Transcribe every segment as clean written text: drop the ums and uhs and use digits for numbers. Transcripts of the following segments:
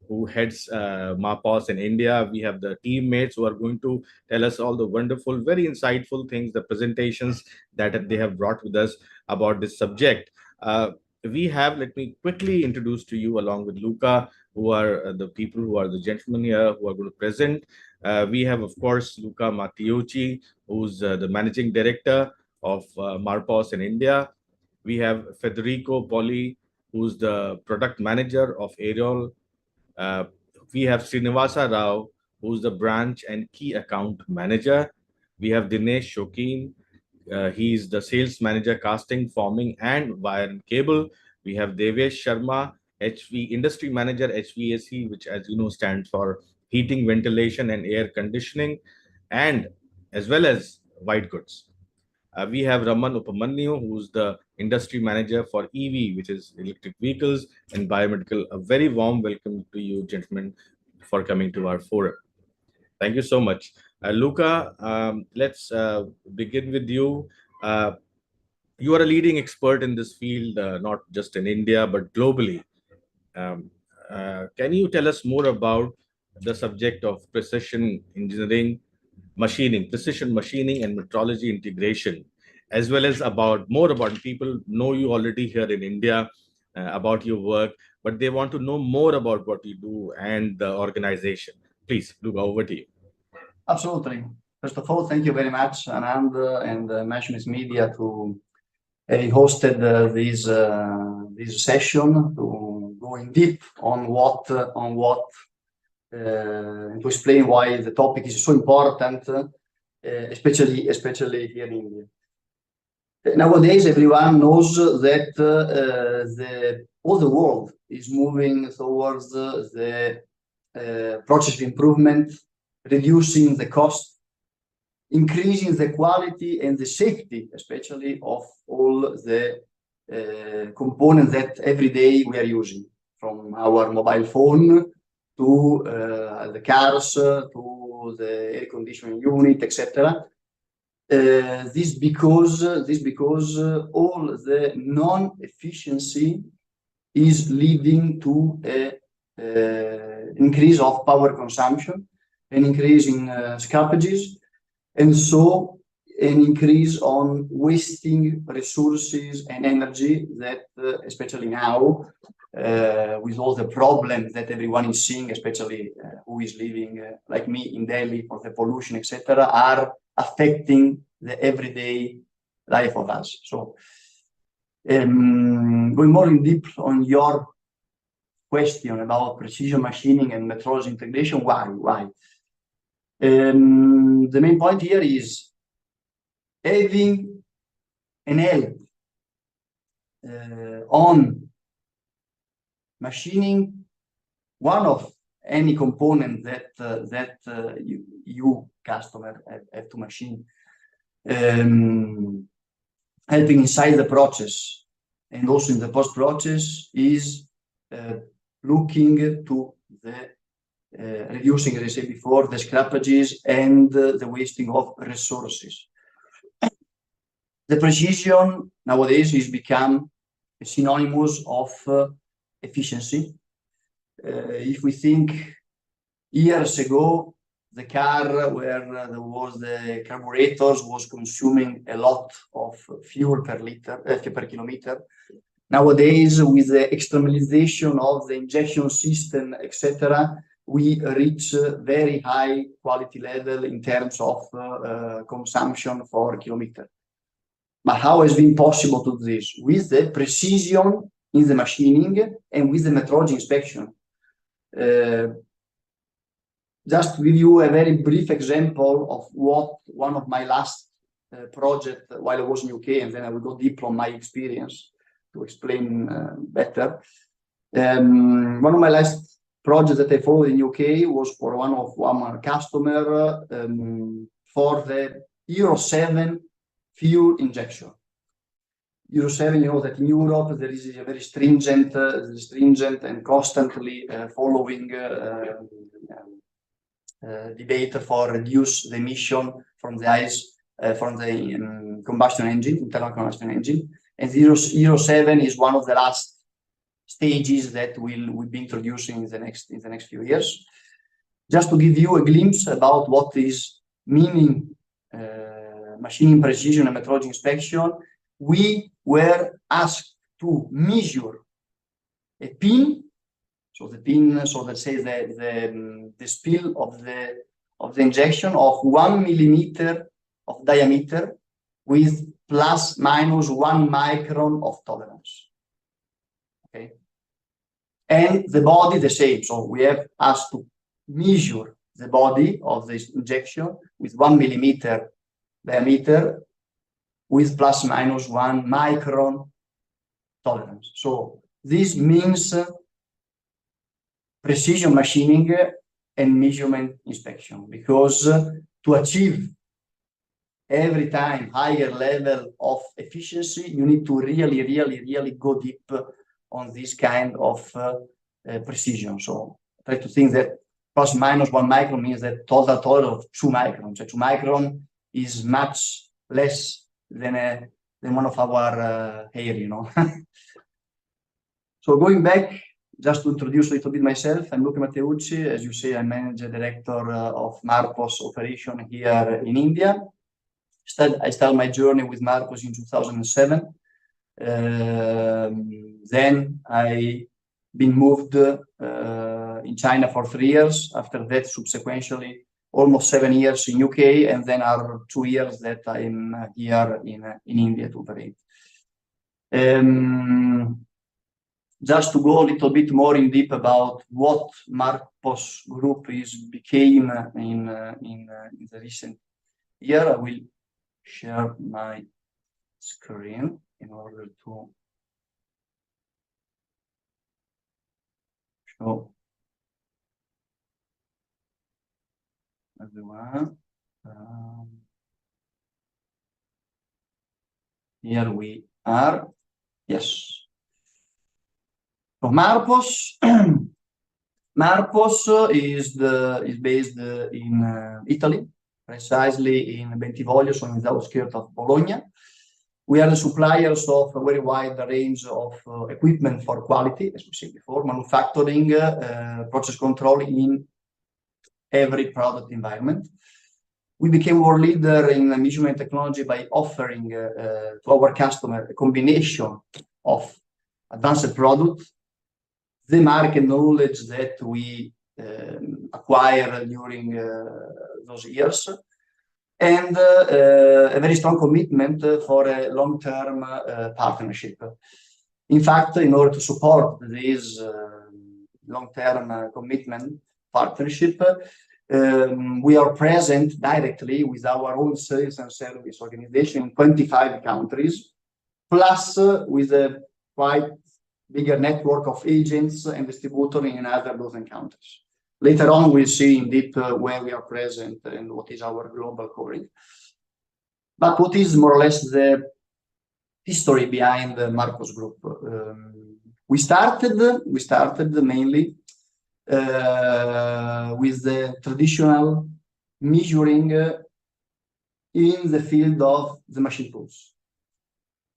who heads MAPOS in India. We have the teammates who are going to tell us all the wonderful, very insightful things, the presentations that they have brought with us about this subject. We have, let me quickly introduce to you, along with Luca, who are the people who are the gentlemen here who are going to present. We have, of course, Luca Mattiucci, who's the managing director of MAPOS in India. We have Federico Poli, who's the product manager of Aerial. Uh, we have Srinivasa Rao, who's the branch and key account manager. We have Dinesh Shokin. He's the sales manager, casting, forming, and wire and cable. We have Devesh Sharma, HV industry manager, HVAC, which, as you know, stands for heating, ventilation, and air conditioning, and as well as white goods. We have Raman Upamanyu, who's the industry manager for EV, which is electric vehicles and biomedical. A very warm welcome to you, gentlemen, for coming to our forum. Thank you so much. Luca, let's begin with you. You are a leading expert in this field, not just in India, but globally. Can you tell us more about the subject of precision engineering, machining, precision machining, and metrology integration, as well as more about people know you already here in India about your work, but they want to know more about what you do and the organization. Please, Luca, over to you. Absolutely. First of all, thank you very much, Anand and Machines Media, to hosted this session to go in deep on what to explain why the topic is so important, especially here in India. Nowadays, everyone knows that all the world is moving towards the process improvement, reducing the cost, increasing the quality and the safety, especially of all the components that every day we are using, from our mobile phone to the cars, to the air conditioning unit, etc. This because all the non-efficiency is leading to an increase of power consumption, an increase in scrappages, and so an increase on wasting resources and energy that, especially now, with all the problems that everyone is seeing, especially who is living like me in Delhi, for the pollution, etc., are affecting the everyday life of us. So, going more in deep on your question about precision machining and metrology integration, why? The main point here is having an help on machining one of any component that you customer have to machine, helping inside the process and also in the post process is looking to the reducing, as I said before, the scrappages and the wasting of resources. The precision nowadays has become synonymous of efficiency. If we think years ago, the car where there was the carburetors was consuming a lot of fuel per kilometer. Nowadays, with the externalization of the injection system, etc., we reach very high quality level in terms of consumption for kilometer. But how has been possible to do this? With the precision in the machining and with the metrology inspection. Just to give you a very brief example of what one of my last project while I was in UK, and then I will go deep on my experience to explain better. One of my last projects that I followed in UK was for one customer for the Euro 7 fuel injection. Euro 7, you know that in Europe there is a very stringent and constantly following debate for reduce the emission from the from the combustion engine, internal combustion engine. And Euro 7 is one of the last stages that will be introducing in the next few years. Just to give you a glimpse about what is meaning machining precision and metrology inspection, we were asked to measure a pin, so the pin, so let's say the spill of the injection of 1 millimeter of diameter with plus minus 1 micron of tolerance. Okay, and the body the same. So we have asked to measure the body of this injection with 1 millimeter diameter with plus minus 1 micron tolerance. So this means precision machining and measurement inspection, because to achieve every time higher level of efficiency, you need to really go deep on this kind of precision. So try to think that plus minus 1 micron means that total of 2 microns. So 2 micron is much less than one of our hair, you know. So going back, just to introduce a little bit myself, I'm Luca Matteucci. As you say, I'm manager director of Marcos operation here in India. I started my journey with Marcos in 2007. Then I been moved in China for 3 years. After that, subsequently, almost 7 years in UK, and then are 2 years that I'm here in India to operate. Just to go a little bit more in deep about what Marcos Group became in the recent year, I will share my screen in order to show everyone. Here we are. Yes. So Marcos is based in Italy, precisely in Bentivoglio, so in the outskirts of Bologna. We are the suppliers of a very wide range of equipment for quality, as we said before, manufacturing, process control in every product environment. We became world leader in measurement technology by offering to our customer a combination of advanced products, the market knowledge that we acquired during those years, and a very strong commitment for a long-term partnership. In fact, in order to support this long-term commitment partnership, we are present directly with our own sales and service organization in 25 countries, plus with a quite bigger network of agents and distributors in another dozen countries. Later on, we'll see in deep where we are present and what is our global covering. But what is more or less the history behind the Marcos Group? We started mainly with the traditional measuring in the field of the machine tools.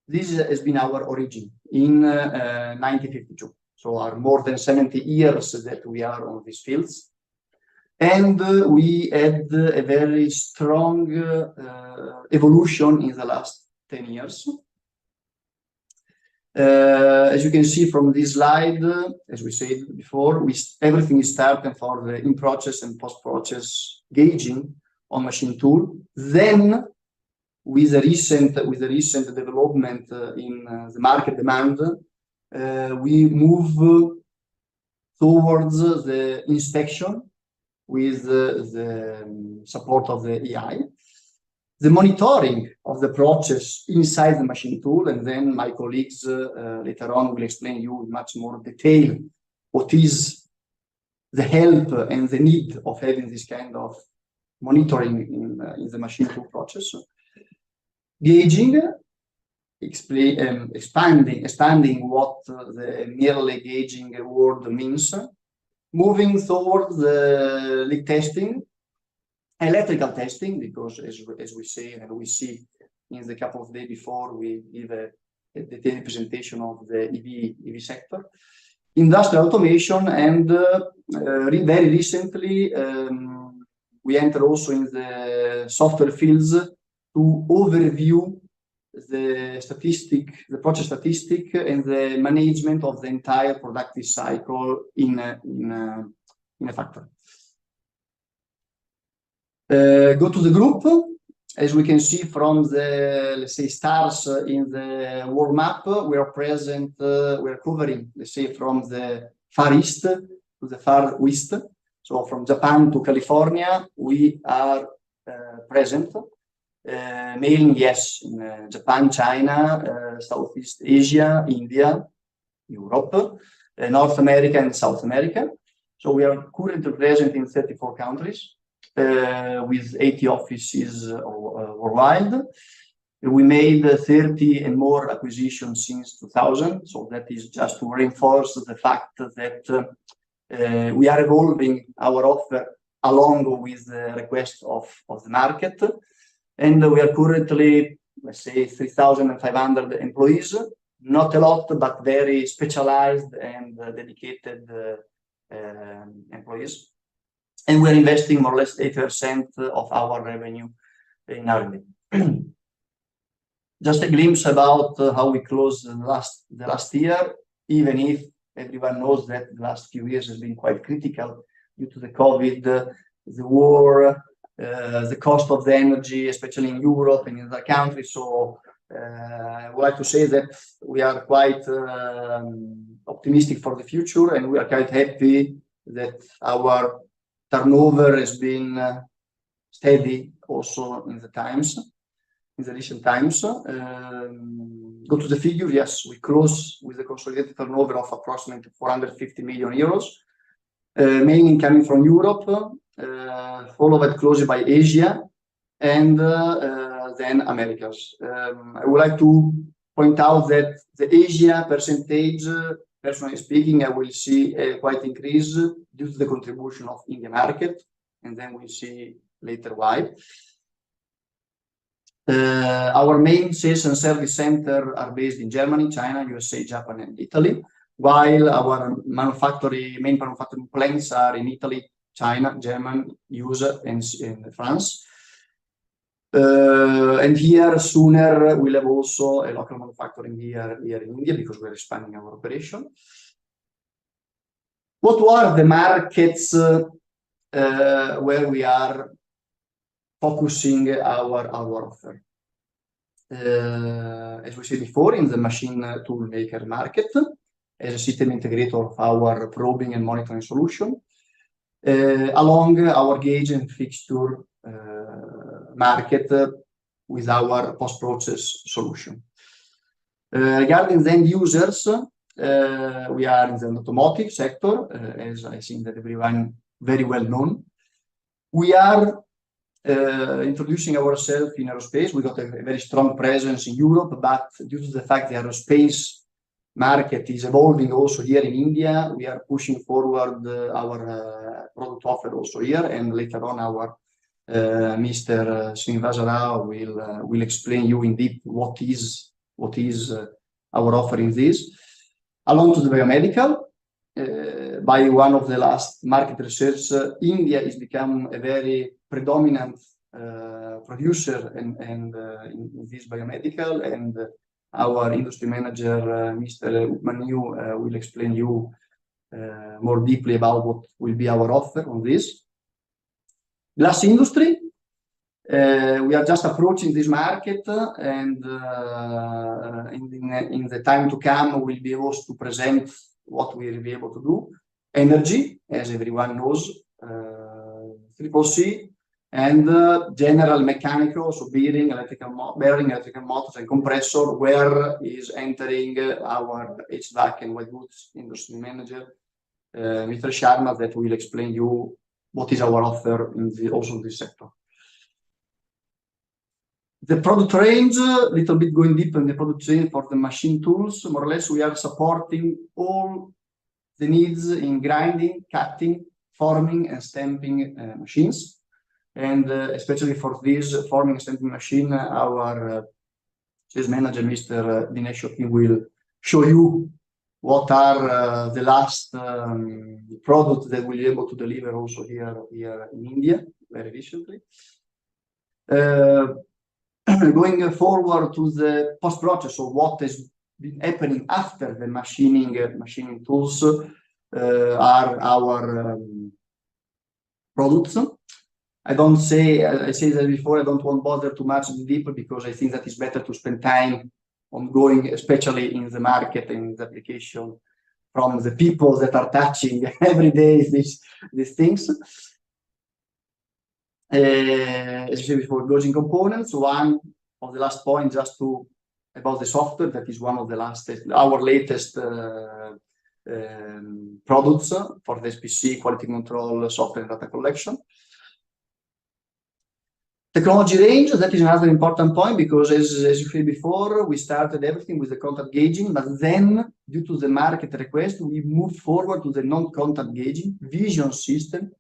This has been our origin in 1952. So are more than 70 years that we are on these fields. And we had a very strong evolution in the last 10 years. As you can see from this slide, as we said before, everything is starting for the in-process and post-process gauging on machine tool. Then, with the recent development in the market demand, we move towards the inspection with the support of the AI, the monitoring of the process inside the machine tool, and then my colleagues later on will explain you in much more detail what is the help and the need of having this kind of monitoring in the machine tool process. Gauging, expanding what the merely gauging word means, moving towards the leak testing, electrical testing, because as we say and we see in the couple of days before, we give a detailed presentation of the EV sector, industrial automation, and very recently we enter also in the software fields to overview the process statistic and the management of the entire productive cycle in a factory. Go to the group. As we can see from the, let's say, stars in the world map, we are present, we are covering, let's say, from the far east to the far west. So from Japan to California, we are present. Mainly, yes, in Japan, China, Southeast Asia, India, Europe, North America, and South America. So we are currently present in 34 countries. With 80 offices worldwide. We made 30 and more acquisitions since 2000. So that is just to reinforce the fact that we are evolving our offer along with the request of the market. And we are currently, let's say, 3,500 employees. Not a lot, but very specialized and dedicated employees. And we're investing more or less 8% of our revenue in R&D. Just a glimpse about how we closed the last year, even if everyone knows that the last few years has been quite critical due to the COVID, the war, the cost of the energy, especially in Europe and in other countries. So I would like to say that we are quite optimistic for the future, and we are quite happy that our turnover has been steady also in the recent times. Go to the figure. Yes, we close with a consolidated turnover of approximately 450 million euros, mainly coming from Europe, followed closely by Asia, and then Americas. I would like to point out that the Asia percentage, personally speaking, I will see a quite increase due to the contribution of India market, and then we'll see later why. Our main sales and service center are based in Germany, China, USA, Japan, and Italy, while our main manufacturing plants are in Italy, China, Germany, US, and in France. And here sooner we'll have also a local manufacturing here in India, because we're expanding our operation. What are the markets where we are focusing our offer? As we said before, in the machine tool maker market, as a system integrator of our probing and monitoring solution, along our gauge and fixture market with our post-process solution. Regarding the end users, we are in the automotive sector, as I think that everyone very well known. We are introducing ourselves in aerospace. We got a very strong presence in Europe, but due to the fact the aerospace market is evolving also here in India, we are pushing forward our product offer also here, and later on our Mr. Srinivasa Rao will explain you in deep what is our offer in this. Along to the biomedical, by one of the last market research, India is become a very predominant producer in this biomedical, and our industry manager, Mr. Upmanyu, will explain you more deeply about what will be our offer on this. Glass industry, we are just approaching this market, and in the time to come, we'll be able to present what we will be able to do. Energy, as everyone knows, triple C, and general mechanical, so bearing, electrical motors, and compressor, where is entering our HVAC and white goods industry manager, Mr. Sharma, that will explain you what is our offer in also in this sector. The product range, a little bit going deep in the product range for the machine tools. More or less, we are supporting all the needs in grinding, cutting, forming, and stamping machines. And especially for this forming and stamping machine, our sales manager, Mr. Dinesh, will show you what are the last products that we'll be able to deliver also here in India very recently. Going forward to the post-process, so what has been happening after the machining tools are our products. I said that before, I don't want to bother too much deeper because I think that it's better to spend time on going, especially in the market and in the application, from the people that are touching every day these things. As I said before, gauging components. One of the last points about the software, that is one of our latest products for the SPC quality control software and data collection. Technology range, that is another important point because as you said before, we started everything with the contact gauging, but then due to the market request, we moved forward to the non-contact gauging, vision system,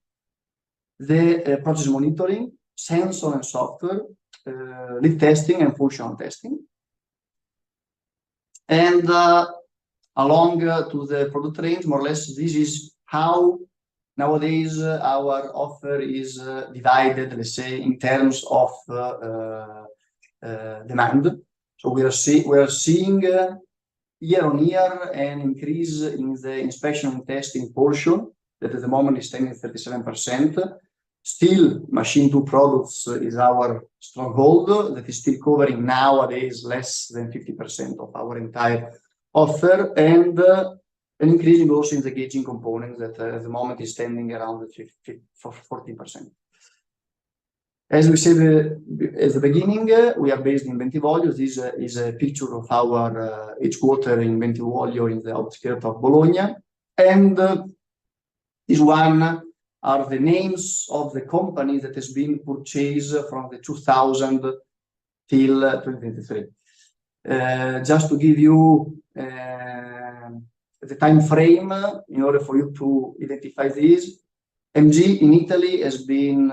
the process monitoring, sensor and software, leak testing and functional testing. And along to the product range, more or less, this is how nowadays our offer is divided, let's say, in terms of demand. So we are seeing year on year an increase in the inspection and testing portion that at the moment is standing at 37%. Still, machine tool products is our stronghold that is still covering nowadays less than 50% of our entire offer, and an increasing also in the gauging components that at the moment is standing around 14%. As we said at the beginning, we are based in Bentivoglio. This is a picture of our headquarters in Bentivoglio in the outskirts of Bologna. And this one are the names of the companies that has been purchased from the 2000 till 2023. Just to give you the time frame in order for you to identify this, MG in Italy has been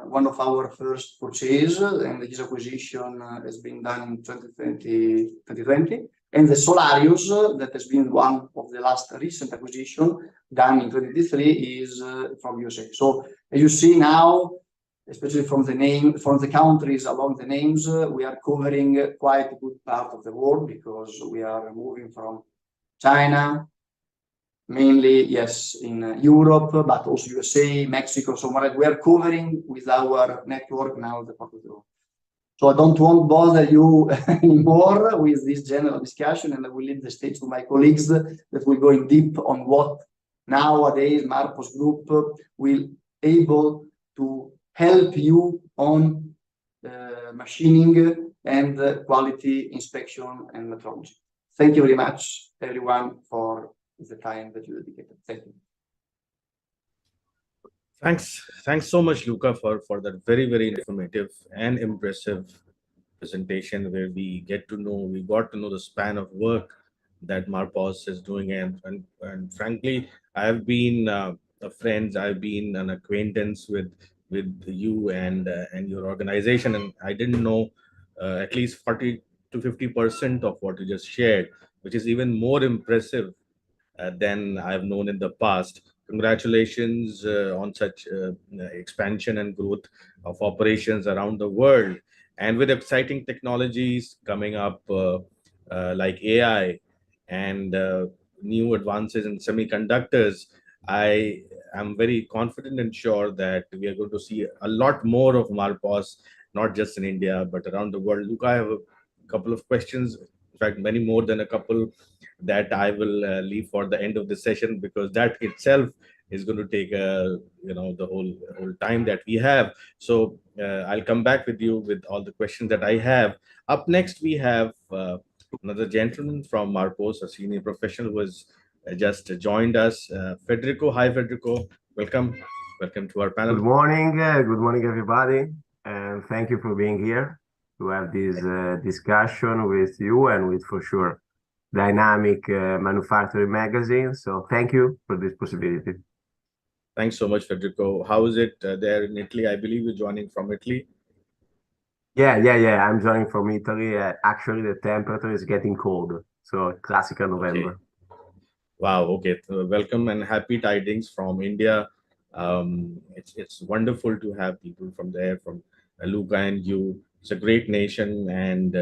one of our first purchase, and his acquisition has been done in 2020. And the Solarius, that has been one of the last recent acquisition done in 2023, is from USA. So as you see now, especially from the countries along the names, we are covering quite a good part of the world because we are moving from China, mainly, yes, in Europe, but also USA, Mexico. So we are covering with our network now the part of the world. So I don't want to bother you anymore with this general discussion, and I will leave the stage to my colleagues that will go in deep on what nowadays Marpo's group will able to help you on machining and quality inspection and metrology. Thank you very much, everyone, for the time that you dedicated. Thank you. Thanks so much, Luca, for that very informative and impressive presentation where we got to know the span of work that Marpos is doing, and frankly, I've been I've been an acquaintance with you and your organization, and I didn't know at least 40 to 50% of what you just shared, which is even more impressive than I've known in the past. Congratulations on such expansion and growth of operations around the world. And with exciting technologies coming up like AI and new advances in semiconductors, I am very confident and sure that we are going to see a lot more of Marpos, not just in India, but around the world. Luca, I have a couple of questions, in fact, many more than a couple that I will leave for the end of the session because that itself is going to take the whole time that we have. So I'll come back with you with all the questions that I have. Up next, we have another gentleman from Marpos, a senior professional who has just joined us, Federico. Hi, Federico. Welcome to our panel. Good morning, everybody, and thank you for being here to have this discussion with you and with, for sure, Dynamic Manufacturing Magazine. So thank you for this possibility. Thanks so much, Federico. How is it there in Italy? I believe you're joining from Italy. Yeah. I'm joining from Italy. Actually, the temperature is getting cold, so classical November. Wow. Okay. Welcome and happy tidings from India. It's wonderful to have people from there, from Luca and you. It's a great nation, and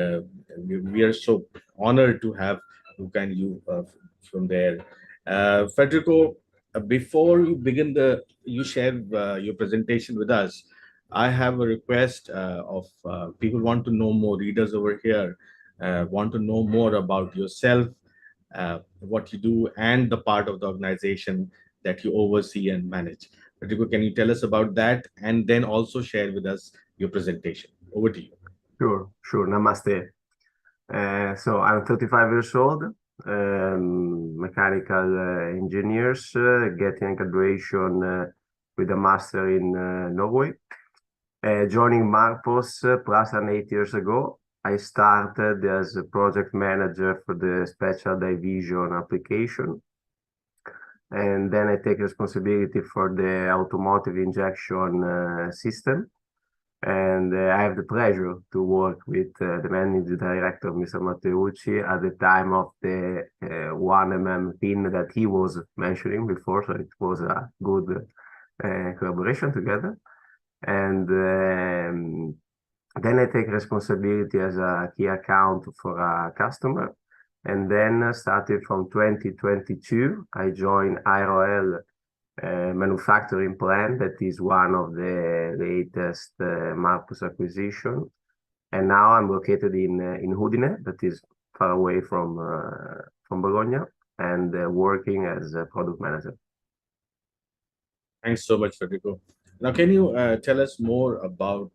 we are so honored to have Luca and you from there. Federico, before you begin you share your presentation with us. I have a request of people want to know more. Readers over here want to know more about yourself, what you do, and the part of the organization that you oversee and manage. Rodrigo, can you tell us about that and then also share with us your presentation? Over to you. Sure. Namaste. So I'm 35 years old, mechanical engineers, getting a graduation with a master in Norway. Joining Marpos plus than 8 years ago, I started as a project manager for the special division application. And then I take responsibility for the automotive injection system. And I have the pleasure to work with the managing director, Mr. Matteucci, at the time of the 1mm pin that he was mentioning before. So it was a good collaboration together. And then I take responsibility as a key account for a customer. And then starting from 2022, I joined IRL manufacturing plant that is one of the latest Marpus acquisition. And now I'm located in Udine, that is far away from Bologna, and working as a product manager. Thanks so much, Federico. Now, can you tell us more about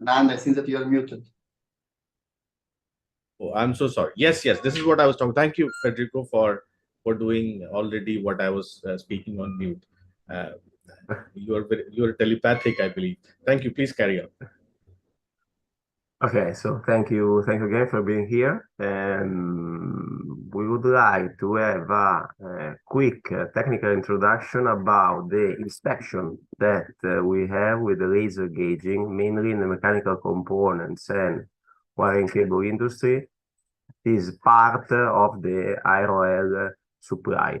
And I think that you are muted. Oh, I'm so sorry. Yes. This is what I was talking. Thank you, Federico, for doing already what I was speaking on mute. Uh, you are telepathic, I believe. Thank you. Please carry on. Okay, so thank you again for being here. We would like to have a quick technical introduction about the inspection that we have with the laser gauging, mainly in the mechanical components and wiring cable industry. Is part of the IRL supply.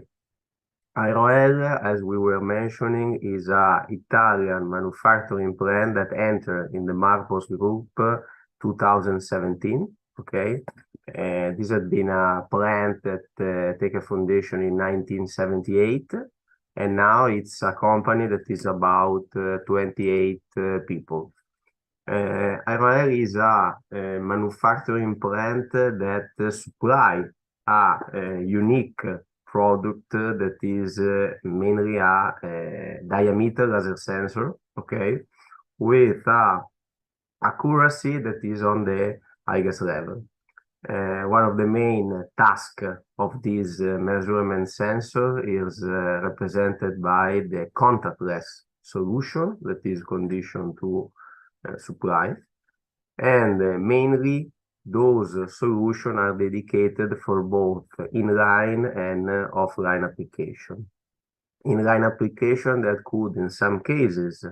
IRL, as we were mentioning, is an Italian manufacturing plant that entered in the Marpos Group 2017. Okay, this had been a plant that take a foundation in 1978, and now it's a company that is about 28 people. IRL is a manufacturing plant that supply a unique product that is mainly a diameter laser sensor, okay, with a accuracy that is on the highest level. One of the main tasks of this measurement sensor is represented by the contactless solution that is conditioned to supply. And mainly those solutions are dedicated for both inline and offline application. Inline application that could, in some cases,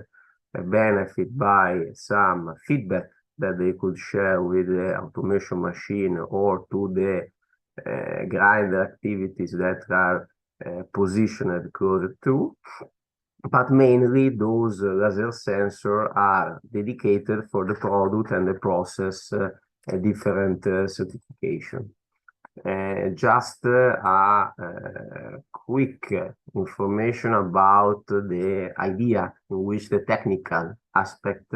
benefit by some feedback that they could share with the automation machine or to the grinder activities that are positioned closer to. But mainly those laser sensors are dedicated for the product and the process different certification. Just a quick information about the idea in which the technical aspect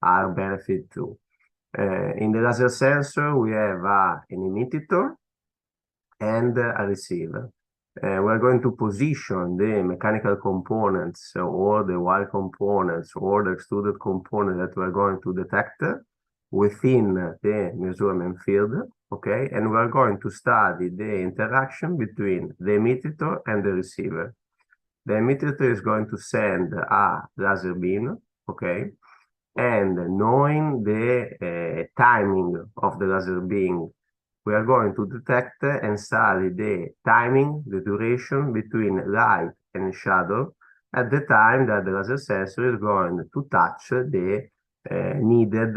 are benefit to. In the laser sensor, we have an emitter and a receiver. We're going to position the mechanical components or the wire components or the extruded component that we're going to detect within the measurement field, okay? And we're going to study the interaction between the emitter and the receiver. The emitter is going to send a laser beam, okay? And knowing the timing of the laser beam, we are going to detect and study the timing, the duration between light and shadow at the time that the laser sensor is going to touch the needed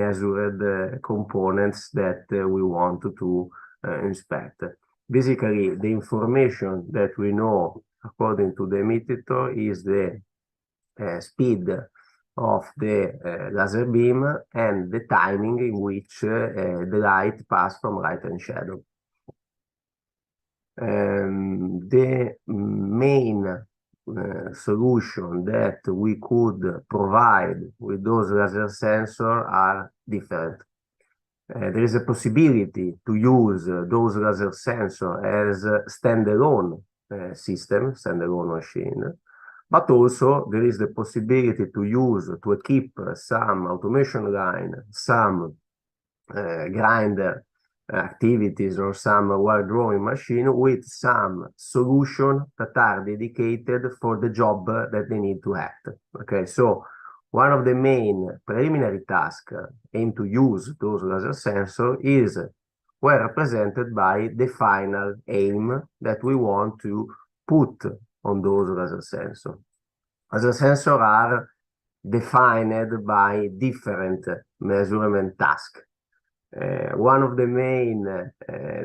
measured components that we want to inspect. Basically, the information that we know according to the emitter is the speed of the laser beam and the timing in which the light passes from light and shadow. The main solution that we could provide with those laser sensors are different. There is a possibility to use those laser sensors as a standalone system, standalone machine, but also there is the possibility to equip some automation line, some grinder activities or some wire drawing machine with some solution that are dedicated for the job that they need to act. Okay, so one of the main preliminary tasks aimed to use those laser sensors is well represented by the final aim that we want to put on those laser sensors. Laser sensors are defined by different measurement tasks. One of the main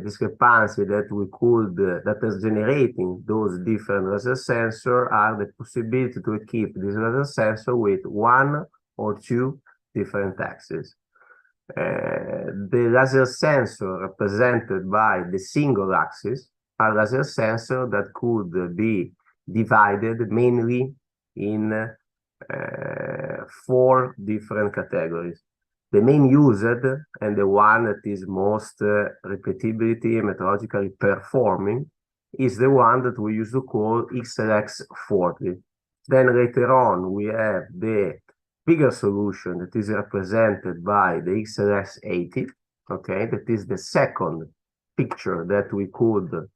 discrepancies that is generating those different laser sensors are the possibility to equip this laser sensor with one or two different axes. The laser sensor represented by the single axis are laser sensors that could be divided mainly in 4 different categories. The main used and the one that is most repeatability and metrologically performing is the one that we used to call XLX40. Then later on, we have the bigger solution that is represented by the XLX80, okay? That is the second picture that we could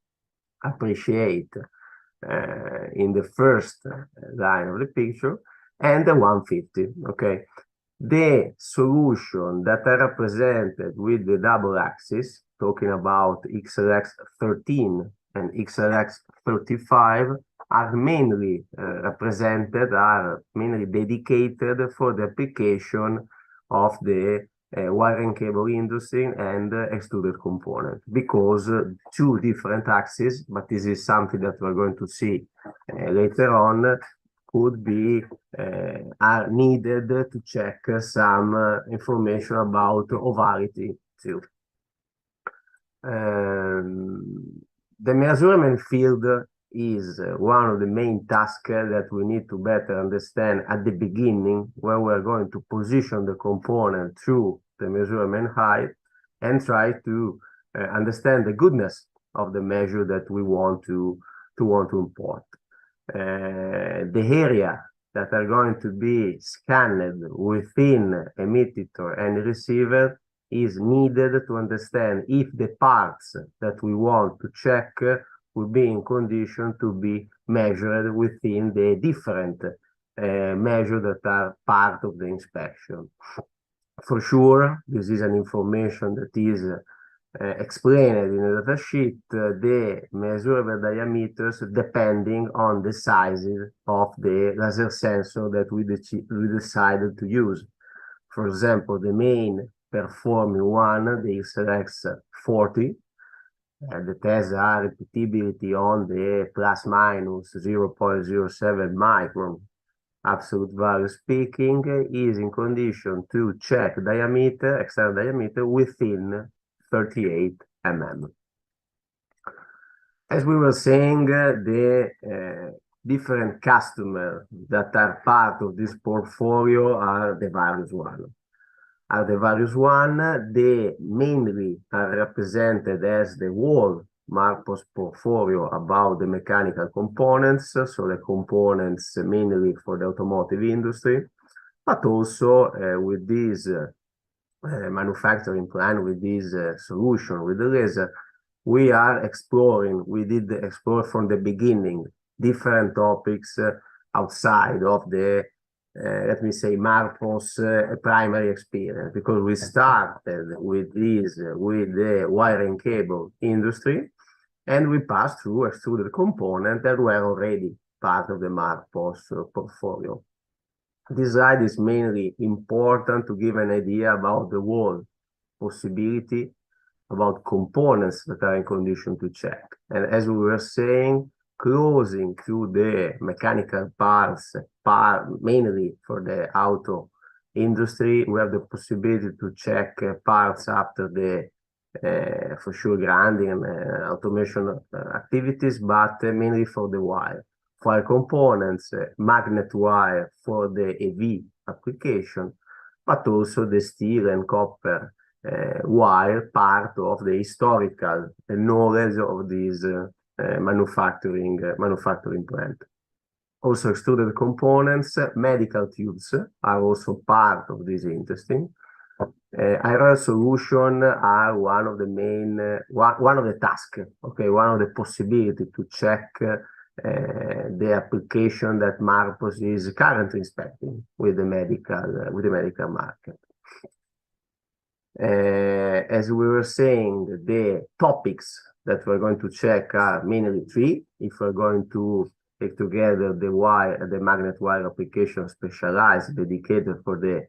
appreciate in the first line of the picture, and the 150, okay? The solution that are represented with the double axis, talking about XLX13 and XLX35, are mainly mainly dedicated for the application of the wire and cable industry and extruded component, because 2 different axes, but this is something that we're going to see later on, are needed to check some information about ovality too. The measurement field is one of the main tasks that we need to better understand at the beginning, when we're going to position the component through the measurement height and try to understand the goodness of the measure that we want to import. The area that are going to be scanned within emitter and receiver is needed to understand if the parts that we want to check will be in condition to be measured within the different measures that are part of the inspection. For sure, this is an information that is explained in the data sheet, the measurable diameters depending on the sizes of the laser sensor that we decided to use. For example, the main performing one, the XLX40, that has a repeatability on the plus minus 0.07 micron absolute value speaking, is in condition to check diameter, external diameter within 38 mm. As we were saying, the different customers that are part of this portfolio are the various ones. They mainly are represented as the whole Marpo's portfolio about the mechanical components, so the components mainly for the automotive industry, but also with this manufacturing plan, with this solution, with the laser, we did explore from the beginning different topics outside of the let me say, Marpo's primary experience, because we started with the wire and cable industry, and we passed through extruded components that were already part of the MarPOS portfolio. This slide is mainly important to give an idea about the whole possibility about components that are in condition to check. And as we were saying, closing through the mechanical parts, mainly for the auto industry, we have the possibility to check parts after the for sure grinding and automation activities, but mainly for the wire. Wire components, magnet wire for the EV application, but also the steel and copper wire, part of the historical knowledge of this manufacturing plant. Also extruded components, medical tubes are also part of this interesting. Aerial solution are one of the main, one of the tasks, okay, one of the possibility to check the application that MarPOS is currently inspecting with the medical market. As we were saying, the topics that we're going to check are mainly three. If we're going to take together the wire, the magnet wire application specialized, dedicated for the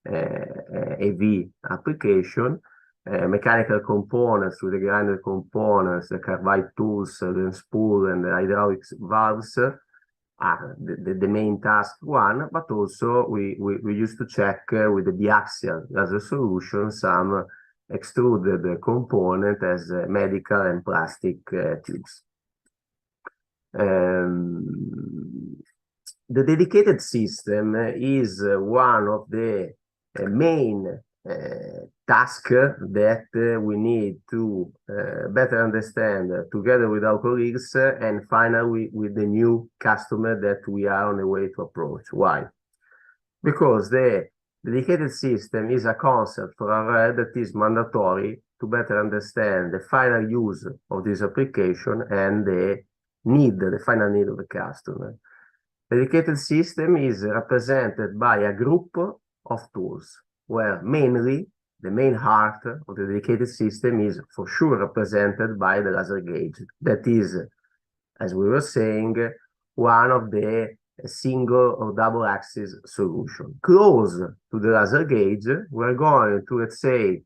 AV application, mechanical components with the grinder components, the carbide tools, the spool, and the hydraulic valves are the main task one, but also we used to check with the biaxial laser solution some extruded component as medical and plastic tubes. The dedicated system is one of the main task that we need to better understand together with our colleagues and finally with the new customer that we are on the way to approach. Why? Because the dedicated system is a concept for our that is mandatory to better understand the final use of this application and the final need of the customer. Dedicated system is represented by a group of tools, where mainly the main heart of the dedicated system is for sure represented by the laser gauge. That is, as we were saying, one of the single or double axis solution. Close to the laser gauge, we're going to, let's say,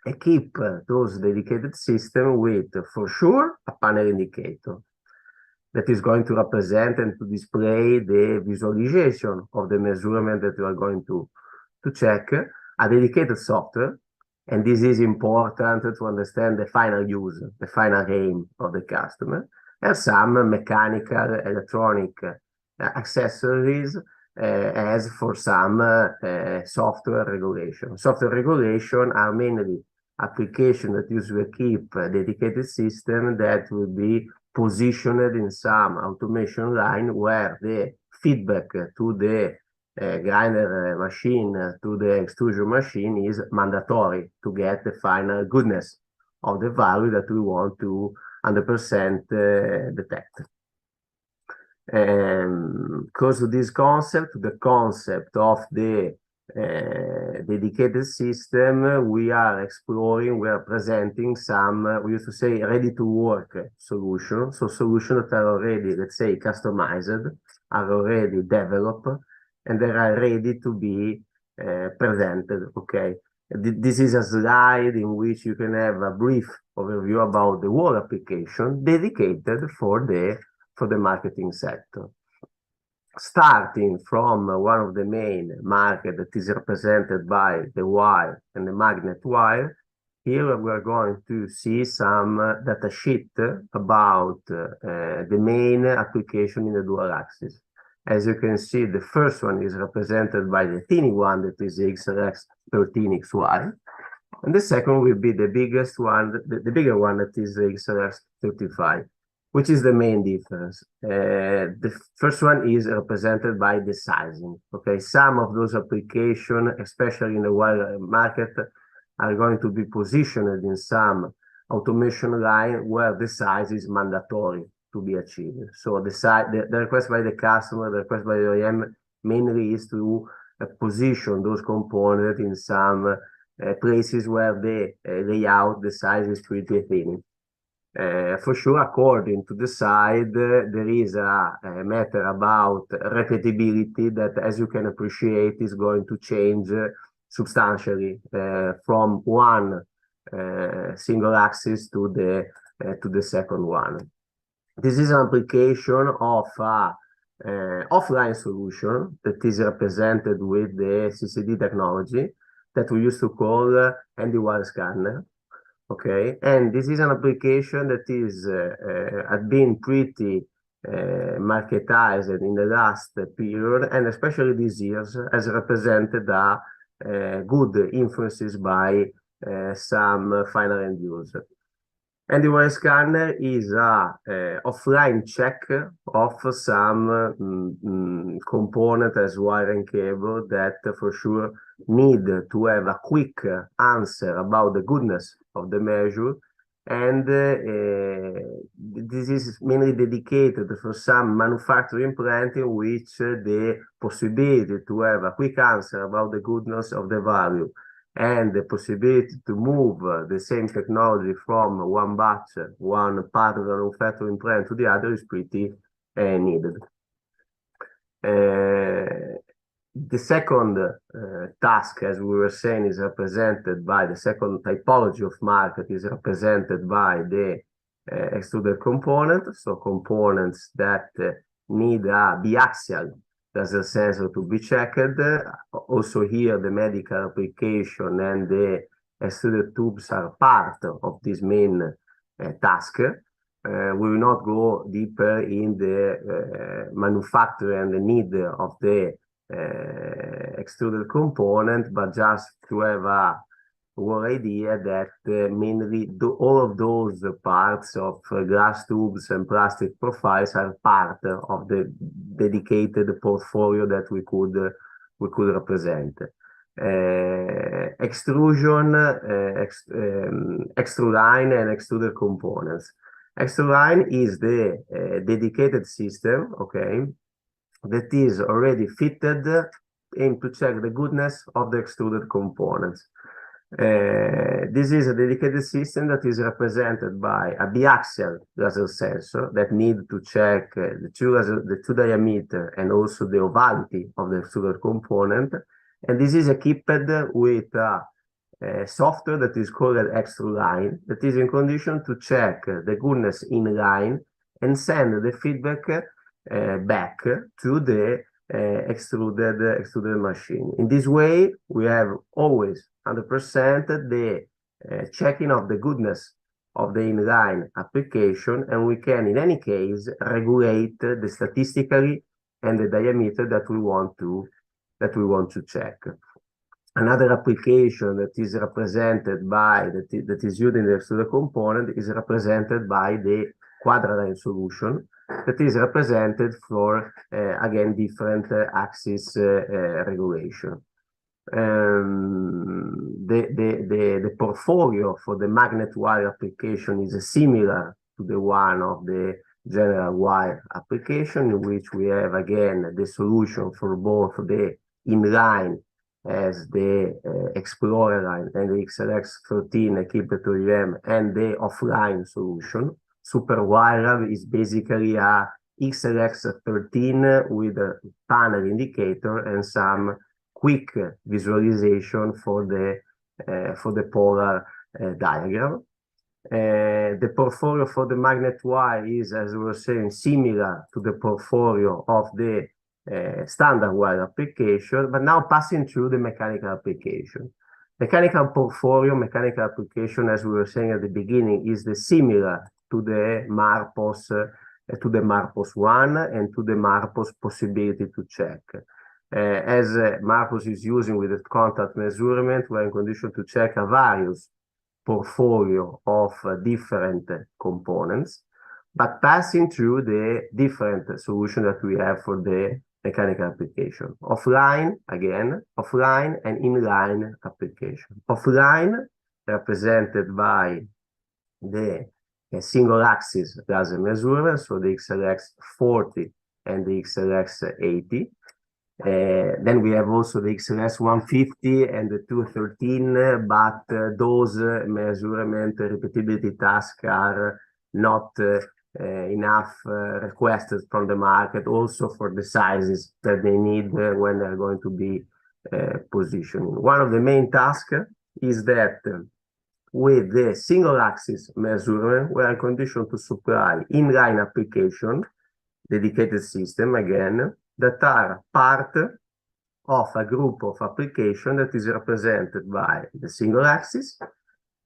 equip those dedicated system with, for sure, a panel indicator that is going to represent and to display the visualization of the measurement that we are going to check, a dedicated software, and this is important to understand the final use, the final aim of the customer, and some mechanical, electronic accessories as for some software regulation. Software regulation are mainly applications that usually keep a dedicated system that will be positioned in some automation line where the feedback to the grinder machine, to the extrusion machine is mandatory to get the final goodness of the value that we want to 100% detect. Because of this concept, the concept of the dedicated system, we are exploring, we are presenting some, we used to say, ready-to-work solutions. So solutions that are already, let's say, customized, are already developed, and they are ready to be presented, okay? This is a slide in which you can have a brief overview about the whole application dedicated for the marketing sector. Starting from one of the main market that is represented by the wire and the magnet wire, here we are going to see some data sheet about the main application in the dual axis. As you can see, the first one is represented by the tiny one that is the XLX13XY, and the second will be the biggest one, the bigger one that is the XLX35. Which is the main difference? The first one is represented by the sizing. Okay, some of those applications, especially in the wire market, are going to be positioned in some automation line where the size is mandatory to be achieved. So the request by the customer, the request by the OEM mainly is to position those components in some places where the layout, the size is pretty thin. For sure, according to the side, there is a matter about repeatability that, as you can appreciate, is going to change substantially from one single axis to the second one. This is an application of a offline solution that is represented with the CCD technology that we used to call handy-wire scanner. Okay, and this is an application that is had been pretty marketized in the last period, and especially these years, has represented good influences by some final end user. And the wire scanner is a offline check of some component as wire and cable that for sure need to have a quick answer about the goodness of the measure. And this is mainly dedicated for some manufacturing plant in which the possibility to have a quick answer about the goodness of the value and the possibility to move the same technology from one batch, one part of the manufacturing plant to the other is pretty needed. The second task, as we were saying, is represented by the second typology of market is represented by the extruded component, so components that need a biaxial laser sensor to be checked. Also here, the medical application and the extruded tubes are part of this main task. We will not go deeper in the manufacture and the need of the extruded component, but just to have a one idea that mainly all of those parts of glass tubes and plastic profiles are part of the dedicated portfolio that we could represent. Extrusion, extruline, and extruded components. Extruline is the dedicated system, okay, that is already fitted in to check the goodness of the extruded components. This is a dedicated system that is represented by a biaxial laser sensor that need to check the two diameter and also the ovality of the extruded component. And this is equipped with a software that is called Extruline that is in condition to check the goodness in line and send the feedback back to the extruded machine. In this way, we have always 100% the checking of the goodness of the inline application, and we can, in any case, regulate the statistically and the diameter that we want to check. Another application that is represented by that is used in the extruded component is represented by the quadraline solution that is represented for again different axis regulation. The portfolio for the magnet wire application is similar to the one of the general wire application, in which we have again the solution for both the inline as the Explorer line and the XLX13 equipped to OEM and the offline solution. Super wire is basically a XLX13 with a panel indicator and some quick visualization for the polar diagram. The portfolio for the magnet wire is, as we were saying, similar to the portfolio of the standard wire application, but now passing through the mechanical application. Mechanical portfolio, mechanical application, as we were saying at the beginning, is similar to the Marpos, Marpos 1 and to the Marpos possibility to check. As Marpos is using with the contact measurement, we're in condition to check a various portfolio of different components, but passing through the different solution that we have for the mechanical application. Offline, again, offline and inline application. Offline, represented by the single axis laser measurement, so the XLX40 and the XLX80. Then we have also the XLS150 and the 213, but those measurement repeatability tasks are not enough requested from the market, also for the sizes that they need when they're going to be positioning. One of the main tasks is that with the single axis measurement, we are conditioned to supply inline application, dedicated system again, that are part of a group of application that is represented by the single axis,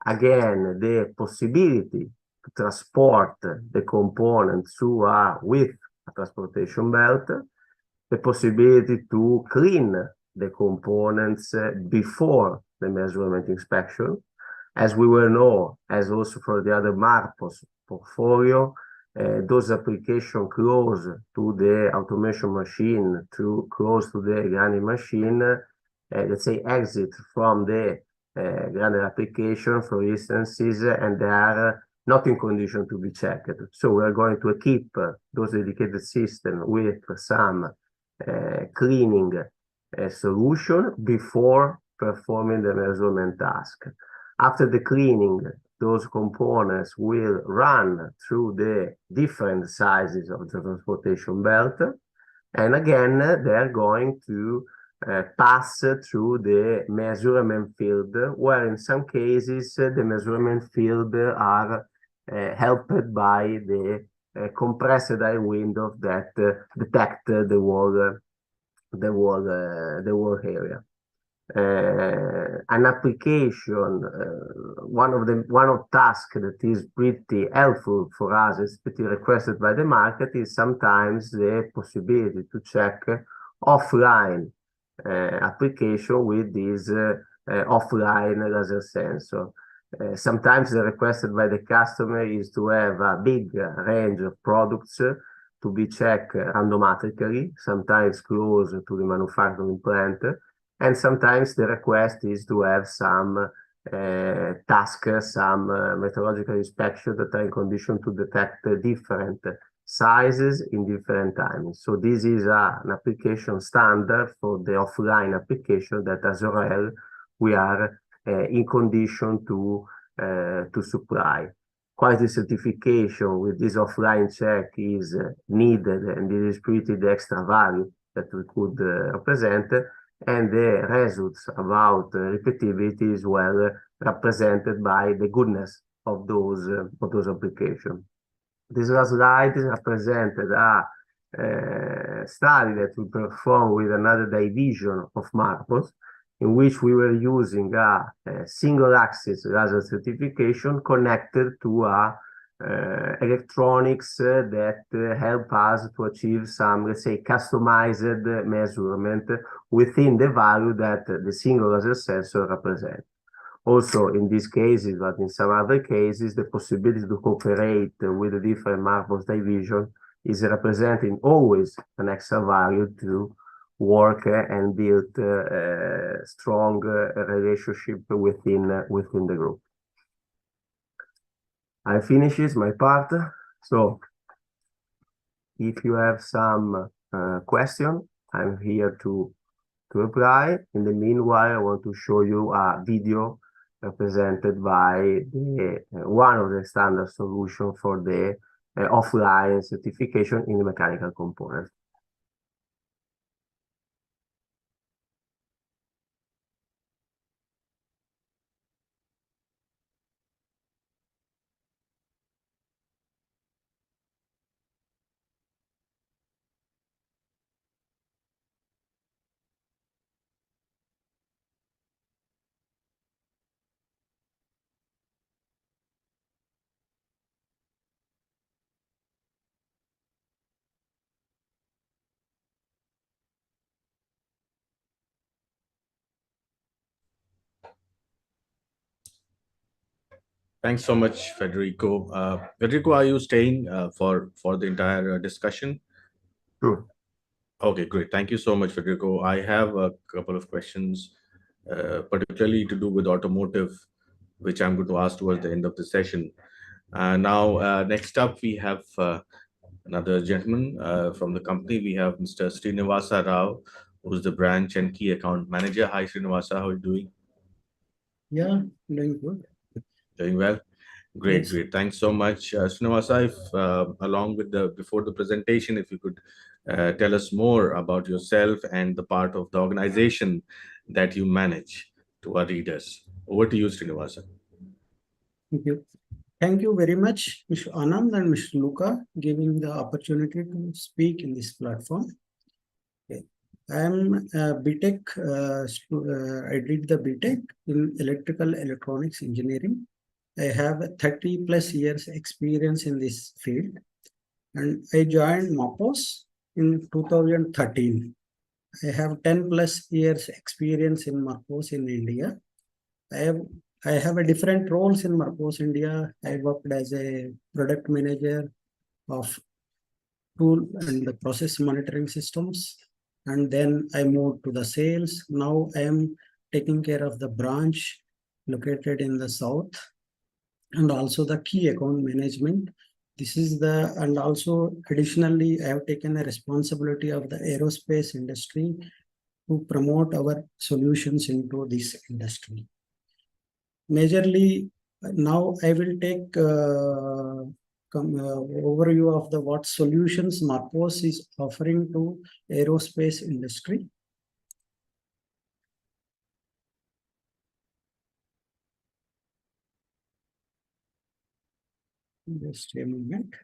again, the possibility to transport the component through with a transportation belt, the possibility to clean the components before the measurement inspection. As we will know, as also for the other Marpos portfolio, those applications close to the automation machine, close to the grinding machine, let's say exit from the grinder application, for instances, and they are not in condition to be checked. So we are going to equip those dedicated systems with some cleaning solution before performing the measurement task. After the cleaning, those components will run through the different sizes of the transportation belt. And again, they're going to pass through the measurement field, where in some cases, the measurement field are helped by the compressed air window that detect the wall area. An application, one of tasks that is pretty helpful for us, is pretty requested by the market, is sometimes the possibility to check offline application with this offline laser sensor. Sometimes the requested by the customer is to have a big range of products to be checked randomically, sometimes close to the manufacturing plant. And sometimes the request is to have some tasks, some metrological inspection that are in condition to detect different sizes in different times. So this is an application standard for the offline application that as well we are in condition to supply. Quality certification with this offline check is needed, and this is pretty the extra value that we could represent. And the results about repeatability is well represented by the goodness of those applications. This last slide represented a study that we performed with another division of Marpos, in which we were using a single axis laser certification connected to electronics that help us to achieve some, let's say, customized measurement within the value that the single laser sensor represents. Also, in these cases, but in some other cases, the possibility to cooperate with the different Marpos division is representing always an extra value to work and build a strong relationship within the group. I finishes my part. So if you have some question, I'm here to reply. In the meanwhile, I want to show you a video represented by one of the standard solution for the offline certification in the mechanical component. Thanks so much, Federico. Federico, are you staying for the entire discussion? Sure. Okay, great. Thank you so much, Federico. I have a couple of questions, particularly to do with automotive, which I'm going to ask towards the end of the session. Now, next up, we have another gentleman from the company. We have Mr. Srinivasa Rao, who's the branch and key account manager. Hi, Srinivasa. How are you doing? Yeah, doing good. Doing well. Great, Yes. great. Thanks so much, Srinivasa. If along with the before the presentation, if you could tell us more about yourself and the part of the organization that you manage to our readers. Over to you, Srinivasa. Thank you. Thank you very much, Mr. Anand and Mr. Luca, giving the opportunity to speak in this platform. Okay. I am a BTech. I did the BTech in electrical electronics engineering. I have 30 plus years experience in this field, and I joined MAPOS in 2013. I have 10 plus years experience in MAPOS in India. I have I have a different roles in Marcos India. I worked as a product manager of tool and the process monitoring systems. And then I moved to the sales. Now I am taking care of the branch located in the south and also the key account management. This is the, and also additionally, I have taken a responsibility of the aerospace industry to promote our solutions into this industry. Majorly, now I will take overview of the what solutions Marcos is offering to aerospace industry. Just a moment.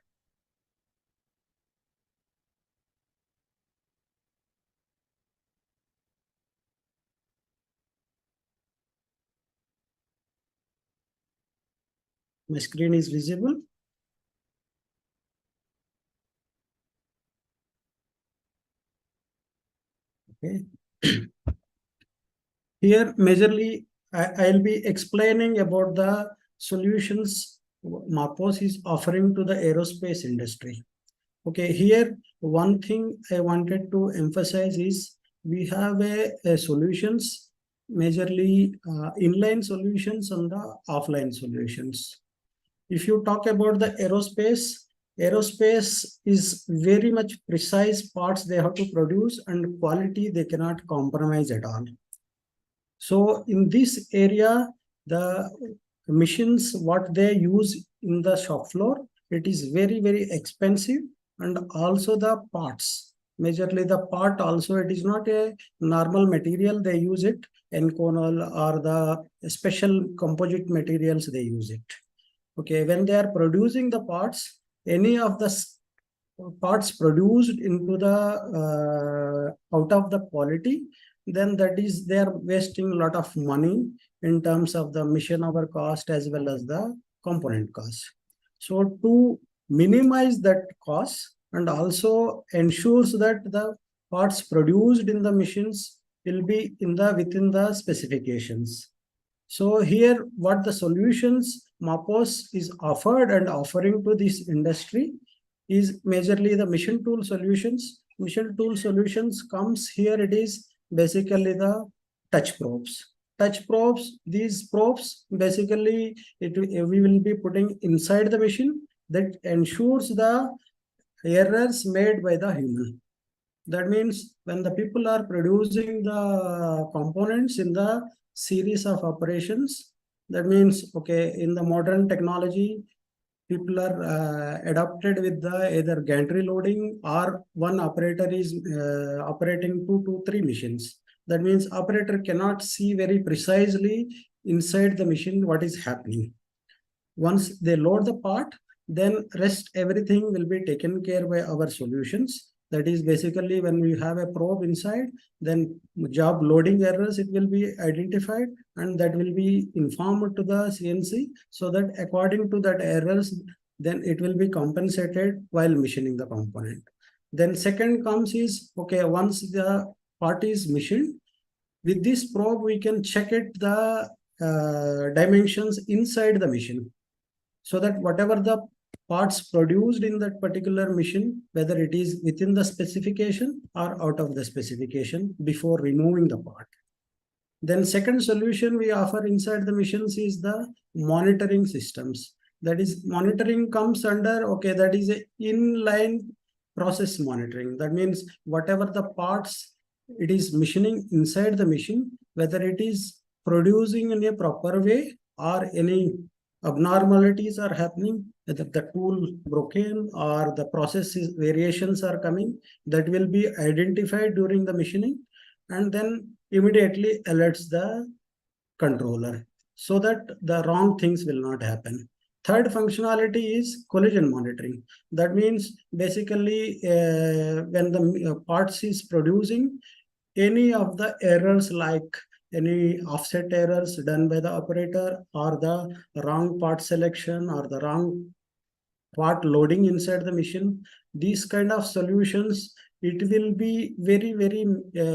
My screen is visible. Okay. Here, majorly, I'll be explaining about the solutions Marcos is offering to the aerospace industry. Okay, here one thing I wanted to emphasize is we have a solutions, majorly inline solutions and the offline solutions. If you talk about the aerospace is very much precise parts they have to produce and quality they cannot compromise at all. So in this area, the machines, what they use in the shop floor, it is very, very expensive, and also the parts. Majorly the part also, it is not a normal material they use it, Enconal or the special composite materials they use it. Okay, when they are producing the parts, any of the parts produced into the out of the quality, then that is they are wasting a lot of money in terms of the machine hour cost as well as the component cost. So to minimize that cost and also ensures that the parts produced in the machines will be in the within the specifications. So here what the solutions MAPOS is offered and offering to this industry is majorly the mission tool solutions. Mission tool solutions comes here, it is basically the touch probes. Touch probes, these probes basically we will be putting inside the machine that ensures the errors made by the human. That means when the people are producing the components in the series of operations, that means, okay, in the modern technology, people are adapted with the either gantry loading or one operator is operating 2 to 3 machines. That means operator cannot see very precisely inside the machine what is happening. Once they load the part, then rest everything will be taken care by our solutions. That is basically when we have a probe inside, then job loading errors, it will be identified and that will be informed to the CNC so that according to that errors, then it will be compensated while machining the component. Then second comes is, okay, once the part is machined, with this probe, we can check it the dimensions inside the machine so that whatever the parts produced in that particular machine, whether it is within the specification or out of the specification before removing the part. Then second solution we offer inside the machines is the monitoring systems. That is monitoring comes under, okay, that is a inline process monitoring. That means whatever the parts it is machining inside the machine, whether it is producing in a proper way or any abnormalities are happening, whether the tool broken or the process variations are coming, that will be identified during the machining, and then immediately alerts the controller so that the wrong things will not happen. Third functionality is collision monitoring. That means basically when the parts is producing, any of the errors like any offset errors done by the operator or the wrong part selection or the wrong part loading inside the machine, these kind of solutions, it will be very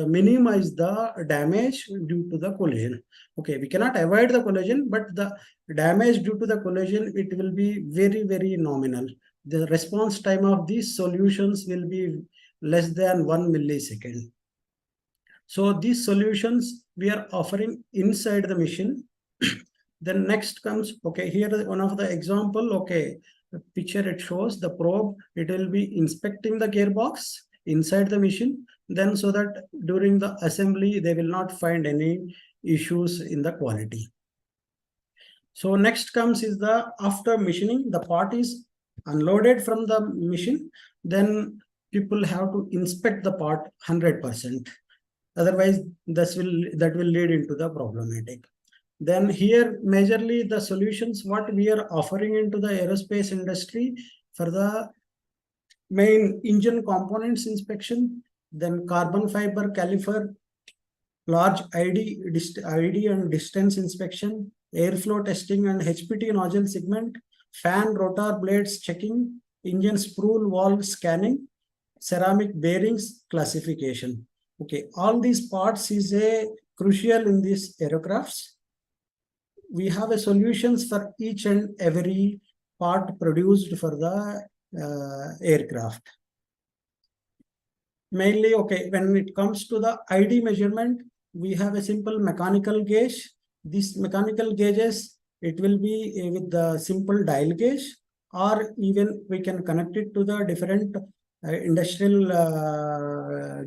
minimize the damage due to the collision. Okay, we cannot avoid the collision, but the damage due to the collision, it will be very nominal. The response time of these solutions will be less than 1 millisecond. So these solutions we are offering inside the machine. Then next comes, okay, here is one of the example. Okay, the picture it shows the probe, it will be inspecting the gearbox inside the machine, then so that during the assembly they will not find any issues in the quality. So next comes is the after machining, the part is unloaded from the machine, then people have to inspect the part 100%. Otherwise, that will lead into the problematic. Then here, majorly the solutions what we are offering into the aerospace industry for the main engine components inspection, then carbon fiber caliper, large ID and distance inspection, airflow testing and HPT nozzle segment, fan rotor blades checking, engine spool valve scanning, ceramic bearings classification. Okay, all these parts is a crucial in these aircrafts. We have a solutions for each and every part produced for the aircraft. Mainly, okay, when it comes to the ID measurement, we have a simple mechanical gauge. These mechanical gauges, it will be with the simple dial gauge, or even we can connect it to the different industrial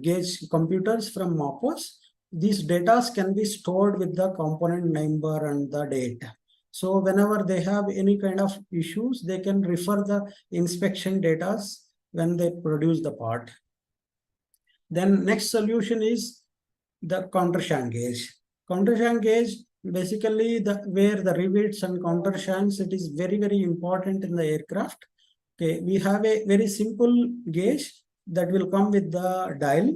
gauge computers from MAPOS. These data can be stored with the component number and the date. So whenever they have any kind of issues, they can refer the inspection data when they produce the part. Then next solution is the countershank gauge. Countershank gauge, basically where the rivets and countershanks, it is very important in the aircraft. Okay, we have a very simple gauge that will come with the dial,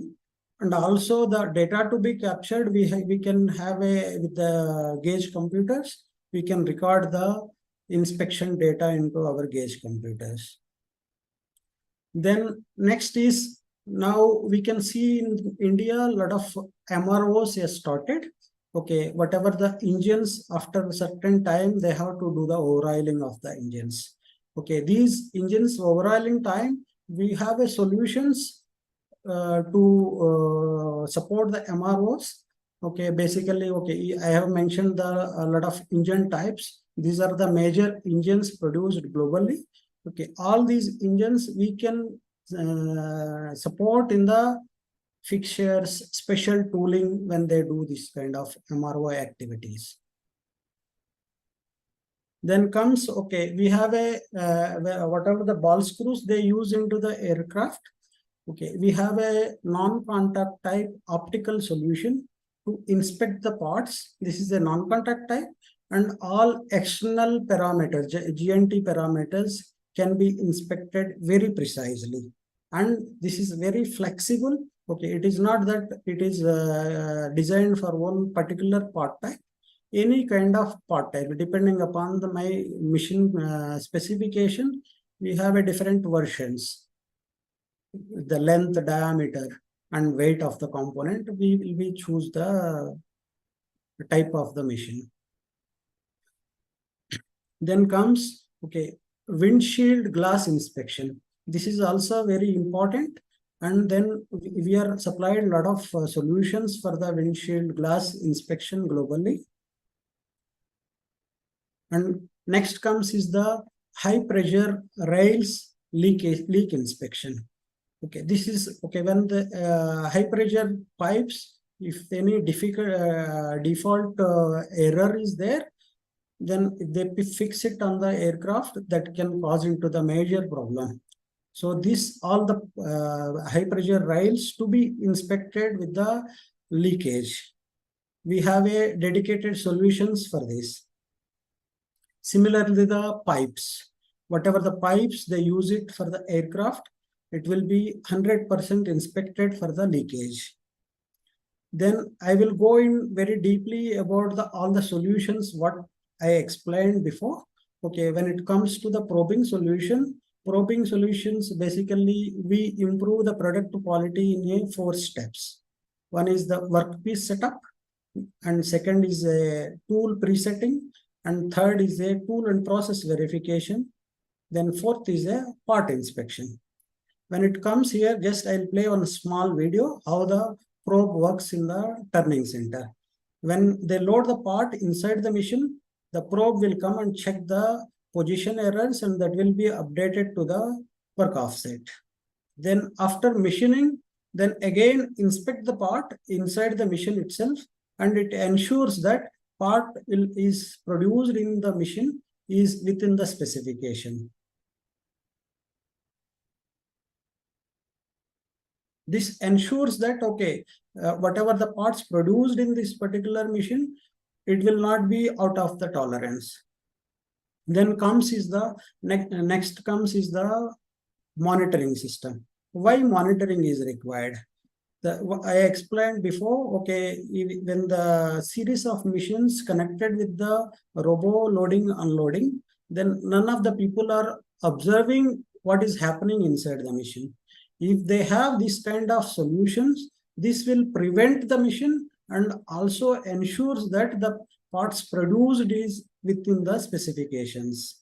and also the data to be captured. We can have with the gauge computers, we can record the inspection data into our gauge computers. Then next is, now we can see in India a lot of MROs has started. Okay, whatever the engines, after a certain time they have to do the overhauling of the engines. Okay, these engines overhauling time, we have a solutions to support the MROs. Okay, basically, okay, I have mentioned a lot of engine types. These are the major engines produced globally. Okay, all these engines we can support in the fixtures, special tooling when they do this kind of MRO activities. Then comes, okay, we have a whatever the ball screws they use into the aircraft. Okay, we have a non-contact type optical solution to inspect the parts. This is a non-contact type, and all external parameters, GNT parameters, can be inspected very precisely. And this is very flexible. Okay, it is not that it is designed for one particular part type. Any kind of part type, depending upon my machine specification, we have a different versions. The length, diameter, and weight of the component, we choose the type of the machine. Then comes, okay, windshield glass inspection. This is also very important. And then we are supplied a lot of solutions for the windshield glass inspection globally. And next comes is the high pressure rails leak inspection. Okay, this is, okay, when the high pressure pipes, if any default error is there, then if they fix it on the aircraft, that can cause into the major problem. So this all the high pressure rails to be inspected with the leakage. We have a dedicated solutions for this. Similarly, the pipes, whatever the pipes they use it for the aircraft, it will be 100% inspected for the leakage. Then I will go in very deeply about all the solutions what I explained before. Okay, when it comes to the probing solutions, basically we improve the product quality in 4 steps. One is the workpiece setup, and second is a tool presetting, and third is a tool and process verification. Then fourth is a part inspection. When it comes here, just I'll play on a small video how the probe works in the turning center. When they load the part inside the machine, the probe will come and check the position errors, and that will be updated to the work offset. Then after machining, then again inspect the part inside the machine itself, and it ensures that part is produced in the machine is within the specification. This ensures that, okay, whatever the parts produced in this particular machine, it will not be out of the tolerance. Then comes is the next comes is the monitoring system. Why monitoring is required? I explained before, okay, when the series of machines connected with the robo loading, unloading, then none of the people are observing what is happening inside the machine. If they have this kind of solutions, this will prevent the machine and also ensures that the parts produced is within the specifications.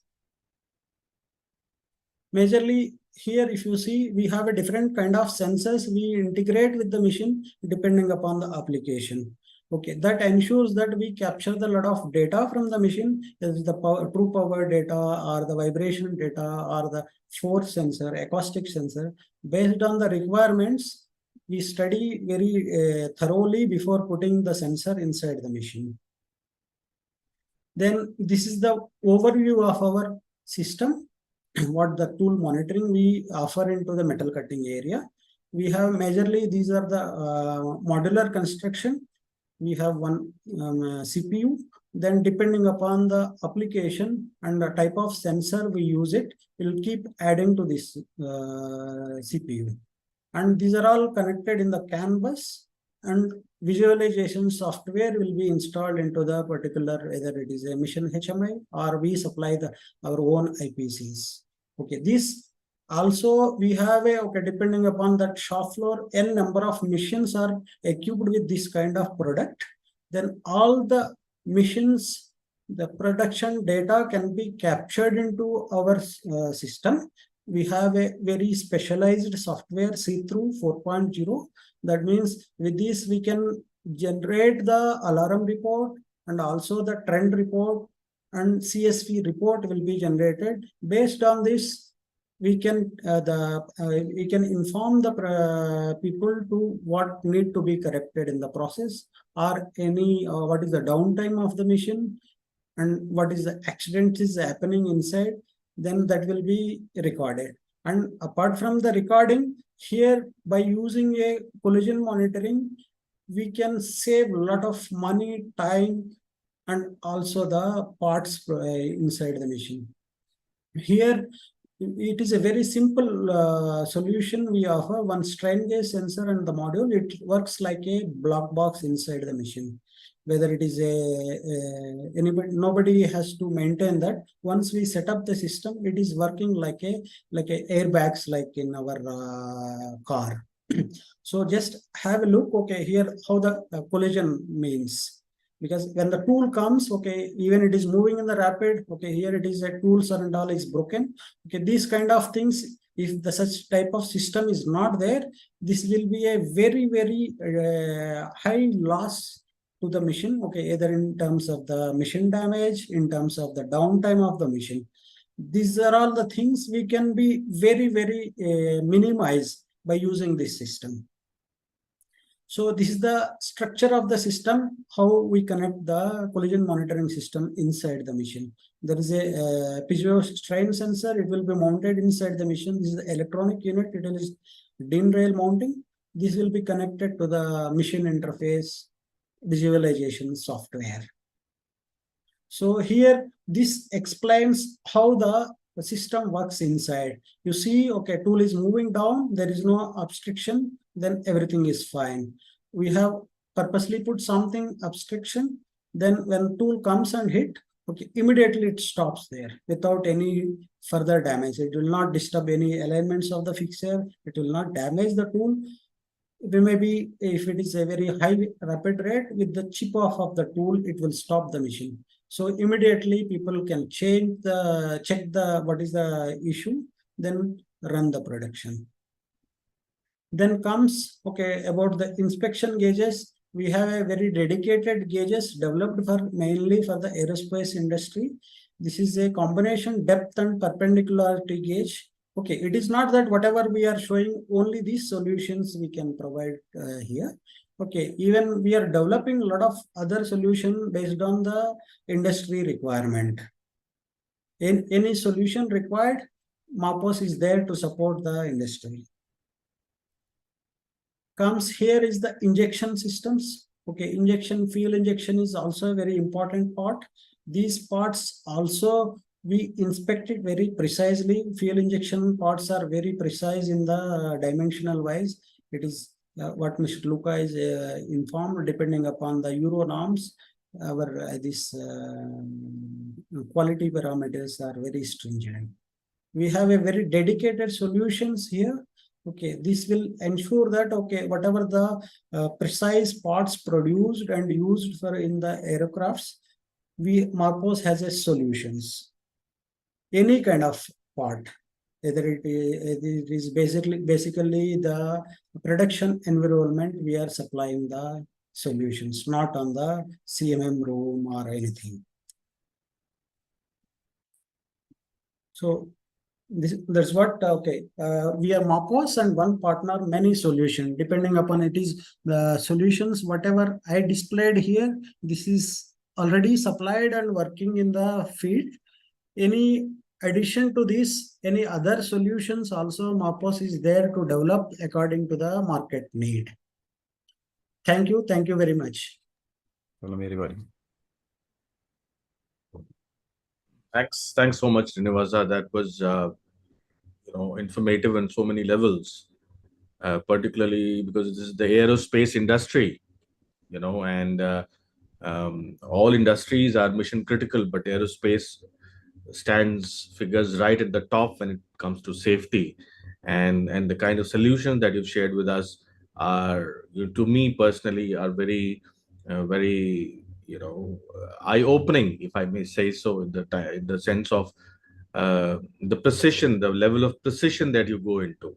Majorly here, if you see, we have a different kind of sensors we integrate with the machine depending upon the application. Okay, that ensures that we capture the lot of data from the machine, is the true power data or the vibration data or the force sensor, acoustic sensor. Based on the requirements, we study very thoroughly before putting the sensor inside the machine. Then this is the overview of our system. What the tool monitoring we offer into the metal cutting area. We have majorly, these are the modular construction. We have one CPU. Then depending upon the application and the type of sensor we use it, we'll keep adding to this CPU. And these are all connected in the CAN bus, and visualization software will be installed into the particular, either it is a mission HMI or we supply our own IPCs. Okay, this also we have a, okay, depending upon that shop floor, N number of machines are equipped with this kind of product. Then all the machines, the production data can be captured into our system. We have a very specialized software, see-through 4.0. That means with this we can generate the alarm report and also the trend report, and CSV report will be generated. Based on this, we can inform the people to what need to be corrected in the process, or any what is the downtime of the machine and what is the accident is happening inside. Then that will be recorded. And apart from the recording, here by using a collision monitoring, we can save a lot of money, time, and also the parts inside the machine. Here, it is a very simple solution we offer. One strain gauge sensor and the module, it works like a black box inside the machine. Whether it is nobody has to maintain that. Once we set up the system, it is working like a airbags like in our car. So just have a look, okay, here how the collision means. Because when the tool comes, okay, even it is moving in the rapid, okay, here it is a tools and all is broken. Okay, these kind of things, if the such type of system is not there, this will be a very, very high loss to the machine, okay, either in terms of the machine damage, in terms of the downtime of the machine. These are all the things we can be very, very minimized by using this system. So this is the structure of the system, how we connect the collision monitoring system inside the machine. There is a piezo strain sensor, it will be mounted inside the machine. This is the electronic unit, it is DIN rail mounting. This will be connected to the machine interface visualization software. So here, this explains how the system works inside. You see, okay, tool is moving down, there is no obstruction, then everything is fine. We have purposely put something obstruction, then when tool comes and hit, okay, immediately it stops there without any further damage. It will not disturb any alignments of the fixture, it will not damage the tool. There may be, if it is a very high rapid rate, with the chip off of the tool, it will stop the machine. So immediately people can check what is the issue, then run the production. Then comes, okay, about the inspection gauges. We have a very dedicated gauges developed for mainly for the aerospace industry. This is a combination depth and perpendicularity gauge. Okay, it is not that whatever we are showing, only these solutions we can provide here. Okay, even we are developing a lot of other solution based on the industry requirement. In any solution required, MAPOS is there to support the industry. Comes here is the injection systems. Okay, fuel injection is also a very important part. These parts also we inspect it very precisely. Fuel injection parts are very precise in the dimensional wise. It is what Mr. Luca is informed, depending upon the Euro norms. Our this quality parameters are very stringent. We have a very dedicated solutions here. Okay, this will ensure that, okay, whatever the precise parts produced and used for in the aircrafts, MAPOS has a solutions. Any kind of part, either it is basically the production environment, we are supplying the solutions, not on the CMM room or anything. So that's what, okay, we are MAPOS and one partner, many solutions, depending upon it is the solutions, whatever I displayed here, this is already supplied and working in the field. Any addition to this, any other solutions also, MAPOS is there to develop according to the market need. Thank you very much. Thanks so much, Srinivasa. That was informative on so many levels, particularly because this is the aerospace industry, and all industries are mission critical, but aerospace figures right at the top when it comes to safety, and the kind of solutions that you've shared with us are, to me personally, are very eye-opening, if I may say so, in the sense of the precision, the level of precision that you go into.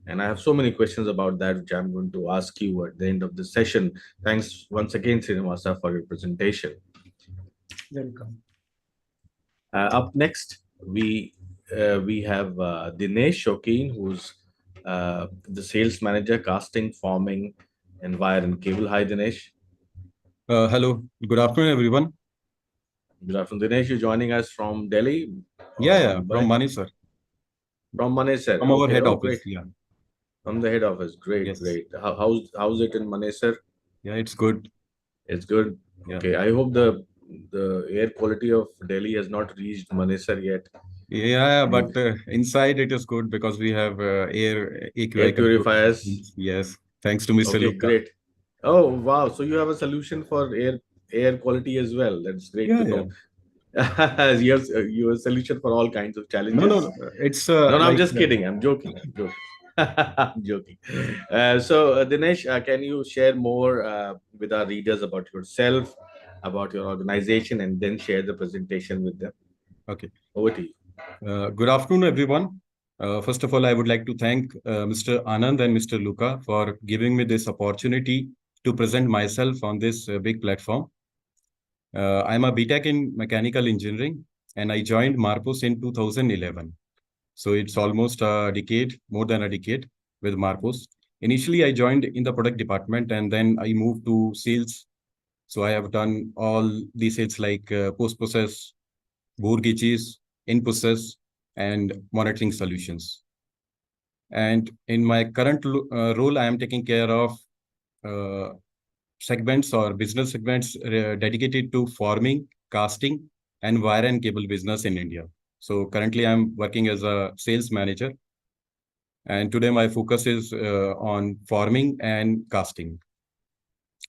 And I have so many questions about that, which I'm going to ask you at the end of the session. Thanks once again, Srinivasa, for your presentation. Welcome. Up next, we have Dinesh Shokeen, who's the sales manager, casting, forming, and wire and cable. Hi, Dinesh. Hello. Good afternoon, everyone. Good afternoon, Dinesh. You're joining us from Delhi? Yeah, from Manesar. From Manesar. From our head office. Great. Yeah. From the head office. Great, yes. Great. How's it in Manesar? Yeah, it's good. It's good. Yeah. Okay. I hope the air quality of Delhi has not reached Manesar yet. Yeah, but inside it is good because we have air purifiers. Yes, thanks to Mr. Luca. Great. Oh wow! So you have a solution for air quality as well. That's great to know. You have a solution for all kinds of challenges. No, it's no, I'm just kidding. I'm joking. I'm joking. So Dinesh, can you share more with our readers about yourself, about your organization, and then share the presentation with them? Okay. Over to you. Good afternoon, everyone. First of all, I would like to thank Mr. Anand and Mr. Luca for giving me this opportunity to present myself on this big platform. I'm a BTech in mechanical engineering, and I joined MAPOS in 2011. So it's almost a decade, more than a decade with MAPOS. Initially, I joined in the product department and then I moved to sales. So I have done all the sales like post-process, board gauges, in-process, and monitoring solutions. And in my current role, I am taking care of segments or business segments dedicated to forming, casting, and wire and cable business in India. So currently, I'm working as a sales manager. And today, my focus is on forming and casting.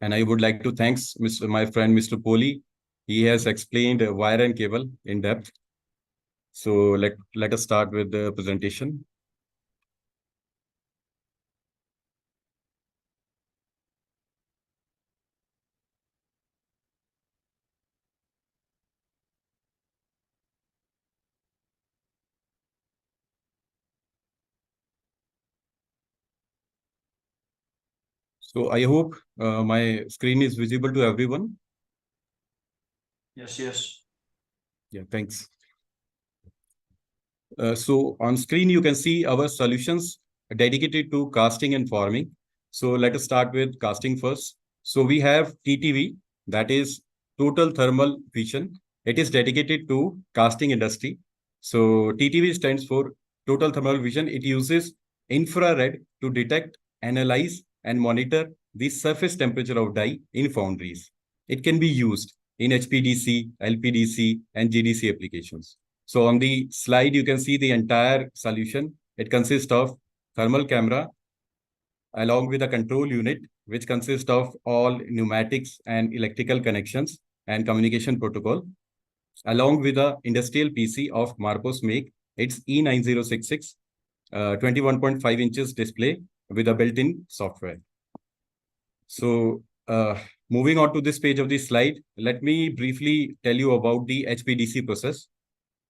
And I would like to thank my friend, Mr. Poli. He has explained wire and cable in depth. So let us start with the presentation. So I hope my screen is visible to everyone. Yes, yes. Yeah, thanks. So on screen, you can see our solutions dedicated to casting and forming. So let us start with casting first. So we have TTV, that is total thermal vision. It is dedicated to casting industry. So TTV stands for total thermal vision. It uses infrared to detect, analyze, and monitor the surface temperature of die in foundries. It can be used in HPDC, LPDC, and GDC applications. So on the slide, you can see the entire solution. It consists of thermal camera along with a control unit, which consists of all pneumatics and electrical connections and communication protocol, along with a industrial PC of Marcos make. It's E9066, 21.5 inches display with a built-in software. So moving on to this page of the slide, let me briefly tell you about the HPDC process.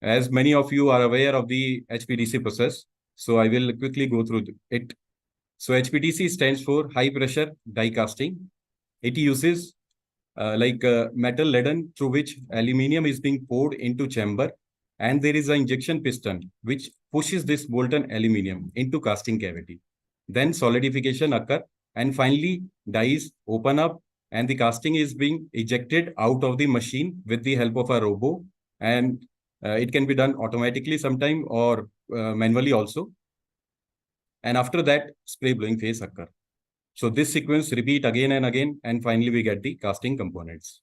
As many of you are aware of the HPDC process, so I will quickly go through it. So HPDC stands for high pressure die casting. It uses metal leaden through which aluminium is being poured into chamber, and there is an injection piston which pushes this molten aluminium into casting cavity. Then solidification occur, and finally dies open up, and the casting is being ejected out of the machine with the help of a robo, and it can be done automatically sometime or manually also. And after that, spray blowing phase occur. So this sequence repeat again and again, and finally we get the casting components.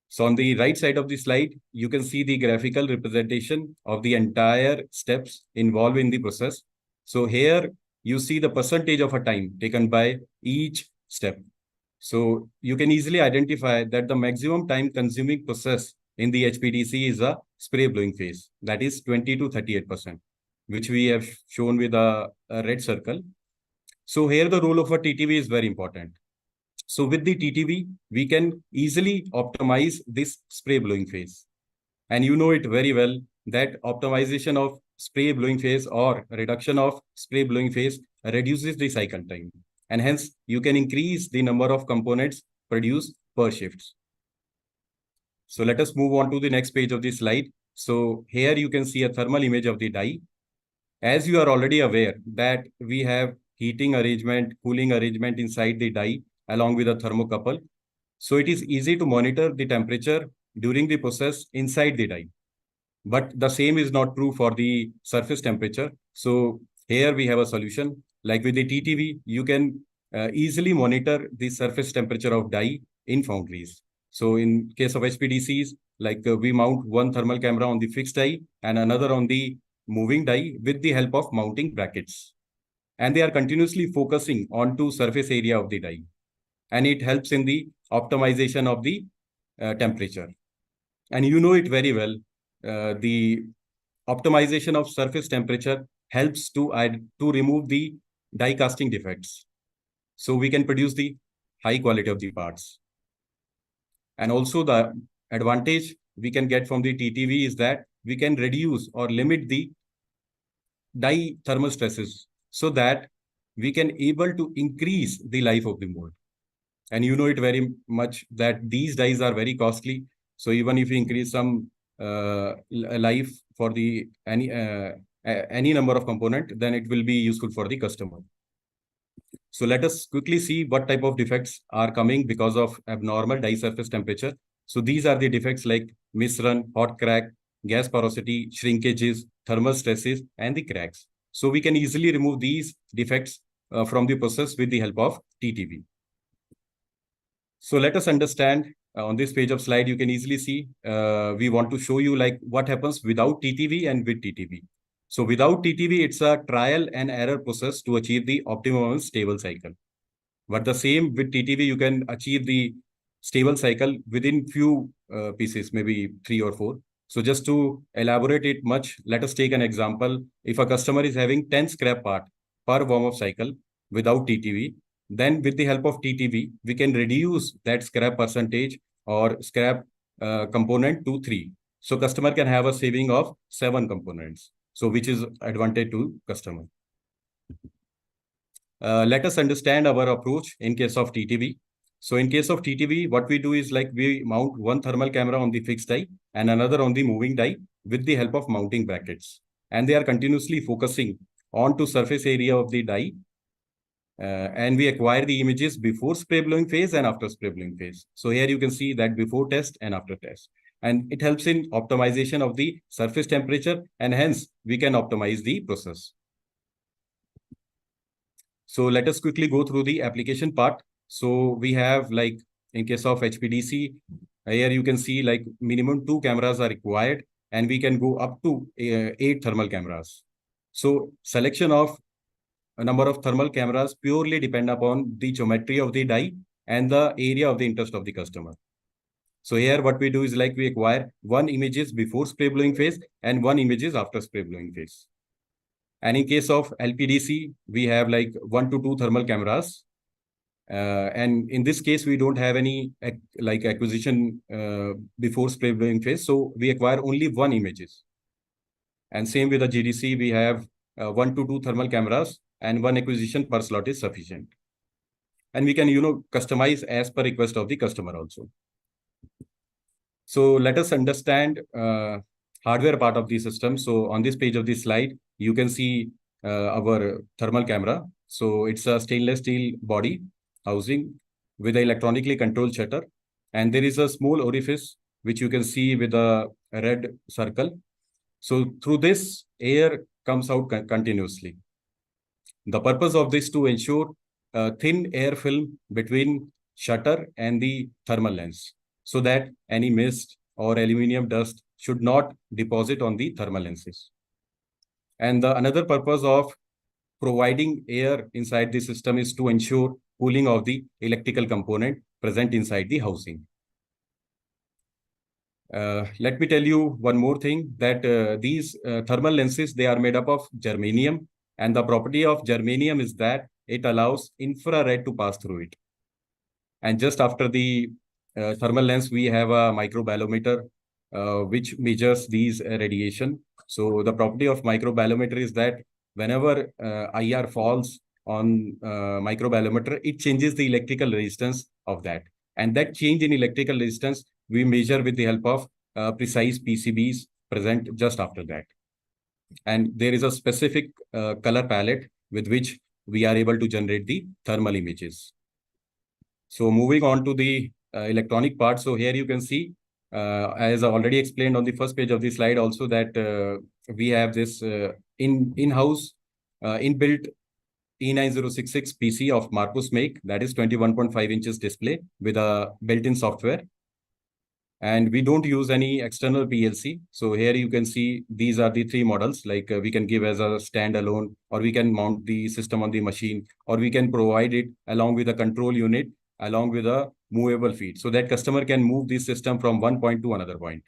So on the right side of the slide, you can see the graphical representation of the entire steps involved in the process. So here you see the percentage of a time taken by each step. So you can easily identify that the maximum time consuming process in the HPDC is a spray blowing phase, that is 20 to 38%, which we have shown with a red circle. So here the role of a TTV is very important. So with the TTV, we can easily optimize this spray blowing phase. And you know it very well that optimization of spray blowing phase or reduction of spray blowing phase reduces the cycle time. And hence you can increase the number of components produced per shift. So let us move on to the next page of the slide. So here you can see a thermal image of the die. As you are already aware that we have heating arrangement, cooling arrangement inside the die along with a thermocouple. So it is easy to monitor the temperature during the process inside the die. But the same is not true for the surface temperature. So here we have a solution. Like with the TTV, you can easily monitor the surface temperature of die in foundries. So in case of HPDCs, we mount one thermal camera on the fixed die and another on the moving die with the help of mounting brackets. And they are continuously focusing onto surface area of the die. And it helps in the optimization of the temperature. And you know it very well, the optimization of surface temperature helps to remove the die casting defects. So we can produce the high quality of the parts. And also the advantage we can get from the TTV is that we can reduce or limit the die thermal stresses so that we can able to increase the life of the mold. And you know it very much that these dies are very costly. So even if you increase some life for the any number of component, then it will be useful for the customer. So let us quickly see what type of defects are coming because of abnormal die surface temperature. So these are the defects like misrun, hot crack, gas porosity, shrinkages, thermal stresses, and the cracks. So we can easily remove these defects from the process with the help of TTV. So let us understand on this page of slide, you can easily see we want to show you like what happens without TTV and with TTV. So without TTV, it's a trial and error process to achieve the optimum stable cycle. But the same with TTV, you can achieve the stable cycle within few pieces, maybe 3 or 4. So just to elaborate it much, let us take an example. If a customer is having 10 scrap part per warm-up cycle without TTV, then with the help of TTV, we can reduce that scrap percentage or scrap component to 3. So customer can have a saving of 7 components. So which is advantage to customer. Let us understand our approach in case of TTV. So in case of TTV, what we do is like we mount one thermal camera on the fixed die and another on the moving die with the help of mounting brackets. And they are continuously focusing onto surface area of the die. And we acquire the images before spray blowing phase and after spray blowing phase. So here you can see that before test and after test. And it helps in optimization of the surface temperature, and hence we can optimize the process. So let us quickly go through the application part. So we have like in case of HPDC, here you can see like minimum 2 cameras are required and we can go up to 8 thermal cameras. So selection of a number of thermal cameras purely depend upon the geometry of the die and the area of the interest of the customer. So here what we do is like we acquire 1 images before spray blowing phase and 1 images after spray blowing phase. And in case of LPDC, we have like 1 to 2 thermal cameras. And in this case, we don't have any like acquisition before spray blowing phase. So we acquire only 1 images. And same with the GDC, we have 1 to 2 thermal cameras and 1 acquisition per slot is sufficient. And we can, customize as per request of the customer also. So let us understand hardware part of the system. So on this page of this slide, you can see our thermal camera. So it's a stainless steel body housing with an electronically controlled shutter. And there is a small orifice, which you can see with a red circle. So through this, air comes out continuously. The purpose of this to ensure thin air film between shutter and the thermal lens, so that any mist or aluminium dust should not deposit on the thermal lenses. And the another purpose of providing air inside the system is to ensure cooling of the electrical component present inside the housing. Let me tell you one more thing, that these thermal lenses, they are made up of germanium, and the property of germanium is that it allows infrared to pass through it. And just after the thermal lens, we have a microbolometer, which measures these radiation. So the property of microbolometer is that whenever IR falls on microbolometer, it changes the electrical resistance of that. And that change in electrical resistance, we measure with the help of precise PCBs present just after that. And there is a specific color palette with which we are able to generate the thermal images. So moving on to the electronic part. So here you can see, as I already explained on the first page of the slide also, that we have this in-house inbuilt E9066 PC of Marcus make, that is 21.5 inches display with a built-in software. And we don't use any external PLC. So here you can see these are the 3 models, like we can give as a standalone, or we can mount the system on the machine, or we can provide it along with a control unit, along with a movable feed, so that customer can move this system from one point to another point.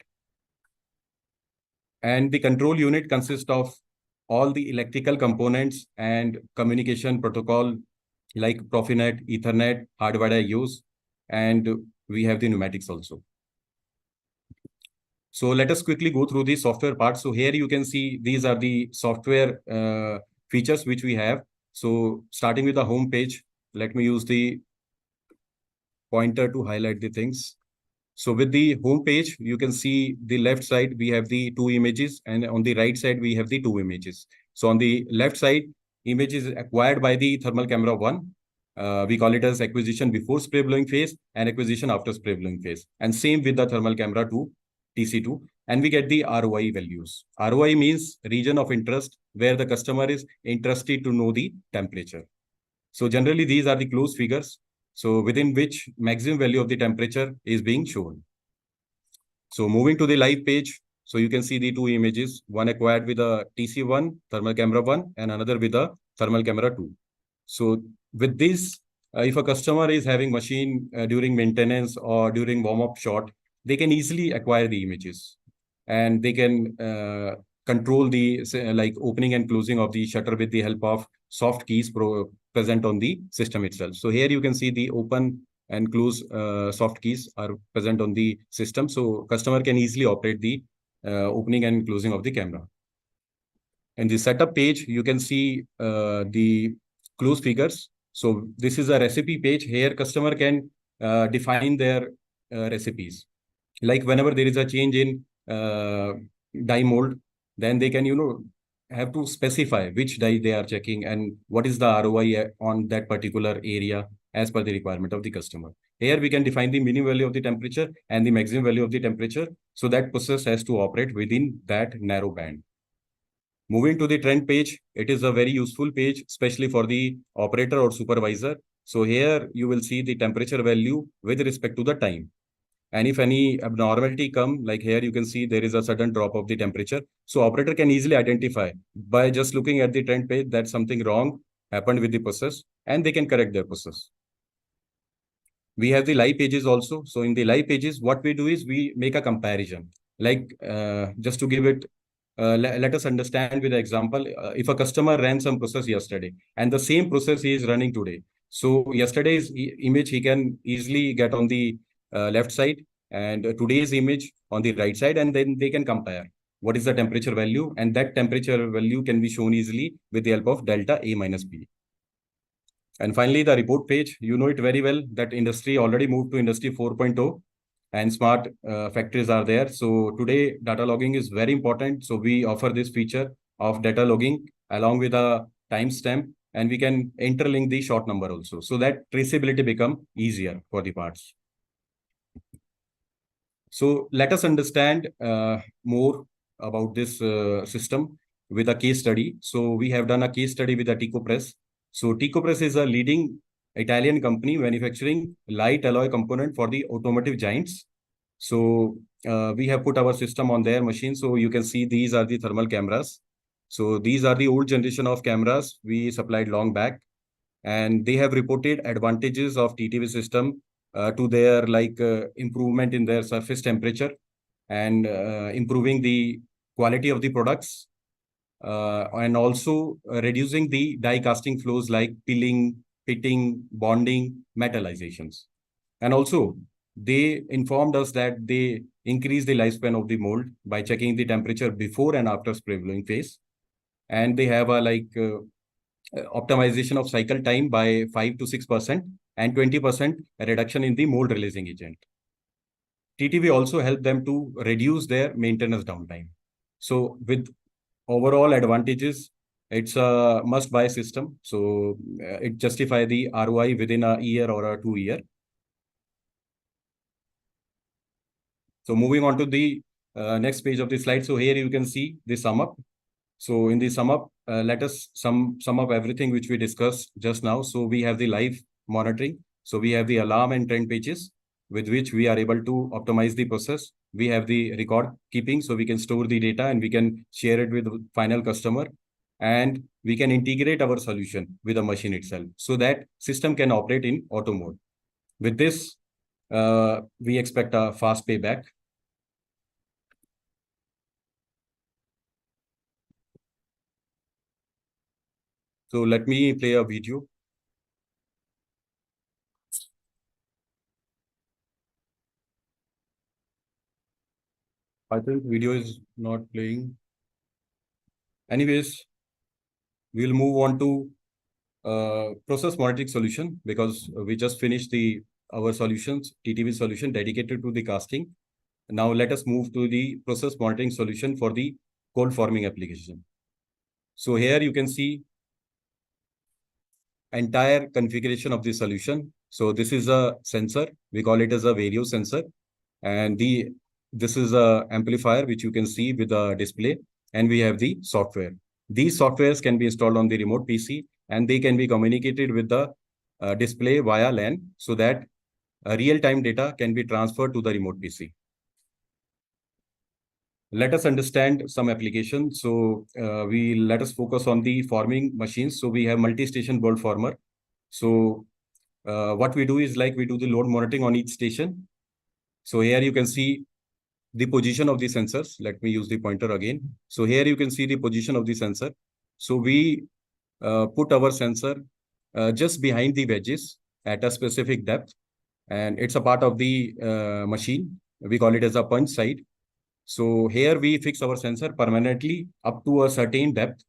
And the control unit consists of all the electrical components and communication protocol like Profinet, Ethernet, hardwired IOs, and we have the pneumatics also. So let us quickly go through the software part. So here you can see these are the software features which we have. So starting with the home page, let me use the pointer to highlight the things. So with the home page, you can see the left side, we have the 2 images, and on the right side, we have the 2 images. So on the left side, image is acquired by the thermal camera 1, We call it as acquisition before spray blowing phase and acquisition after spray blowing phase. And same with the thermal camera 2, TC2. And we get the ROI values. ROI means region of interest where the customer is interested to know the temperature. So generally, these are the closed figures. So within which maximum value of the temperature is being shown. So moving to the live page, so you can see the two images, one acquired with a TC1, thermal camera 1, and another with a thermal camera 2. So with this, if a customer is having machine during maintenance or during warm-up shot, they can easily acquire the images. And they can control the like opening and closing of the shutter with the help of soft keys present on the system itself. So here you can see the open and close soft keys are present on the system. So customer can easily operate the opening and closing of the camera. In the setup page, you can see the close figures. So this is a recipe page. Here customer can define their recipes. Like whenever there is a change in die mold, then they can, have to specify which die they are checking and what is the ROI on that particular area as per the requirement of the customer. Here we can define the minimum value of the temperature and the maximum value of the temperature. So that process has to operate within that narrow band. Moving to the trend page, it is a very useful page, especially for the operator or supervisor. So here you will see the temperature value with respect to the time. And if any abnormality come, like here you can see there is a sudden drop of the temperature. So operator can easily identify by just looking at the trend page that something wrong happened with the process and they can correct their process. We have the live pages also. So in the live pages, what we do is we make a comparison. Like just to give it, let us understand with the example, if a customer ran some process yesterday and the same process he is running today. So yesterday's image he can easily get on the left side and today's image on the right side, and then they can compare what is the temperature value, and that temperature value can be shown easily with the help of delta A minus B. And finally, the report page, you know it very well that industry already moved to industry 4.0 and smart factories are there. So today data logging is very important. So we offer this feature of data logging along with a timestamp, and we can interlink the short number also, so that traceability become easier for the parts. So let us understand more about this system with a case study. So we have done a case study with a Tico Press. So Tico Press is a leading Italian company manufacturing light alloy component for the automotive giants. So we have put our system on their machine. So you can see these are the thermal cameras. So these are the old generation of cameras we supplied long back, and they have reported advantages of TTV system to their improvement in their surface temperature and improving the quality of the products and also reducing the die casting flows like pilling, pitting, bonding, metallizations. And also they informed us that they increase the lifespan of the mold by checking the temperature before and after spray blowing phase. And they have a optimization of cycle time by 5 to 6% and 20% reduction in the mold releasing agent. TTV also helped them to reduce their maintenance downtime. So with overall advantages, it's a must-buy system. So it justifies the ROI within a year or a 2 year. So moving on to the next page of the slide. So here you can see the sum up. So in the sum up, let us sum up everything which we discussed just now. So we have the live monitoring. So we have the alarm and trend pages with which we are able to optimize the process. We have the record keeping, so we can store the data and we can share it with the final customer. And we can integrate our solution with the machine itself so that system can operate in auto mode. With this, we expect a fast payback. So let me play a video. I think video is not playing. Anyways, we'll move on to process monitoring solution, because we just finished our solutions, TTV solution dedicated to the casting. Now let us move to the process monitoring solution for the cold forming application. So here you can see entire configuration of the solution. So this is a sensor. We call it as a vario sensor. And this is a amplifier, which you can see with a display. And we have the software. These softwares can be installed on the remote PC, and they can be communicated with the display via LAN, so that real-time data can be transferred to the remote PC. Let us understand some applications. So let us focus on the forming machines. So we have multi-station bolt former. So what we do is like we do the load monitoring on each station. So here you can see the position of the sensors. Let me use the pointer again. So here you can see the position of the sensor. So we put our sensor just behind the wedges at a specific depth, and it's a part of the machine. We call it as a punch side. So here we fix our sensor permanently up to a certain depth.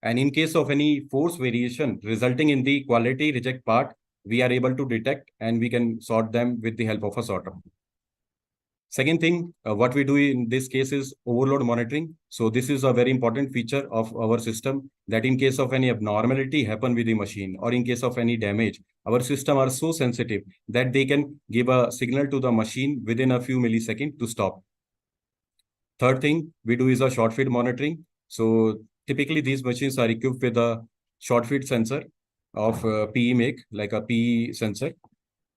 And in case of any force variation resulting in the quality reject part, we are able to detect and we can sort them with the help of a sorter. Second thing, what we do in this case is overload monitoring. So this is a very important feature of our system, that in case of any abnormality happen with the machine, or in case of any damage, our system are so sensitive that they can give a signal to the machine within a few milliseconds to stop. Third thing we do is a short feed monitoring. So typically these machines are equipped with a short feed sensor of PE make, like a PE sensor.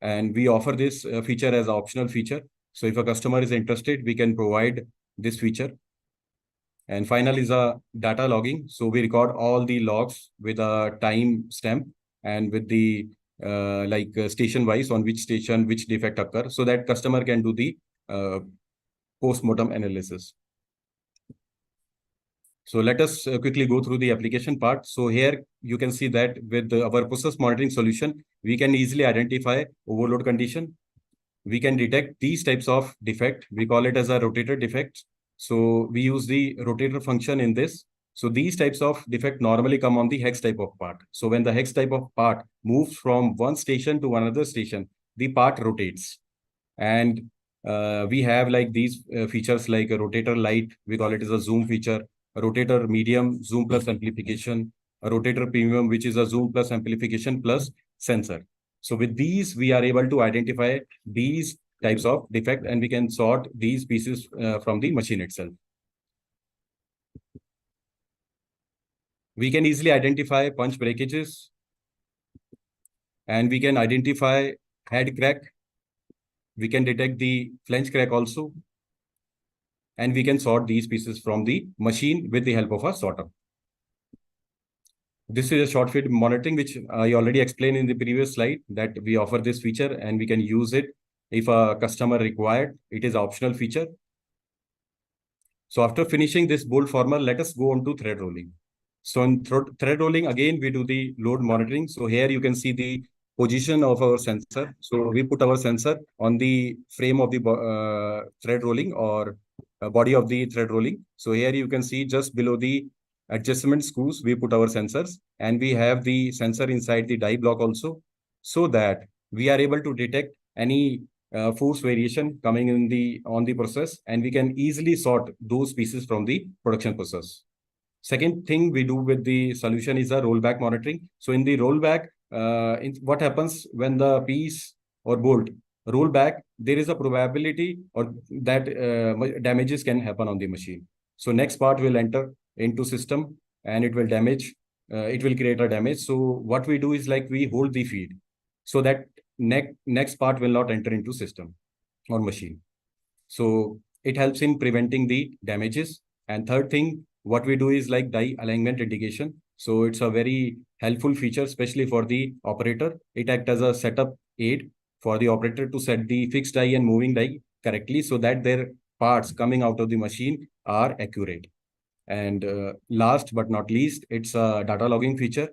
And we offer this feature as an optional feature. So if a customer is interested, we can provide this feature. And final is a data logging. So we record all the logs with a time stamp and with the station wise on which station, which defect occur, so that customer can do the post-mortem analysis. So let us quickly go through the application part. So here you can see that with our process monitoring solution, we can easily identify overload condition. We can detect these types of defect. We call it as a rotator defect. So we use the rotator function in this. So these types of defect normally come on the hex type of part. So when the hex type of part moves from one station to another station, the part rotates. And we have like these features like a rotator light. We call it as a zoom feature. A rotator medium, zoom plus amplification. A rotator premium, which is a zoom plus amplification plus sensor. So with these, we are able to identify these types of defect, and we can sort these pieces from the machine itself. We can easily identify punch breakages, and we can identify head crack. We can detect the flange crack also, and we can sort these pieces from the machine with the help of a sorter. This is a short feed monitoring, which I already explained in the previous slide, that we offer this feature and we can use it if a customer required. It is optional feature. So after finishing this bolt former, let us go on to thread rolling. So in thread rolling, again, we do the load monitoring. So here you can see the position of our sensor. So we put our sensor on the frame of the thread rolling, or body of the thread rolling. So here you can see just below the adjustment screws, we put our sensors, and we have the sensor inside the die block also, so that we are able to detect any force variation coming in on the process, and we can easily sort those pieces from the production process. Second thing we do with the solution is a rollback monitoring. So in the rollback, what happens when the piece or bolt roll back, there is a probability or that damages can happen on the machine. So next part will enter into system and it will damage, it will create a damage. So what we do is like we hold the feed so that next part will not enter into system or machine. So it helps in preventing the damages. And third thing, what we do is like die alignment indication. So it's a very helpful feature, especially for the operator. It acts as a setup aid for the operator to set the fixed die and moving die correctly, so that their parts coming out of the machine are accurate. And last but not least, it's a data logging feature.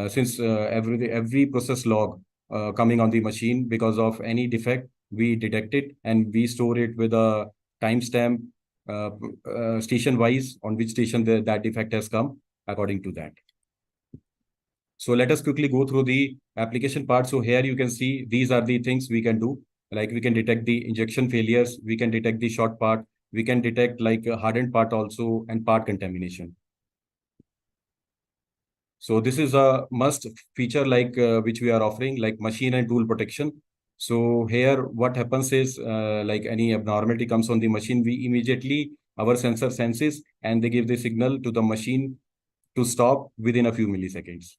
Since every process log coming on the machine because of any defect, we detect it and we store it with a timestamp station wise on which station that defect has come according to that. So let us quickly go through the application part. So here you can see these are the things we can do. Like we can detect the injection failures, we can detect the short part, we can detect like a hardened part also, and part contamination. So this is a must feature like which we are offering, like machine and tool protection. So here what happens is like any abnormality comes on the machine, we immediately our sensor senses and they give the signal to the machine to stop within a few milliseconds.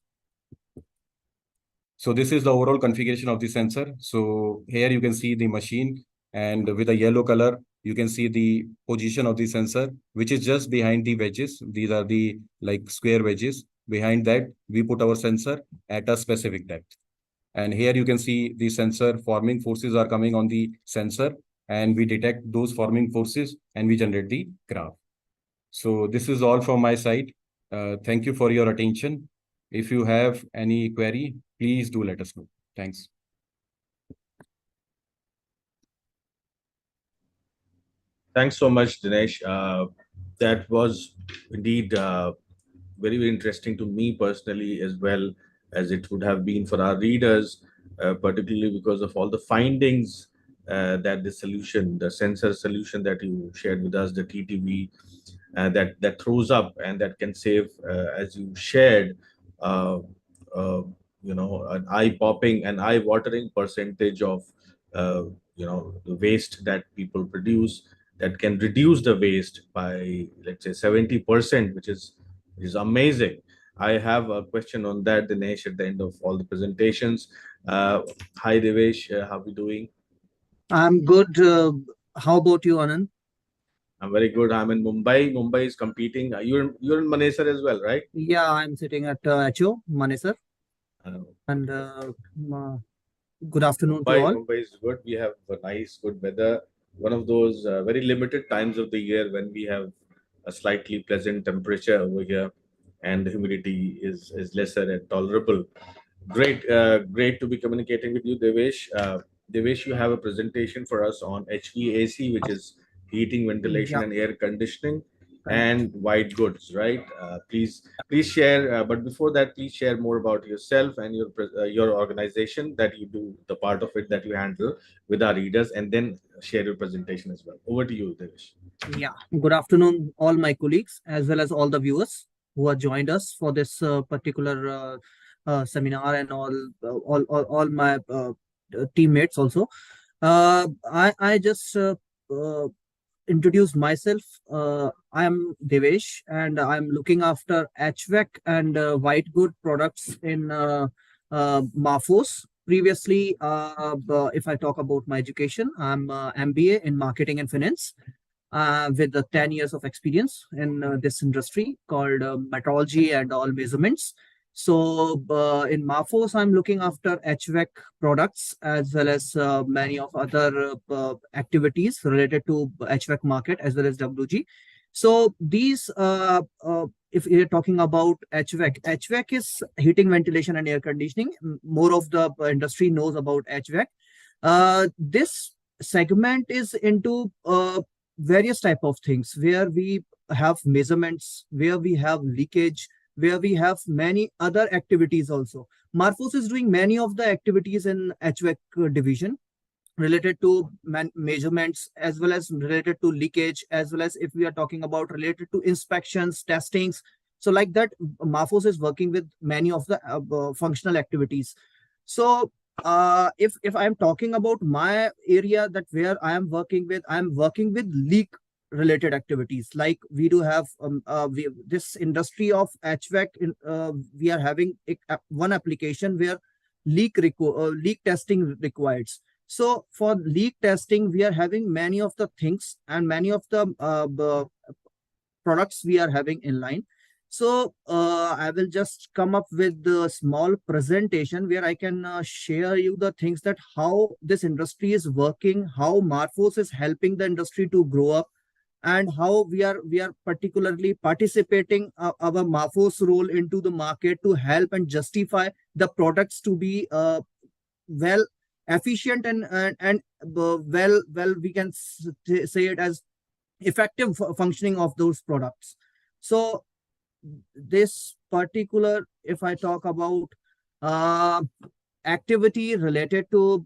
So this is the overall configuration of the sensor. So here you can see the machine, and with a yellow color, you can see the position of the sensor, which is just behind the wedges. These are the like square wedges. Behind that, we put our sensor at a specific depth. And here you can see the sensor forming forces are coming on the sensor, and we detect those forming forces and we generate the graph. So this is all from my side. Thank you for your attention. If you have any query, please do let us know. Thanks. Thanks so much, Dinesh. That was indeed very, very interesting to me personally, as well as it would have been for our readers, particularly because of all the findings that the solution, the sensor solution that you shared with us, the TTV, that throws up and that can save, as you shared, uh, uh, an eye-popping and eye-watering percentage of, uh, the waste that people produce, that can reduce the waste by, let's say, 70%, which is amazing. I have a question on that, Dinesh, at the end of all the presentations. Hi, Devesh, how are we doing? I'm good. How about you, Anand? I'm very good. I'm in Mumbai. Mumbai is competing. You're in Manesar as well, right? Yeah, I'm sitting at HO, Manesar. Uh, And good afternoon to all. Mumbai is good. We have a nice, good weather. One of those very limited times of the year when we have a slightly pleasant temperature over here, and the humidity is lesser and tolerable. Great to be communicating with you, Devesh. Devesh, you have a presentation for us on HVAC, which is heating, ventilation, Yeah, and air conditioning, correct. and white goods, right? Please share. But before that, please share more about yourself and your organization that you do, the part of it that you handle with our readers, and then share your presentation as well. Over to you, Devesh. Yeah. Good afternoon, all my colleagues, as well as all the viewers who have joined us for this particular seminar, and all my teammates also. I just introduce myself. I am Devesh, and I'm looking after HVAC and white good products in Marfos. Previously, if I talk about my education, I'm MBA in marketing and finance with 10 years of experience in this industry called metrology and all measurements. So in Marfos, I'm looking after HVAC products as well as many of other activities related to HVAC market as well as WG. So these, if you're talking about HVAC, HVAC is heating, ventilation, and air conditioning. More of the industry knows about HVAC. This segment is into various type of things where we have measurements, where we have leakage, where we have many other activities also. Marfos is doing many of the activities in HVAC division related to measurements, as well as related to leakage, as well as if we are talking about related to inspections, testings. So like that, Marfos is working with many of the functional activities. So if I'm talking about my area, that where I'm working with leak related activities. Like we do have this industry of HVAC we are having one application where leak testing requires. So for leak testing, we are having many of the things and many of the products we are having in line. So I will just come up with the small presentation where I can share you the things that how this industry is working, how Marfos is helping the industry to grow up, and how we are particularly participating our Marfos role into the market to help and justify the products to be well efficient and well we can say it as effective functioning of those products. So this particular, if I talk about uh, activity related to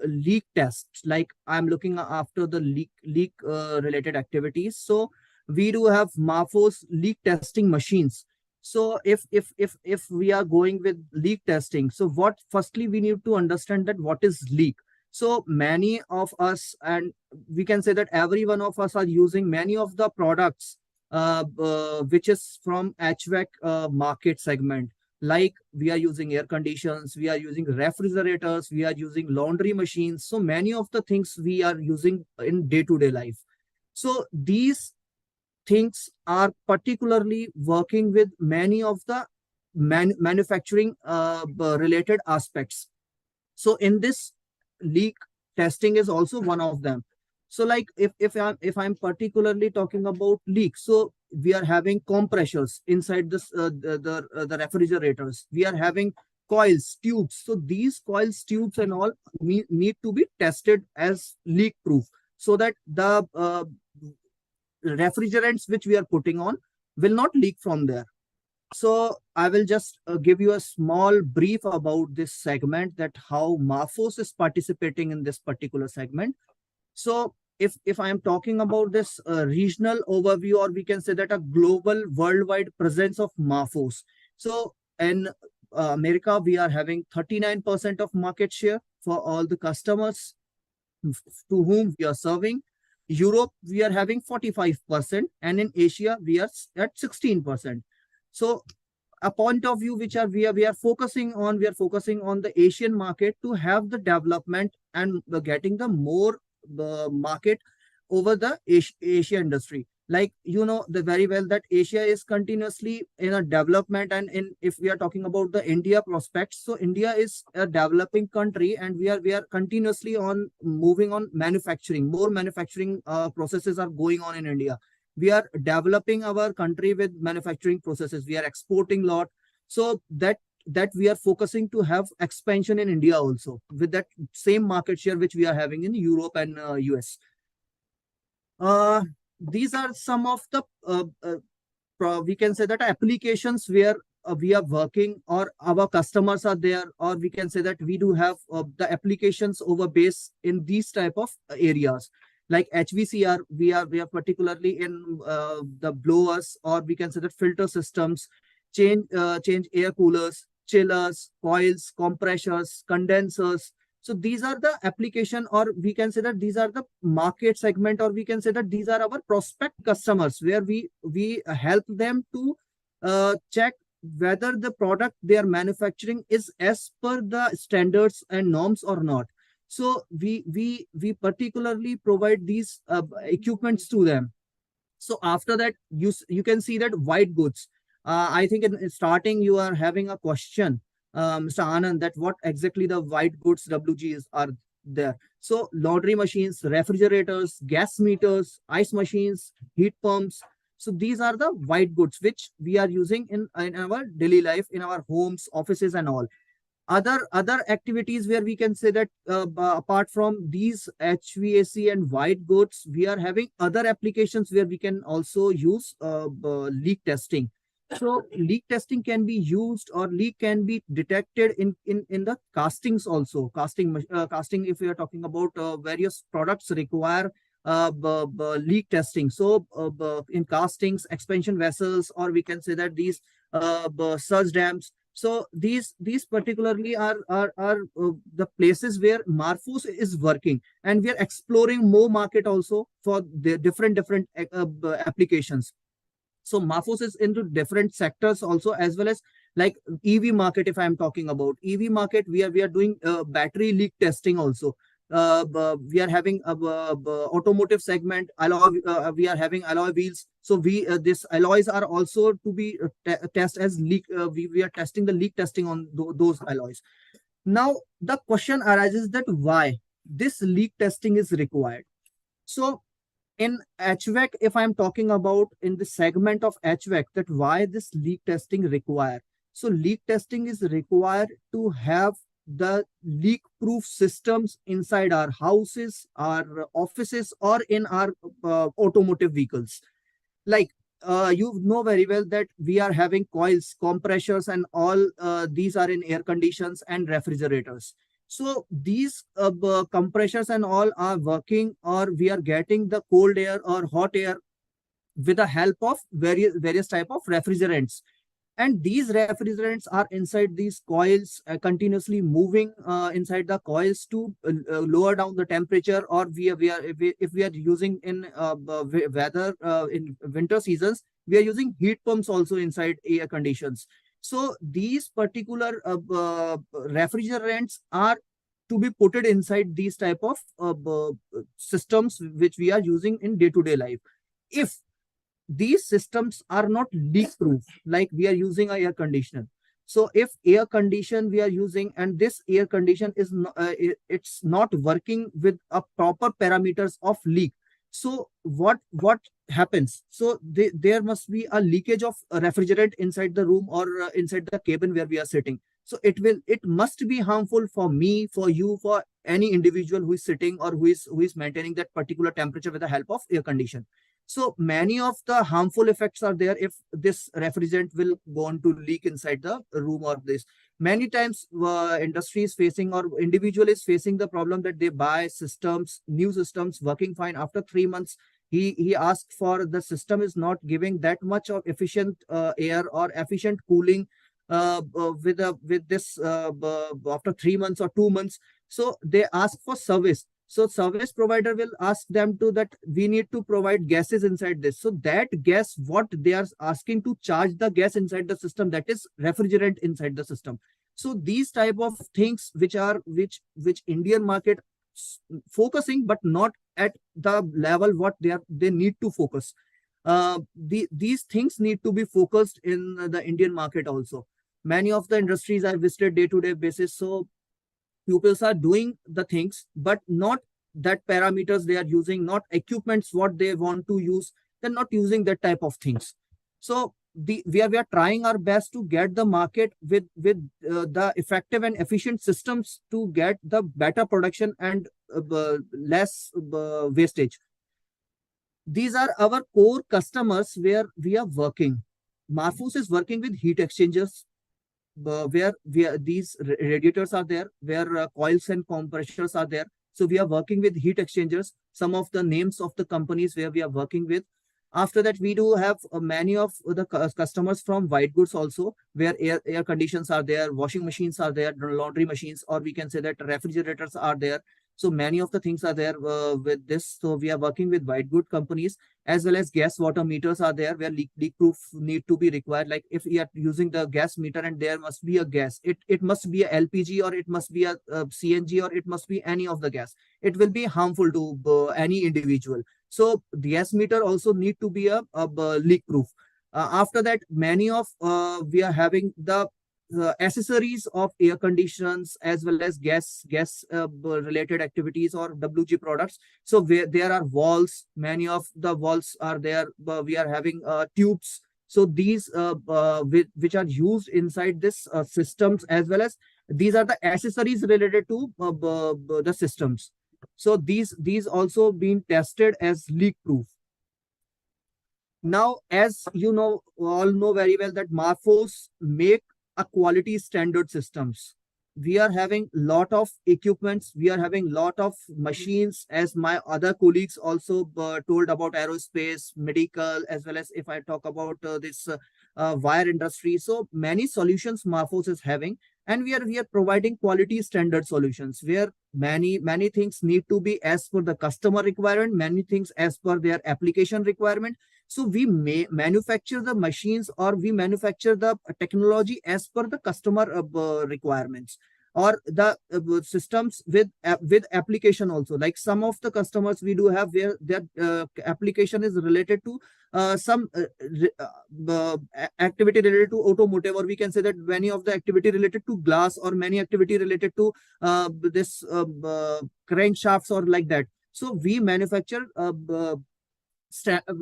leak tests, like I'm looking after the leak related activities. So we do have Marfos leak testing machines. So if we are going with leak testing, so what firstly we need to understand that what is leak. So many of us, and we can say that every one of us are using many of the products which is from HVAC market segment. Like we are using air conditions, we are using refrigerators, we are using laundry machines. So many of the things we are using in day-to-day life. So these things are particularly working with many of the manufacturing related aspects. So in this, leak testing is also one of them. So like if I'm particularly talking about leaks, so we are having compressors inside this the refrigerators. We are having coils, tubes. So these coils, tubes, and all need to be tested as leak proof, so that the refrigerants which we are putting on will not leak from there. So I will just give you a small brief about this segment, that how Marfos is participating in this particular segment. So if I am talking about this regional overview, or we can say that a global worldwide presence of Marfos. So in America, we are having 39% of market share for all the customers to whom we are serving. Europe, we are having 45%, and in Asia, we are at 16%. So a point of view which we are focusing on, the Asian market to have the development and getting the more market over the Asia industry. Like, you know, the very well that Asia is continuously in a development, and if we are talking about the India prospects, so India is a developing country, and we are continuously on moving on manufacturing. More manufacturing processes are going on in India. We are developing our country with manufacturing processes. We are exporting a lot, so that we are focusing to have expansion in India also, with that same market share which we are having in Europe and US. These are some of the we can say that applications where we are working, or our customers are there, or we can say that we do have the applications over base in these type of areas. Like HVCR, we are particularly in the blowers, or we can say that filter systems, change air coolers, chillers, coils, compressors, condensers. So these are the application, or we can say that these are the market segment, or we can say that these are our prospect customers, where we help them to check whether the product they are manufacturing is as per the standards and norms or not. So we particularly provide these equipments to them. So after that, you can see that white goods. I think in starting you are having a question, Mr. Anand, that what exactly the white goods WGs are there. So laundry machines, refrigerators, gas meters, ice machines, heat pumps. So these are the white goods which we are using in our daily life, in our homes, offices, and all. Other activities where we can say that apart from these HVAC and white goods, we are having other applications where we can also use leak testing. So leak testing can be used, or leak can be detected in the castings also. Casting, if we are talking about various products require leak testing. So in castings, expansion vessels, or we can say that these surge dams. So these particularly are the places where Marfos is working, and we are exploring more market also for the different applications. So Marfos is into different sectors also, as well as like EV market. If I am talking about EV market, we are doing battery leak testing also. We are having automotive segment alloy. We are having alloy wheels. So this alloys are also to be test as leak. We are testing the leak testing on those alloys. Now the question arises that why this leak testing is required. So in HVAC, if I'm talking about in the segment of HVAC, that why this leak testing required. So leak testing is required to have the leak proof systems inside our houses, our offices, or in our automotive vehicles. Like you know very well that we are having coils, compressors, and all these are in air conditions and refrigerators. So these compressors and all are working, or we are getting the cold air or hot air with the help of various type of refrigerants. And these refrigerants are inside these coils, continuously moving inside the coils to lower down the temperature, or if we are using in weather in winter seasons, we are using heat pumps also inside air conditions. So these particular refrigerants are to be put it inside these type of systems which we are using in day-to-day life. If these systems are not leak proof, like we are using a air conditioner. So if air condition we are using, and this air condition is it's not working with a proper parameters of leak, so what happens? So there must be a leakage of refrigerant inside the room, or inside the cabin where we are sitting. So it must be harmful for me, for you, for any individual who is sitting or who is maintaining that particular temperature with the help of air condition. So many of the harmful effects are there if this refrigerant will go on to leak inside the room or this. Many times industry is facing, or individual is facing the problem that they buy systems, new systems working fine. After 3 months, he asked for, the system is not giving that much of efficient air or efficient cooling with this after 3 months or 2 months. So they ask for service. So service provider will ask them to that we need to provide gases inside this. So that gas, what they are asking to charge the gas inside the system, that is refrigerant inside the system. So these type of things which Indian market focusing, but not at the level what they need to focus. These things need to be focused in the Indian market also. Many of the industries I visited day-to-day basis, so pupils are doing the things, but not that parameters they are using, not equipments what they want to use. They're not using that type of things. So we are trying our best to get the market with the effective and efficient systems to get the better production and less wastage. These are our core customers where we are working. Marfus is working with heat exchangers, where these radiators are there, where coils and compressors are there. So we are working with heat exchangers. Some of the names of the companies where we are working with. After that, we do have many of the customers from white goods also, where air conditions are there, washing machines are there, laundry machines, or we can say that refrigerators are there. So many of the things are there with this. So we are working with white good companies, as well as gas water meters are there, where leak proof need to be required. Like if we are using the gas meter and there must be a gas, it must be a LPG, or it must be a CNG, or it must be any of the gas. It will be harmful to any individual. So the gas meter also need to be a leak proof. After that, many of we are having the accessories of air conditions, as well as gas related activities or WG products. So where there are valves, many of the valves are there. We are having tubes. So these which are used inside this systems, as well as these are the accessories related to the systems. So these also being tested as leak proof. Now, as you know, all know very well that Marfos make a quality standard systems. We are having lot of equipments. We are having lot of machines, as my other colleagues also told about aerospace, medical, as well as if I talk about this wire industry. So many solutions Marfos is having, and we are providing quality standard solutions where many things need to be as per the customer requirement, many things as per their application requirement. So we may manufacture the machines, or we manufacture the technology as per the customer requirements, or the systems with application also. Like some of the customers we do have where their application is related to some activity related to automotive, or we can say that many of the activity related to glass, or many activity related to this crankshafts or like that. So we manufacture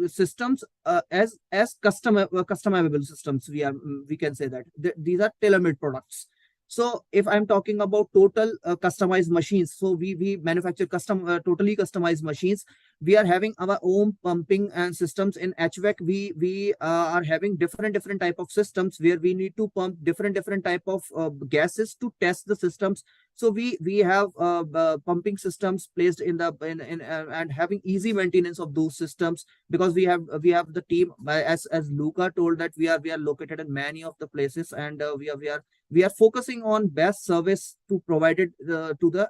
systems as customizable systems. We can say that these are tailor-made products. So if I'm talking about total customized machines, so we manufacture totally customized machines, we are having our own pumping and systems in HVAC. We are having different type of systems where we need to pump different type of gases to test the systems. So we have pumping systems placed in the and having easy maintenance of those systems, because we have the team, as Luca told, that we are located in many of the places, and we are focusing on best service to provide it to the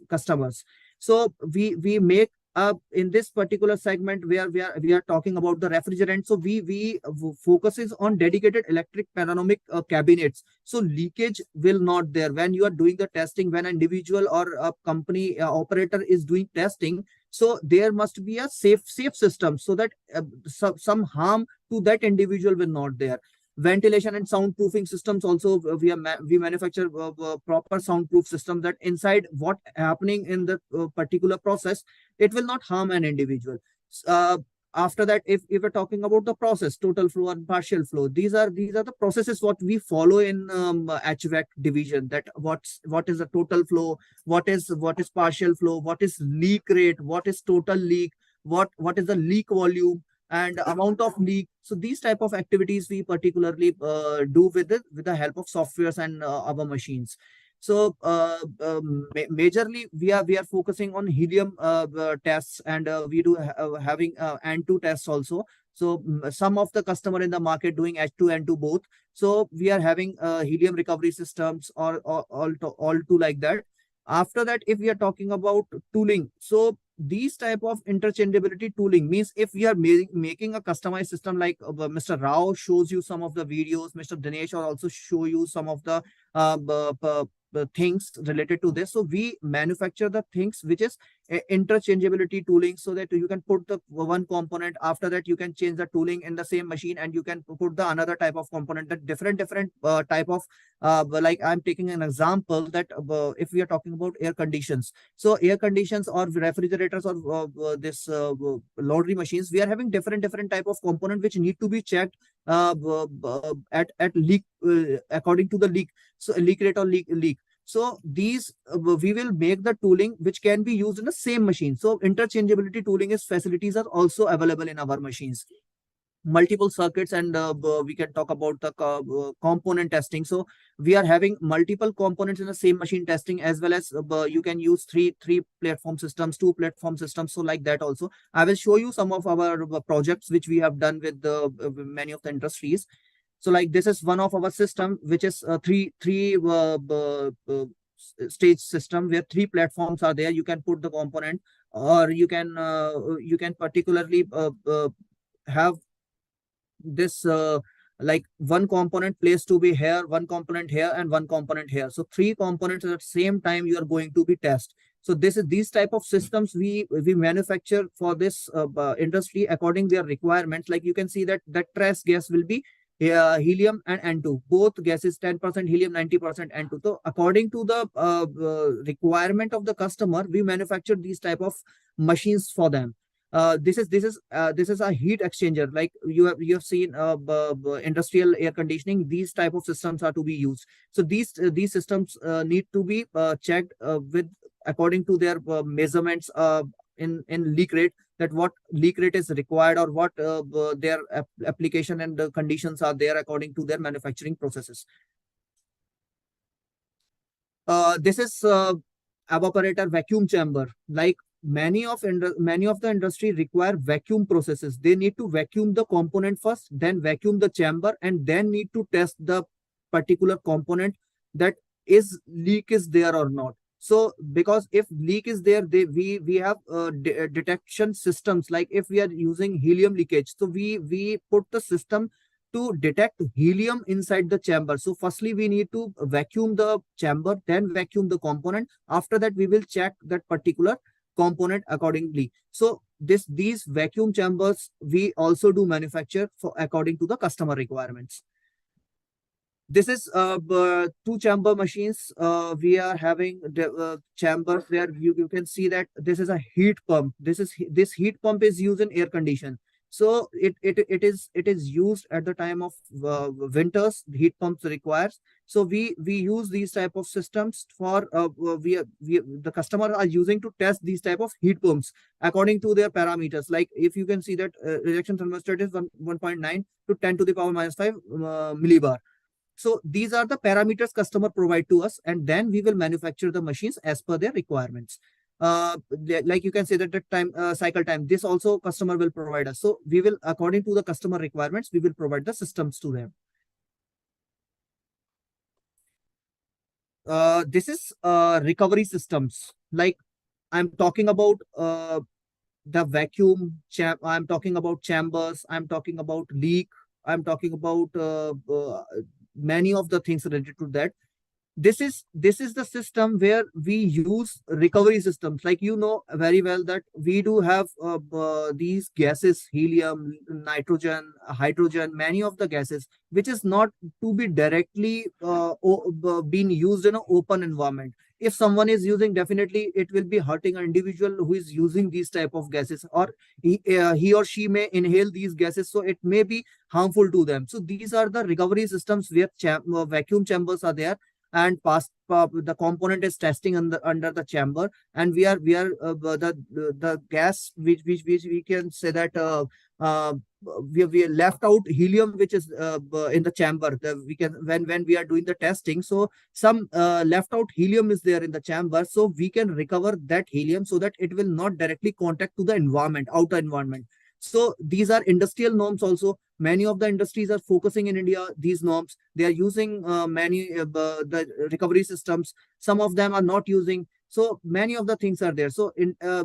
customers. So we make in this particular segment where we are talking about the refrigerant. So we focuses on dedicated electric panoramic cabinets, so leakage will not there when you are doing the testing. When an individual or a company operator is doing testing, so there must be a safe system, so that some harm to that individual will not there. Ventilation and soundproofing systems also, we manufacture proper soundproof system, that inside what happening in the particular process, it will not harm an individual. uh, After that, if we're talking about the process, total flow and partial flow, these are the processes what we follow in HVAC division, that what is the total flow, what is partial flow, what is leak rate, what is total leak, what is the leak volume and amount of leak. So these type of activities we particularly do with the help of softwares and our machines. So majorly we are focusing on helium tests, and we do having N2 tests also. So some of the customer in the market doing H2 N2 both. So we are having helium recovery systems or all two like that. After that, if we are talking about tooling, so these type of interchangeability tooling means if we are making a customized system, like Mr. Rao shows you some of the videos, Mr. Dinesh will also show you some of the things related to this. So we manufacture the things which is interchangeability tooling, so that you can put the one component, after that you can change the tooling in the same machine, and you can put the another type of component, that different type of like I'm taking an example, that if we are talking about air conditions, so air conditions or refrigerators or this laundry machines, we are having different type of component which need to be checked at leak according to the leak, so leak rate or leak. So these we will make the tooling which can be used in the same machine. So interchangeability tooling is facilities are also available in our machines. Multiple circuits, and we can talk about the component testing. So we are having multiple components in the same machine testing, as well as you can use three platform systems, two platform systems. So like that also, I will show you some of our projects which we have done with many of the industries. So like this is one of our system, which is three stage system, where three platforms are there. You can put the component, or you can particularly have this like one component placed to be here, one component here, and one component here. So three components at the same time you are going to be test. So these type of systems we manufacture for this industry according their requirements. Like you can see that trace gas will be helium and N2, both gases 10% helium, 90% N2. So according to the requirement of the customer, we manufacture these type of machines for them. This is a heat exchanger, like you have seen industrial air conditioning. These type of systems are to be used. So these systems need to be checked with according to their measurements in leak rate, that what leak rate is required, or what their application and the conditions are there according to their manufacturing processes. This is evaporator vacuum chamber. Like many of the industry require vacuum processes. They need to vacuum the component first, then vacuum the chamber, and then need to test the particular component, that is leak is there or not. So because if leak is there, we have detection systems. Like if we are using helium leakage, so we put the system to detect helium inside the chamber. So firstly we need to vacuum the chamber, then vacuum the component. After that we will check that particular component accordingly. So these vacuum chambers we also do manufacture for according to the customer requirements. This is two chamber machines. We are having the chambers where you can see that this is a heat pump. This heat pump is used in air condition. So it is used at the time of winters. Heat pumps requires. So we use these type of systems for we the customer are using to test these type of heat pumps according to their parameters. Like if you can see that rejection thermostat is 1.9 to 10 to the power minus 5 millibar. So these are the parameters customer provide to us, and then we will manufacture the machines as per their requirements. Like you can say that the time cycle time, this also customer will provide us. So we will, according to the customer requirements, we will provide the systems to them. This is recovery systems. Like I'm talking about the vacuum I'm talking about chambers, I'm talking about leak, I'm talking about many of the things related to that. This is the system where we use recovery systems. Like you know very well that we do have these gases, helium, nitrogen, hydrogen, many of the gases which is not to be directly being used in an open environment. If someone is using, definitely it will be hurting an individual who is using these type of gases, or he or she may inhale these gases, so it may be harmful to them. So these are the recovery systems where vacuum chambers are there, and the component is testing under the chamber, and the gas which we can say that uh, we left out helium which is in the chamber. We can, when we are doing the testing, so some left out helium is there in the chamber, so we can recover that helium so that it will not directly contact to the environment, outer environment. So these are industrial norms also. Many of the industries are focusing in India these norms. They are using many the recovery systems. Some of them are not using. So many of the things are there. So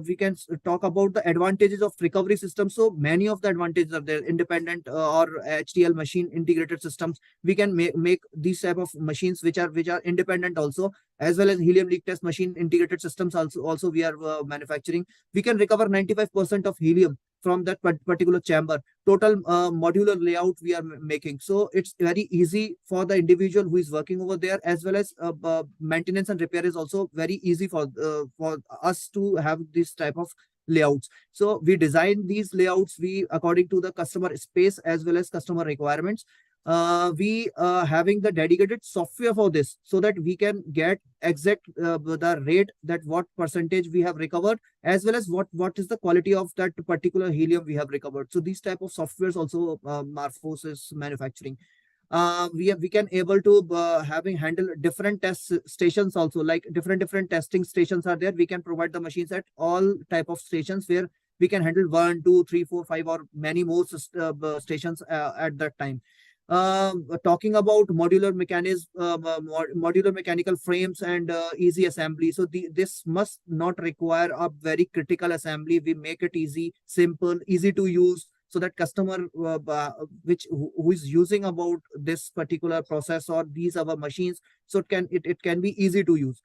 we can talk about the advantages of recovery systems. So many of the advantages are there. Independent or HDL machine integrated systems. We can make these type of machines which are independent also, as well as helium leak test machine integrated systems also we are manufacturing. We can recover 95% of helium from that particular chamber. Total modular layout we are making, so it's very easy for the individual who is working over there, as well as maintenance and repair is also very easy for us to have this type of layouts. So we design these layouts we according to the customer space as well as customer requirements. We having the dedicated software for this, so that we can get exact the rate, that what percentage we have recovered, as well as what is the quality of that particular helium we have recovered. So these type of softwares also Marfos is manufacturing. We can able to having handle different test stations also, like different testing stations are there. We can provide the machines at all type of stations where we can handle 1, 2, 3, 4, 5 or many more stations at that time. Talking about modular mechanism, modular mechanical frames and easy assembly. So this must not require a very critical assembly. We make it easy, simple, easy to use, so that customer who is using about this particular process or these our machines, so it can be easy to use.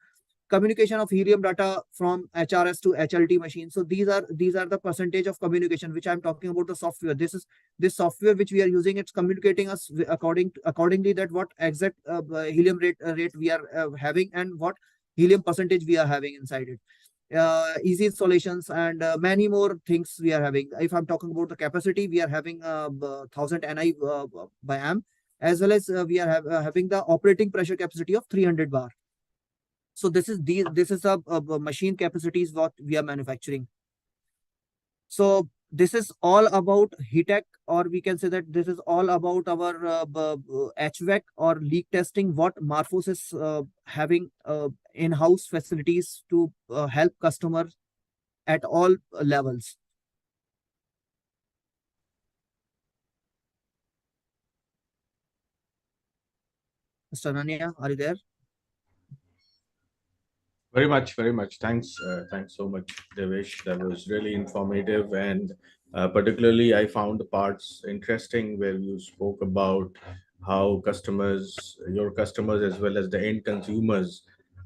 Communication of helium data from HRS to HLT machine. So these are the percentage of communication which I'm talking about. The software, this software which we are using, it's communicating us accordingly that what exact helium rate we are having, and what helium percentage we are having inside it. Easy installations and many more things we are having. If I'm talking about the capacity, we are having 1000 Ni by amp, as well as we are having the operating pressure capacity of 300 bar. So this is a machine capacities what we are manufacturing. So this is all about HEATEC, or we can say that this is all about our HVAC or leak testing, what Marfos is having in-house facilities to help customers at all levels. Mr. Ananya, are you there? Very much, very much. Thanks so much, Devesh. That was really informative, and particularly I found the parts interesting where you spoke about how customers, your customers, as well as the end consumers,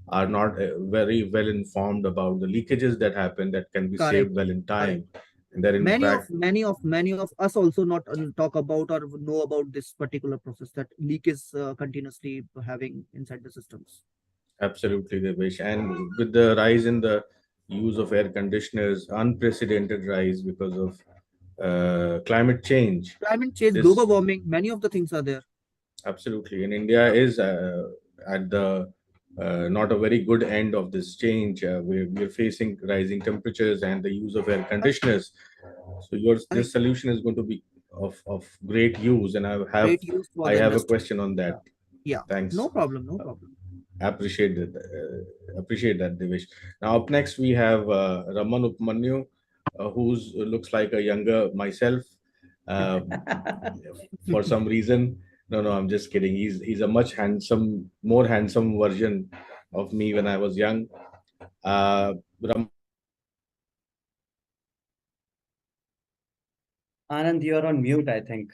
are not very well informed about the leakages that happen that can be Correct. saved well in Correct. time, and that in fact, Many of us also not talk about or know about this particular process, that leak is continuously having inside the systems. absolutely, Devesh. And with the rise in the use of air conditioners, unprecedented rise because of climate change. Climate change, This global warming, many of the things are there. absolutely, and India is at the not a very good end of this change. We're facing rising temperatures and the use of air conditioners. So Right. this solution is going to be of great use, and Great use for I the have a industry. question on that. Yeah, Thanks. no problem, no problem. Appreciate it. Appreciate that, Devesh. Now, up next we have Raman Upmanyu, who's looks like a younger myself. Uh, for some reason, no, I'm just kidding. He's a much more handsome version of me when I was young. Raman, Anand, you're on mute, I think.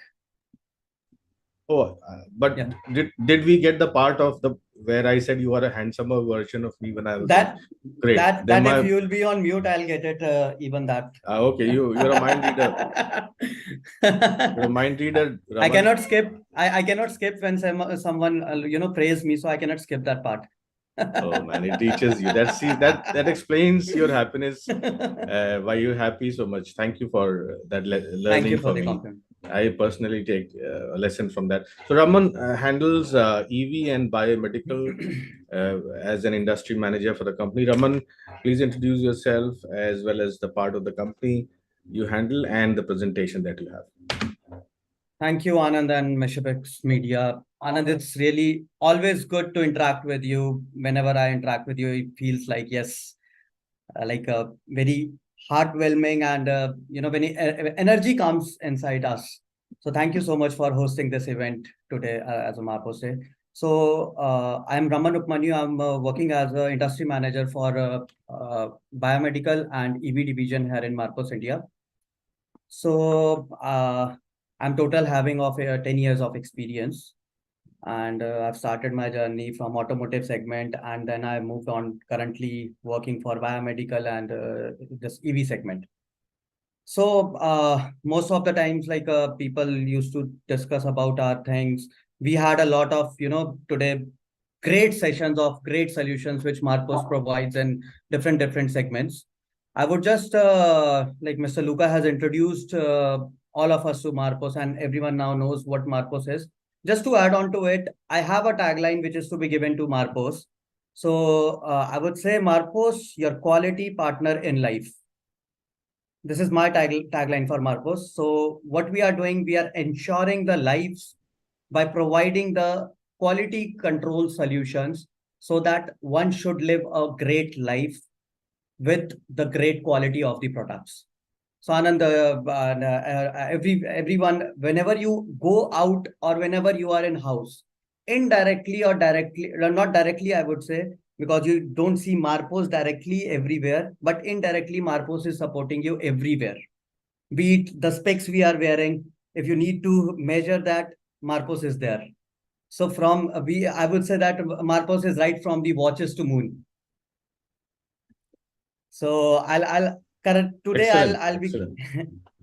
but Yeah. did we get the part of the where I said you are a handsomer version of me when I was young? That Great. that Then that if you'll be on mute, I'll get it. Even that. Okay, you're a mind reader. You're a mind reader, I Raman. cannot skip. I cannot skip when someone praise me, so I cannot skip that part. Oh man, it teaches you. That explains your happiness. Why you're happy so much. Thank you for that Thank you learning for for the me. compliment. I personally take a lesson from that. So Raman handles EV and biomedical as an industry manager for the company. Raman, please introduce yourself as well as the part of the company you handle and the presentation that you have. Thank you, Anand and Meshapix Media. Anand, it's really always good to interact with you. Whenever I interact with you, it feels like, yes, like a very heartwarming and, when energy comes inside us. So thank you so much for hosting this event today as a Marpos Day. So I'm Raman Upmanyu. I'm working as an industry manager for biomedical and EV division here in Marpos, India. So I'm total having of 10 years of experience, and I've started my journey from automotive segment, and then I moved on currently working for biomedical and this EV segment. So most of the times, like people used to discuss about our things. We had a lot of, today great sessions of great solutions which Marcos provides in different segments. I would just like Mr. Luca has introduced all of us to Marcos, and everyone now knows what Marcos is. Just to add on to it, I have a tagline which is to be given to Marcos. So I would say, Marcos, your quality partner in life. This is my tagline for Marcos. So what we are doing, we are ensuring the lives by providing the quality control solutions so that one should live a great life with the great quality of the products. So Anand, everyone, whenever you go out or whenever you are in house, indirectly or directly, not directly, I would say, because you don't see Marpos directly everywhere, but indirectly Marpos is supporting you everywhere. Be it the specs we are wearing, if you need to measure that, Marpos is there. So from I would say that Marpos is right from the watches to moon. So I'll correct today. Excellent, I'll be excellent.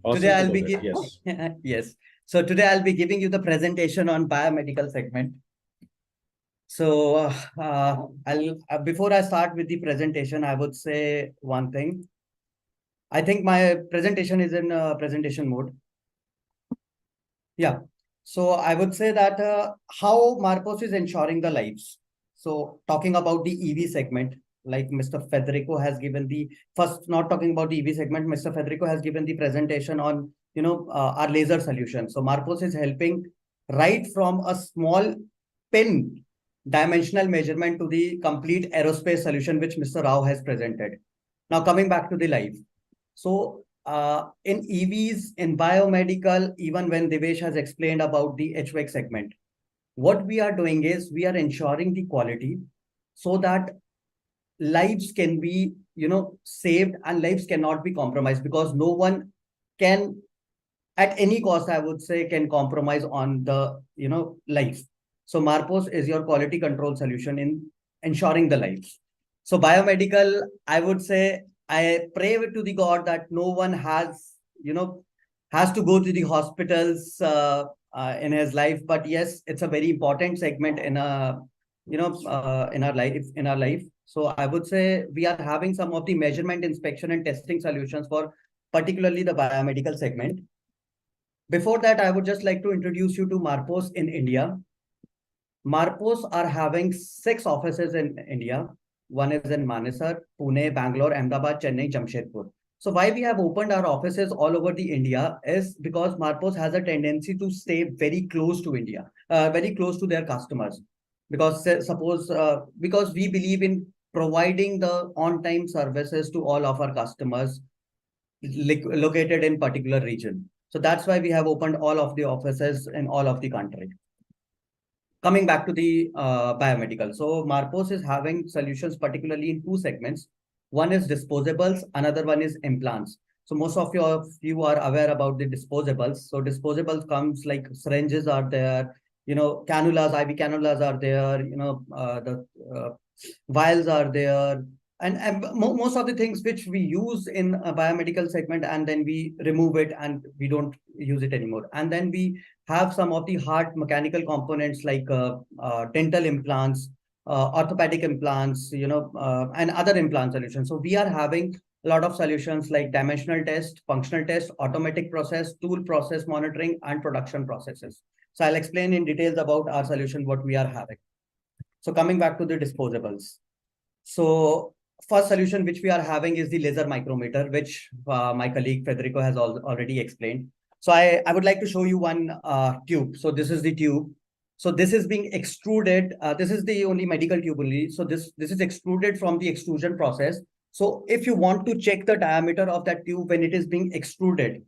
Awesome today to I'll know be that. Yes. yes. So today I'll be giving you the presentation on biomedical segment. So I'll before I start with the presentation, I would say one thing. I think my presentation is in presentation mode. Yeah. So I would say that how Marpos is ensuring the lives. So talking about the EV segment, like Mr. Federico has given the first, not talking about the EV segment, Mr. Federico has given the presentation on, our laser solution. So Marpos is helping right from a small pin dimensional measurement to the complete aerospace solution, which Mr. Rao has presented. Now coming back to the live. So in EVs, in biomedical, even when Devesh has explained about the HVAC segment, what we are doing is we are ensuring the quality so that lives can be, saved and lives cannot be compromised, because no one can, at any cost, I would say, can compromise on the, life. So Marpos is your quality control solution in ensuring the lives. So biomedical, I would say, I pray to the God that no one has, has to go to the hospitals in his life. But yes, it's a very important segment in a, in our life. So I would say we are having some of the measurement, inspection, and testing solutions for particularly the biomedical segment. Before that, I would just like to introduce you to Marpos in India. Marpos are having 6 offices in India. One is in Manesar, Pune, Bangalore, Ahmedabad, Chennai, Jamshedpur. So why we have opened our offices all over the India is because Marpos has a tendency to stay very close to India, very close to their customers. Because because we believe in providing the on-time services to all of our customers located in particular region. So that's why we have opened all of the offices in all of the country. Coming back to the biomedical. So Marpos is having solutions particularly in 2 segments. One is disposables, another one is implants. So most of you are aware about the disposables. So disposables comes like syringes are there, cannulas, IV cannulas are there, the vials are there, and most of the things which we use in a biomedical segment, and then we remove it and we don't use it anymore. And then we have some of the hard mechanical components like dental implants, orthopedic implants, and other implant solutions. So we are having a lot of solutions like dimensional test, functional test, automatic process, tool process monitoring, and production processes. So I'll explain in details about our solution, what we are having. So coming back to the disposables. So first solution which we are having is the laser micrometer, which my colleague Federico has already explained. So I would like to show you one tube. So this is the tube. So this is being extruded. This is the only medical tube only. So this is extruded from the extrusion process. So if you want to check the diameter of that tube when it is being extruded,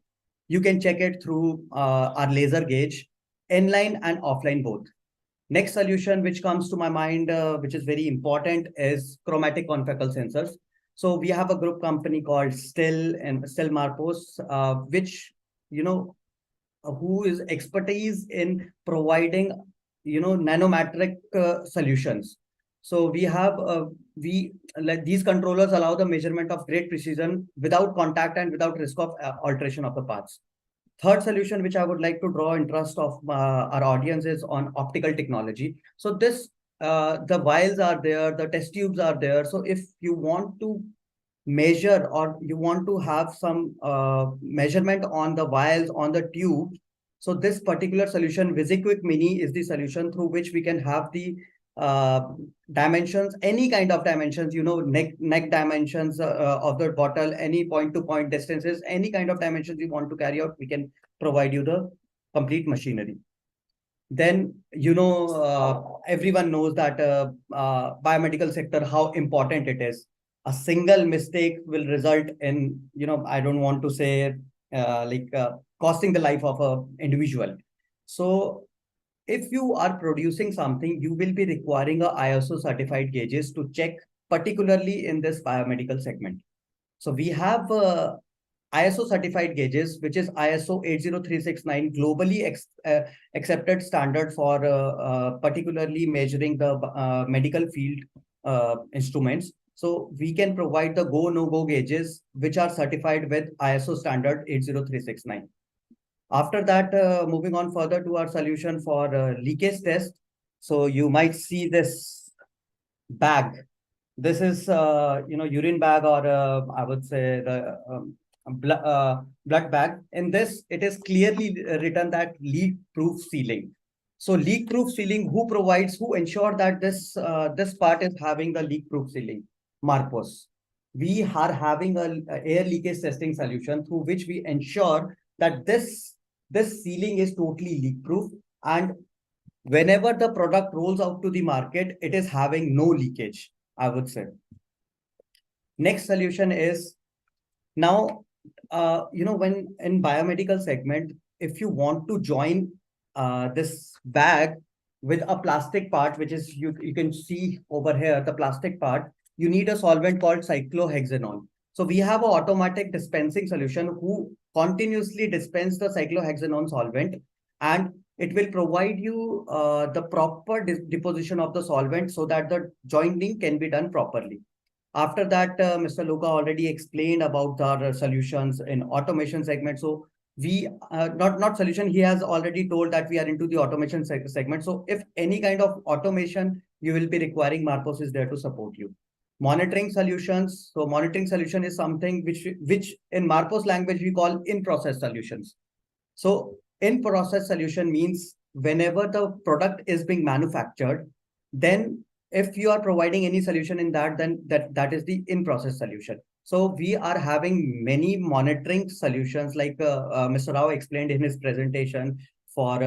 you can check it through our laser gauge, inline and offline both. Next solution which comes to my mind, which is very important, is chromatic confocal sensors. So we have a group company called Still Marpos, which, who is expertise in providing, nanometric solutions. So we have like these controllers allow the measurement of great precision without contact and without risk of alteration of the parts. Third solution which I would like to draw interest of our audience is on optical technology. So this the vials are there, the test tubes are there. So if you want to measure or you want to have some measurement on the vials, on the tube, so this particular solution, VisiQuick Mini, is the solution through which we can have the dimensions, any kind of dimensions, neck dimensions of the bottle, any point-to-point distances, any kind of dimensions you want to carry out, we can provide you the complete machinery. Then, everyone knows that biomedical sector, how important it is. A single mistake will result in, I don't want to say costing the life of an individual. So if you are producing something, you will be requiring a ISO certified gauges to check, particularly in this biomedical segment. So we have ISO certified gauges, which is ISO 80369, globally accepted standard for particularly measuring the medical field instruments. So we can provide the go, no-go gauges, which are certified with ISO standard 80369. After that, moving on further to our solution for leakage test. So you might see this bag. This is, urine bag, or I would say the blood bag. In this, it is clearly written that leak-proof sealing. So leak-proof sealing, who ensure that this part is having the leak-proof sealing? Marpos. We are having a air leakage testing solution through which we ensure that this sealing is totally leak-proof, and whenever the product rolls out to the market, it is having no leakage, I would say. Next solution is, now, when in biomedical segment, if you want to join this bag with a plastic part, which is, you can see over here, the plastic part, you need a solvent called cyclohexanol. So we have an automatic dispensing solution who continuously dispense the cyclohexanol solvent, and it will provide you the proper deposition of the solvent so that the joining can be done properly. After that, Mr. Luca already explained about our solutions in automation segment. So we not solution, he has already told that we are into the automation segment. So if any kind of automation you will be requiring, Marpos is there to support you. monitoring solutions. So monitoring solution is something which in Marpo's language we call in-process solutions. So in-process solution means whenever the product is being manufactured, then if you are providing any solution in that, then that is the in-process solution. So we are having many monitoring solutions like Mr. Rao explained in his presentation for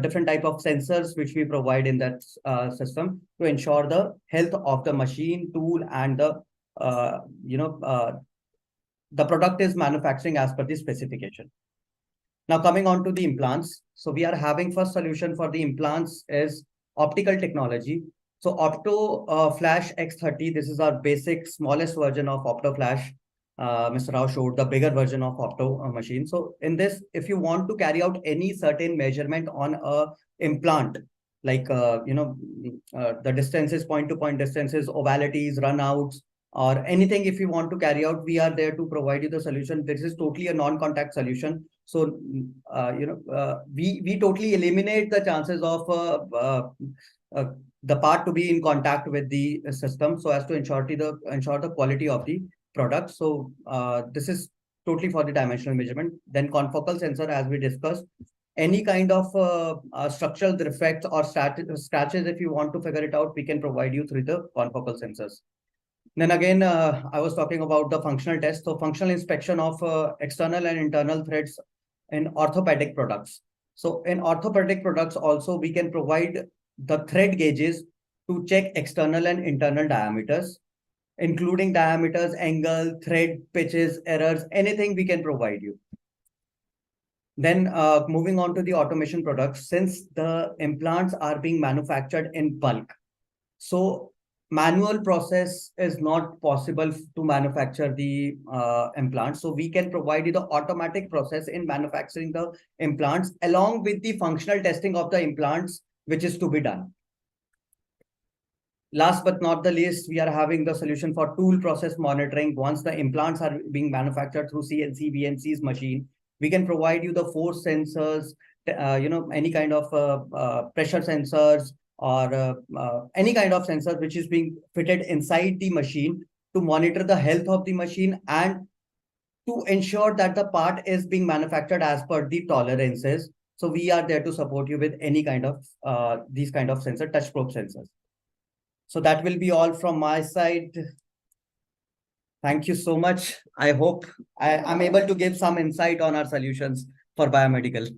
different type of sensors which we provide in that system to ensure the health of the machine, tool, and the product is manufacturing as per the specification. Now coming on to the implants. So we are having first solution for the implants is optical technology. So Opto Flash X30, this is our basic smallest version of Opto Flash. Mr. Rao showed the bigger version of Opto machine. So in this, if you want to carry out any certain measurement on a implant, like the distances, point-to-point distances, ovalities, runouts, or anything, if you want to carry out, we are there to provide you the solution. This is totally a non-contact solution. So we totally eliminate the chances of the part to be in contact with the system, so as to ensure the quality of the product. So this is totally for the dimensional measurement. Then confocal sensor, as we discussed, any kind of structural defects or scratches, if you want to figure it out, we can provide you through the confocal sensors. Then again, I was talking about the functional test. So functional inspection of external and internal threads in orthopedic products. So in orthopedic products also, we can provide the thread gauges to check external and internal diameters, including diameters, angle, thread, pitches, errors, anything we can provide you. Then moving on to the automation products, since the implants are being manufactured in bulk, so manual process is not possible to manufacture the implants. So we can provide you the automatic process in manufacturing the implants along with the functional testing of the implants, which is to be done. Last but not the least, we are having the solution for tool process monitoring. Once the implants are being manufactured through CNC, VNC's machine, we can provide you the force sensors, any kind of pressure sensors, or any kind of sensor which is being fitted inside the machine to monitor the health of the machine and to ensure that the part is being manufactured as per the tolerances. So we are there to support you with any kind of these kind of sensor, touch probe sensors. So that will be all from my side. Thank you so much. I hope I'm able to give some insight on our solutions for biomedical.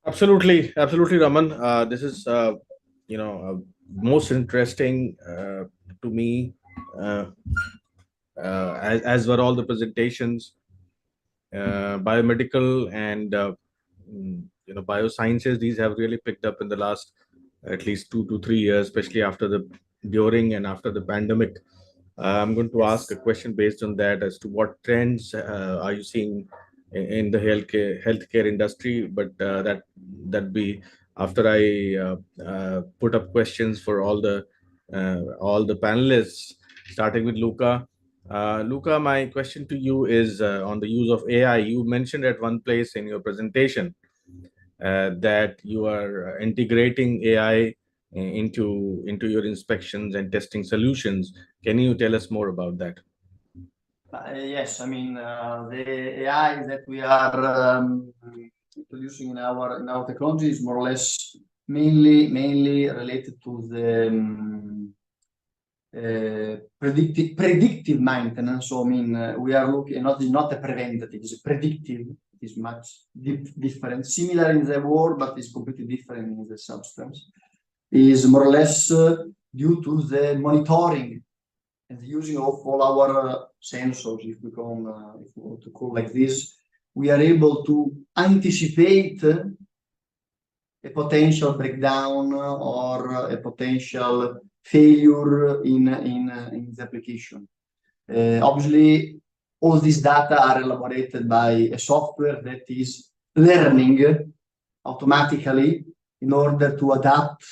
Absolutely, Raman. This is most interesting to me, as were all the presentations. Biomedical and biosciences, these have really picked up in the last at least 2 to 3 years, especially during and after the pandemic. I'm going to ask a question based on that as to what trends are you seeing in the healthcare industry, but that be after I put up questions for all the panelists, starting with Luca. Luca, my question to you is on the use of AI. You mentioned at one place in your presentation that you are integrating AI into your inspections and testing solutions. Can you tell us more about that? Yes, I mean the AI that we are introducing in our technology is more or less mainly related to the predictive maintenance. So I mean we are looking not a preventative, it's a predictive. It is much different, similar in the word, but it's completely different in the substance. Is more or less due to the monitoring and the using of all our sensors, if we want to call like this. We are able to anticipate a potential breakdown or a potential failure in the application. Obviously, all these data are elaborated by a software that is learning automatically in order to adapt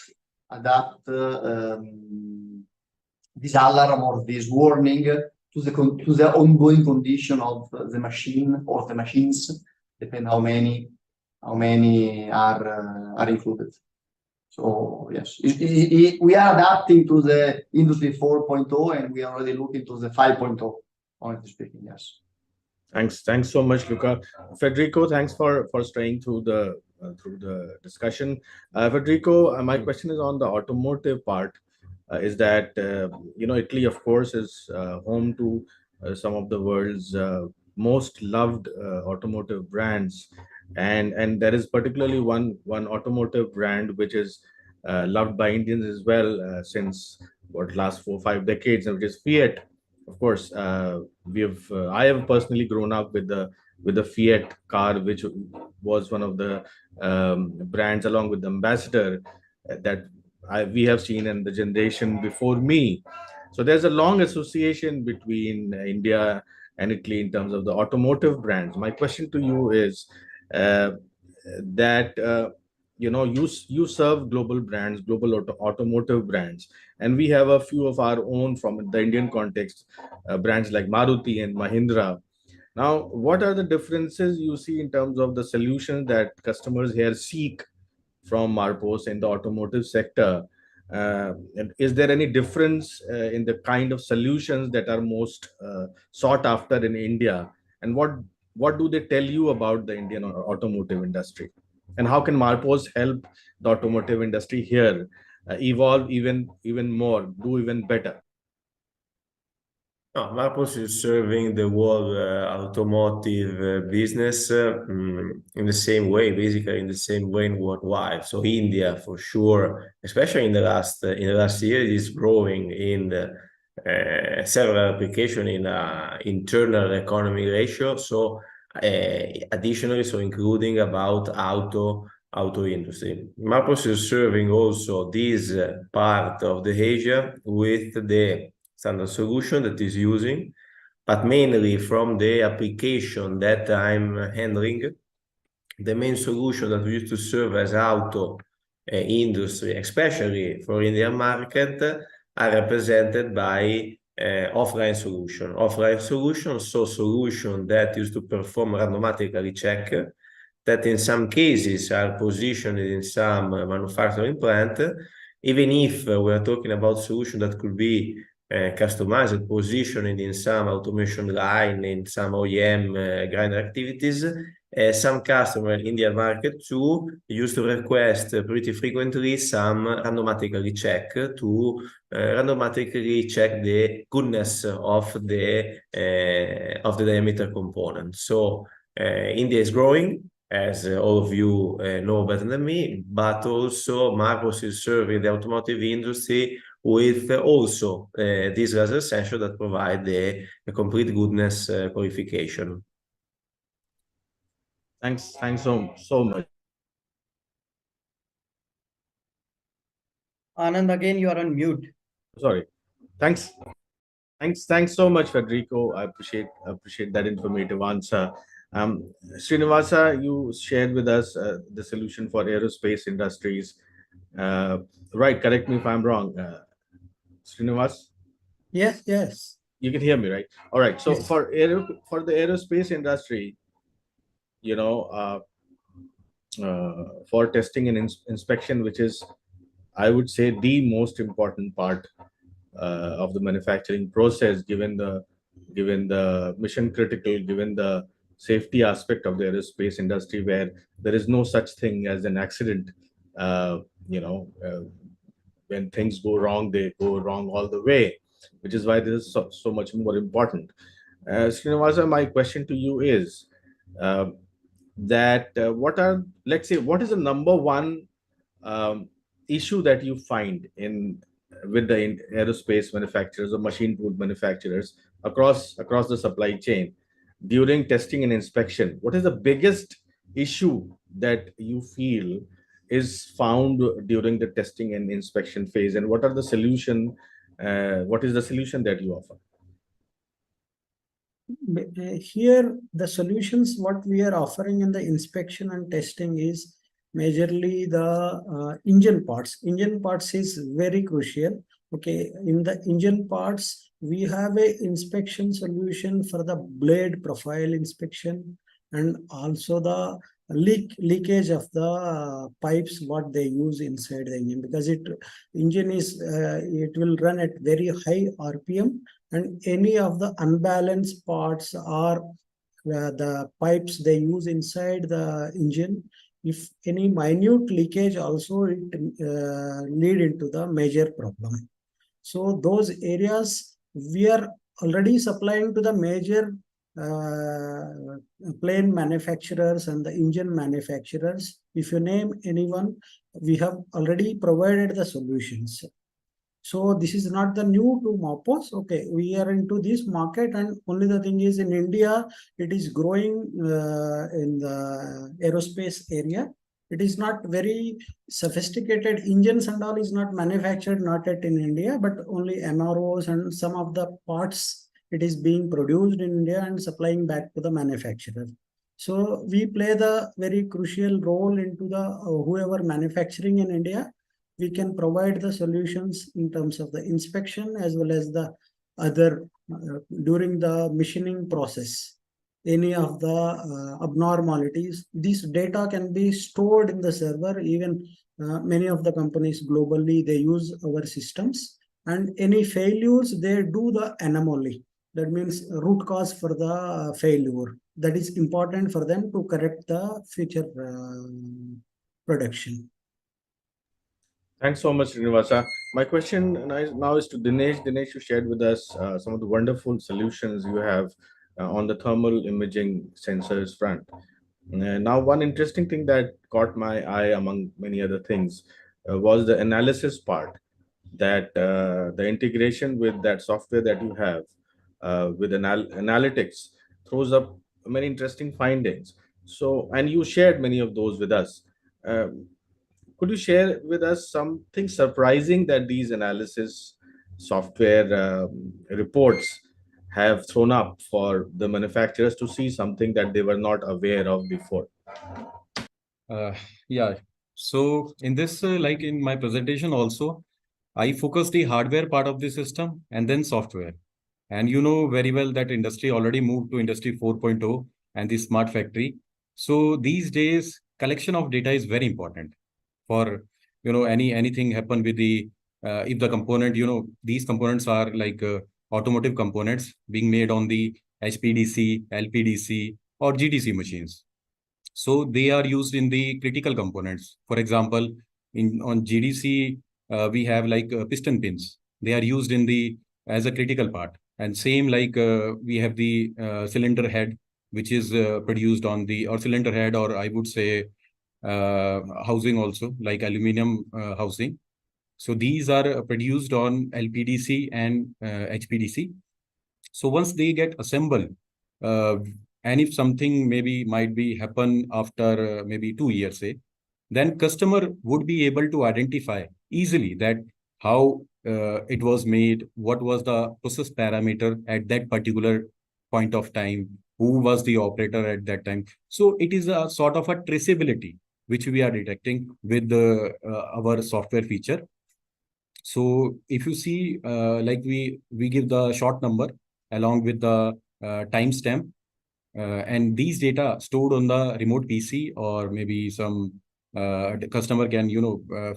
this alarm or this warning to the ongoing condition of the machine or the machines, depending how many are included. So yes, we are adapting to the industry 4.0 and we are already looking to the 5.0, honestly speaking, yes. Thanks so much, Luca. Federico, thanks for staying through the discussion. Federico, my question is on the automotive part. Is that Italy, of course, is home to some of the world's most loved automotive brands, and there is particularly one automotive brand which is loved by Indians as well since what last 4 or 5 decades, and which is Fiat. Of course, I have personally grown up with the Fiat car, which was one of the brands along with the Ambassador that we have seen in the generation before me. So there's a long association between India and Italy in terms of the automotive brands. My question to you is uh, that you serve global brands, global automotive brands, and we have a few of our own from the Indian context, brands like Maruti and Mahindra. Now, what are the differences you see in terms of the solutions that customers here seek from Marpos in the automotive sector? And is there any difference in the kind of solutions that are most sought after in India? And what do they tell you about the Indian automotive industry? And how can Marpos help the automotive industry here evolve even more, do even better? No, Marpos is serving the world automotive business in the same way, basically in the same way worldwide. So India, for sure, especially in the last year, is growing in several applications in internal economy ratio. So additionally, so including about auto industry. Marpos is serving also this part of the Asia with the standard solution that is using, but mainly from the application that I'm handling. The main solution that we used to serve as auto industry, especially for Indian market, are represented by offline solution. Offline solution, so solution that used to perform randomically check, that in some cases are positioned in some manufacturing plant, even if we are talking about solution that could be customized, positioned in some automation line, in some OEM grinder activities. Some customer in Indian market too used to request pretty frequently some randomically check to randomically check the goodness of the diameter component. So India is growing, as all of you know better than me, but also Marpos is serving the automotive industry with also this laser sensor that provide the complete goodness qualification. Thanks so much. Anand, again, you are on mute. Sorry. Thanks so much, Federico. I appreciate that informative answer. Srinivasa, you shared with us the solution for aerospace industries. Right, correct me if I'm wrong. Srinivas, Yes. you can hear me, right? All right. So Yes. for the aerospace industry, you know, for testing and inspection, which is, I would say, the most important part of the manufacturing process, given the mission critical, given the safety aspect of the aerospace industry, where there is no such thing as an accident. Uh, when things go wrong, they go wrong all the way, which is why this is so much more important. Srinivasa, my question to you is that what is the number one um, issue that you find with the aerospace manufacturers or machine tool manufacturers across the supply chain during testing and inspection? What is the biggest issue that you feel is found during the testing and inspection phase, and what is the solution that you offer? Here, the solutions what we are offering in the inspection and testing is majorly the engine parts. Engine parts is very crucial. Okay, in the engine parts, we have a inspection solution for the blade profile inspection, and also the leakage of the pipes what they use inside the engine, because engine is it will run at very high RPM, and any of the unbalanced parts or the pipes they use inside the engine, if any minute leakage also it lead into the major problem. So those areas we are already supplying to the major plane manufacturers and the engine manufacturers. If you name anyone, we have already provided the solutions. So this is not the new to Mapos. Okay, we are into this market, and only the thing is in India, it is growing in the aerospace area. It is not very sophisticated. Engines and all is not manufactured not yet in India, but only MROs and some of the parts it is being produced in India and supplying back to the manufacturer. So we play the very crucial role into the whoever manufacturing in India. We can provide the solutions in terms of the inspection as well as the other during the machining process. Any of the abnormalities, this data can be stored in the server. Even many of the companies globally, they use our systems, and any failures, they do the anomaly. That means root cause for the failure. That is important for them to correct the future production. Thanks so much, Srinivasa. My question now is to Dinesh. Dinesh, you shared with us some of the wonderful solutions you have on the thermal imaging sensors front. Now, one interesting thing that caught my eye, among many other things, was the analysis part. That the integration with that software that you have with analytics throws up many interesting findings. So, and you shared many of those with us. Um, could you share with us something surprising that these analysis software reports have thrown up for the manufacturers to see something that they were not aware of before? Uh, yeah. So in this, like in my presentation also, I focus the hardware part of the system and then software. And you know very well that industry already moved to industry 4.0 and the smart factory. So these days, collection of data is very important for, anything happen with the, if the component, these components are like automotive components being made on the HPDC, LPDC or GDC machines. So they are used in the critical components. For example, in on GDC, we have like piston pins. They are used in the as a critical part. And same like we have the cylinder head, which is produced on the or cylinder head, or I would say housing also, like aluminum housing. So these are produced on LPDC and HPDC. So once they get assembled, uh, and if something maybe might be happen after maybe 2 years, say, then customer would be able to identify easily that how it was made, what was the process parameter at that particular point of time, who was the operator at that time. So it is a sort of a traceability which we are detecting with our software feature. So if you see, like we give the short number along with the timestamp, and these data stored on the remote PC, or maybe some the customer can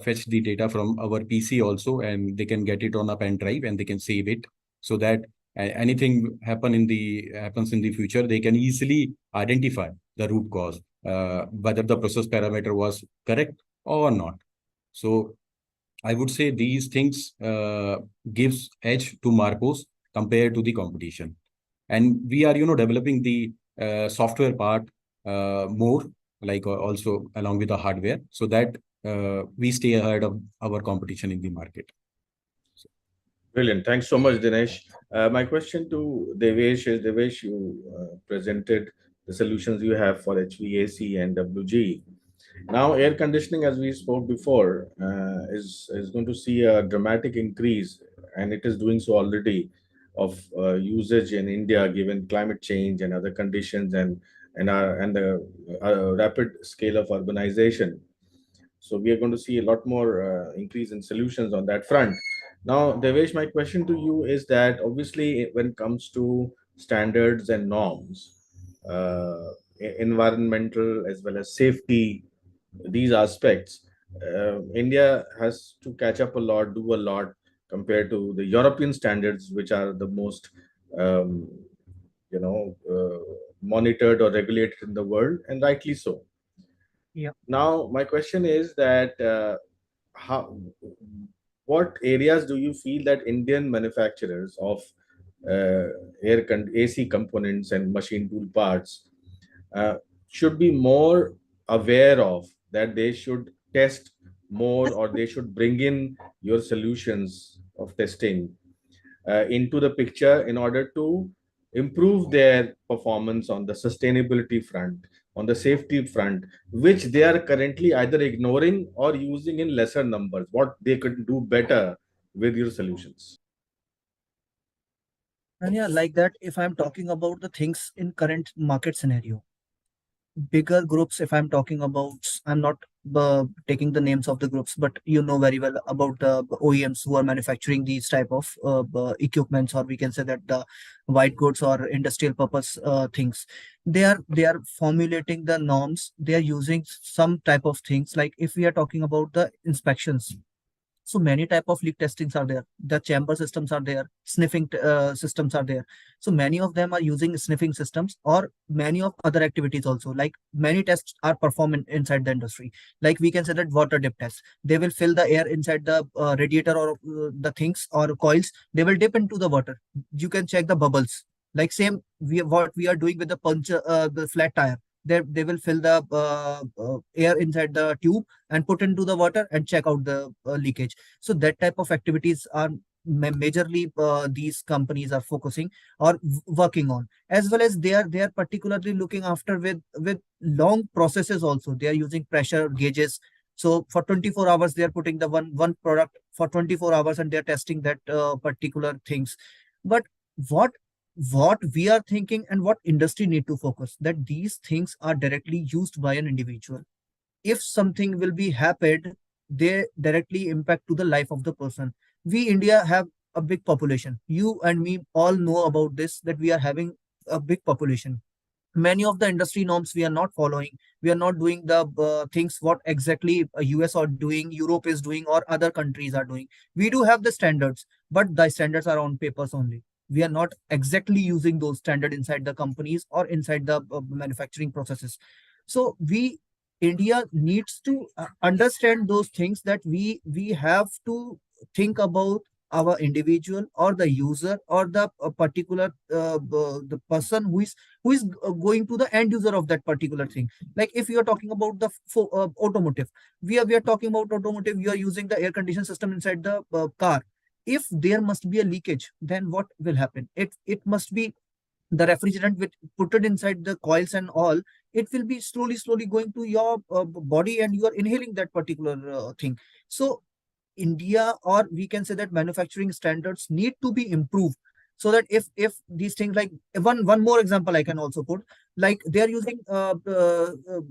fetch the data from our PC also, and they can get it on a pen drive and they can save it, so that anything happens in the future, they can easily identify the root cause, whether the process parameter was correct or not. So I would say these things gives edge to Marcos compared to the competition. And we are, developing the software part more, like also along with the hardware, so that we stay ahead of our competition in the market. Brilliant. Thanks so much, Dinesh. My question to Devesh is, Devesh, you presented the solutions you have for HVAC and WG. Now, air conditioning, as we spoke before, is going to see a dramatic increase, and it is doing so already, of usage in India, given climate change and other conditions, and the rapid scale of urbanization. So we are going to see a lot more increase in solutions on that front. Now, Devesh, my question to you is that obviously when it comes to standards and norms, environmental as well as safety, these aspects, India has to catch up a lot, do a lot compared to the European standards, which are the most, um, monitored or regulated in the world, and rightly so. Yeah. Now, my question is that how, what areas do you feel that Indian manufacturers of uh, AC components and machine tool parts uh, should be more aware of, that they should test more, or they should bring in your solutions of testing into the picture in order to improve their performance on the sustainability front, on the safety front, which they are currently either ignoring or using in lesser numbers? What they could do better with your solutions? And yeah, like that, if I'm talking about the things in current market scenario, bigger groups, if I'm talking about, I'm not taking the names of the groups, but you know very well about the OEMs who are manufacturing these type of equipments, or we can say that the white goods or industrial purpose things. They are formulating the norms. They are using some type of things, like if we are talking about the inspections, so many type of leak testings are there. The chamber systems are there. Sniffing systems are there. So many of them are using sniffing systems, or many of other activities also. Like many tests are performed inside the industry. Like we can say that water dip test. They will fill the air inside the radiator or the things or coils. They will dip into the water. You can check the bubbles. Like same what we are doing with the puncture, the flat tire. They will fill the air inside the tube and put into the water and check out the leakage. So that type of activities are majorly these companies are focusing or working on, as well as they are particularly looking after with long processes also. They are using pressure gauges. So for 24 hours they are putting the one product for 24 hours, and they are testing that particular things. But what what we are thinking and what industry need to focus, that these things are directly used by an individual. If something will be happened, they directly impact to the life of the person. We India have a big population. You and me all know about this, that we are having a big population. Many of the industry norms we are not following. We are not doing the things what exactly US are doing, Europe is doing, or other countries are doing. We do have the standards, but the standards are on papers only. We are not exactly using those standards inside the companies or inside the manufacturing processes. So we India needs to understand those things, that we have to think about our individual or the user or the particular the person who is going to the end user of that particular thing. Like if you are talking about the automotive, we are talking about automotive, you are using the air condition system inside the car. If there must be a leakage, then what will happen? It must be the refrigerant which put it inside the coils and all. It will be slowly going to your body, and you are inhaling that particular thing. So India, or we can say that manufacturing standards need to be improved, so that if these things, like one more example I can also put, like they are using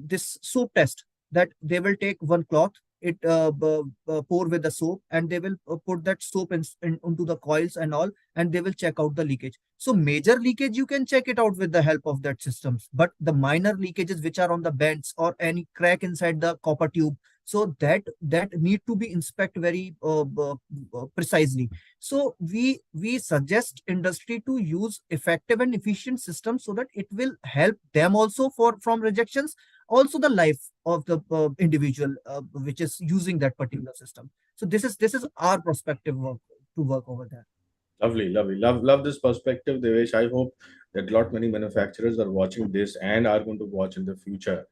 this soap test, that they will take one cloth, it pour with the soap, and they will put that soap into the coils and all, and they will check out the leakage. So major leakage you can check it out with the help of that systems, but the minor leakages which are on the bends or any crack inside the copper tube, so that need to be inspected very precisely. So we suggest industry to use effective and efficient systems, so that it will help them also for from rejections, also the life of the individual which is using that particular system. So this is our perspective to work over there. Lovely, lovely. Love this perspective, Devesh. I hope that lot many manufacturers are watching this and are going to watch in the future,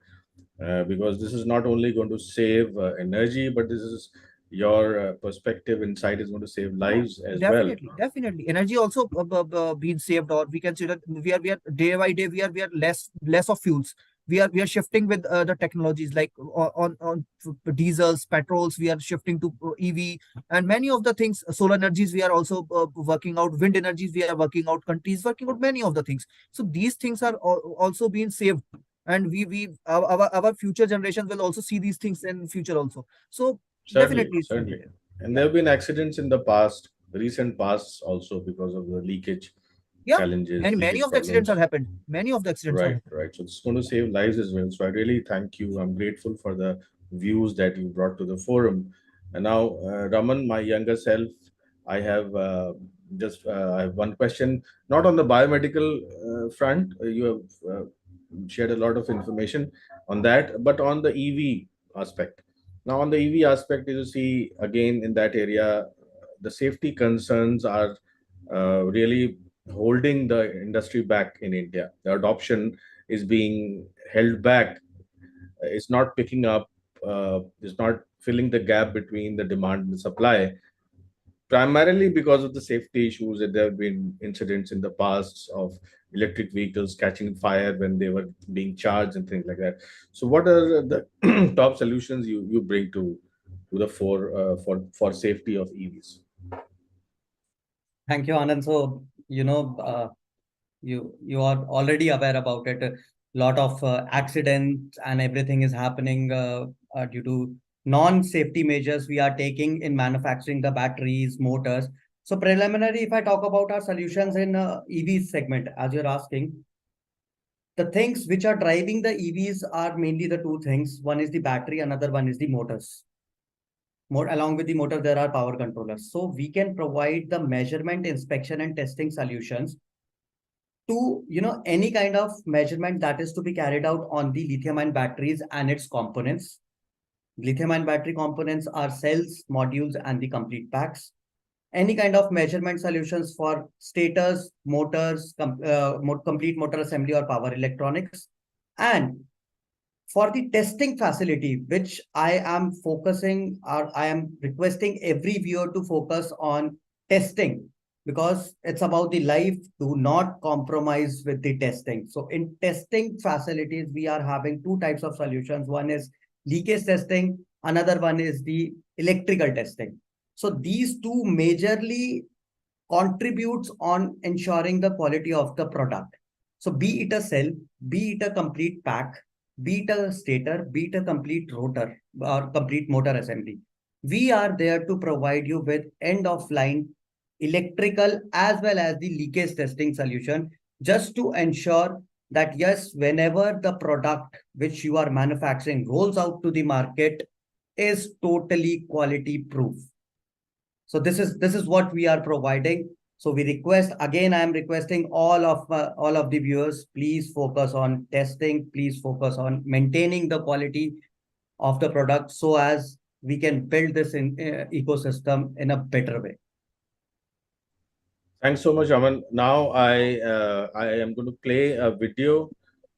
because this is not only going to save energy, but this is your perspective inside is going to save lives as well. Definitely energy also being saved, or we can say that we are day by day we are less of fuels. We are shifting with the technologies, like on diesels, petrols. We are shifting to EV, and many of the things, solar energies we are also working out, wind energies we are working out, countries working out many of the things. So these things are also being saved, and our future generations will also see these things in future also. So Certainly, definitely it will be certainly. there. And Yeah. there have been accidents in the past, recent past also, because of the leakage. Yeah, challenges, and many leakage of the accidents problems. have happened. Many of the accidents have Right, happened. right. So it's going to save lives as well. So I really thank you. I'm grateful for the views that you brought to the forum. And now, Raman, my younger self, I have I have one question. Not on the biomedical front. You have shared a lot of information on that, but on the EV aspect. Now, on the EV aspect, you see again in that area, the safety concerns are really holding the industry back in India. The adoption is being held back. It's not picking up. It's not filling the gap between the demand and the supply. Primarily because of the safety issues, that there have been incidents in the past of electric vehicles catching fire when they were being charged and things like that. So, what are the top solutions you bring to the fore for safety of EVs? Thank you, Anand. So, you are already aware about it. A lot of accidents and everything is happening due to non-safety measures we are taking in manufacturing the batteries, motors. So preliminary, if I talk about our solutions in EV segment, as you're asking, the things which are driving the EVs are mainly the two things. One is the battery, another one is the motors. More along with the motor, there are power controllers. So we can provide the measurement, inspection, and testing solutions to any kind of measurement that is to be carried out on the lithium ion batteries and its components. Lithium ion battery components are cells, modules, and the complete packs. Any kind of measurement solutions for stators, motors, complete motor assembly or power electronics. And for the testing facility, which I am focusing or I am requesting every viewer to focus on testing, because it's about the life. Do not compromise with the testing. So in testing facilities, we are having two types of solutions. One is leakage testing, another one is the electrical testing. So these two majorly contributes on ensuring the quality of the product. So be it a cell, be it a complete pack, be it a stator, be it a complete rotor or complete motor assembly. We are there to provide you with end of line electrical as well as the leakage testing solution, just to ensure that yes, whenever the product which you are manufacturing rolls out to the market is totally quality proof. So this is what we are providing. So we request again. I am requesting all of the viewers. Please focus on testing. Please focus on maintaining the quality of the product, so as we can build this in ecosystem in a better way. Thanks so much, Aman. Now I am going to play a video,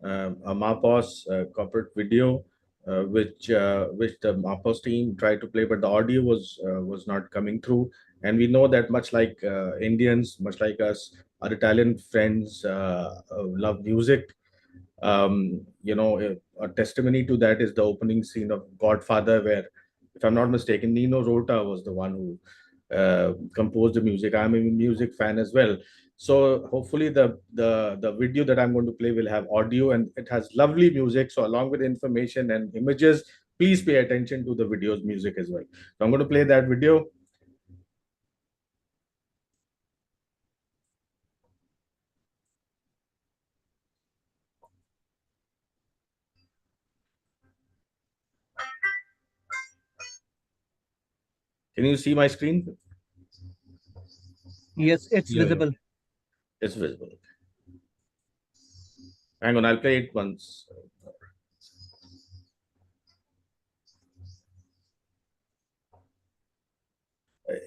a Mapos corporate video, which the Mapos team tried to play, but the audio was not coming through. And we know that much like Indians, much like us, our Italian friends love music. A testimony to that is the opening scene of Godfather, where, if I'm not mistaken, Nino Rota was the one who composed the music. I'm a music fan as well. So hopefully the video that I'm going to play will have audio, and it has lovely music. So along with information and images, please pay attention to the video's music as well. So I'm going to play that video. Can you see my screen? Yes, it's Yeah, visible. it's visible. Hang on, I'll play it once.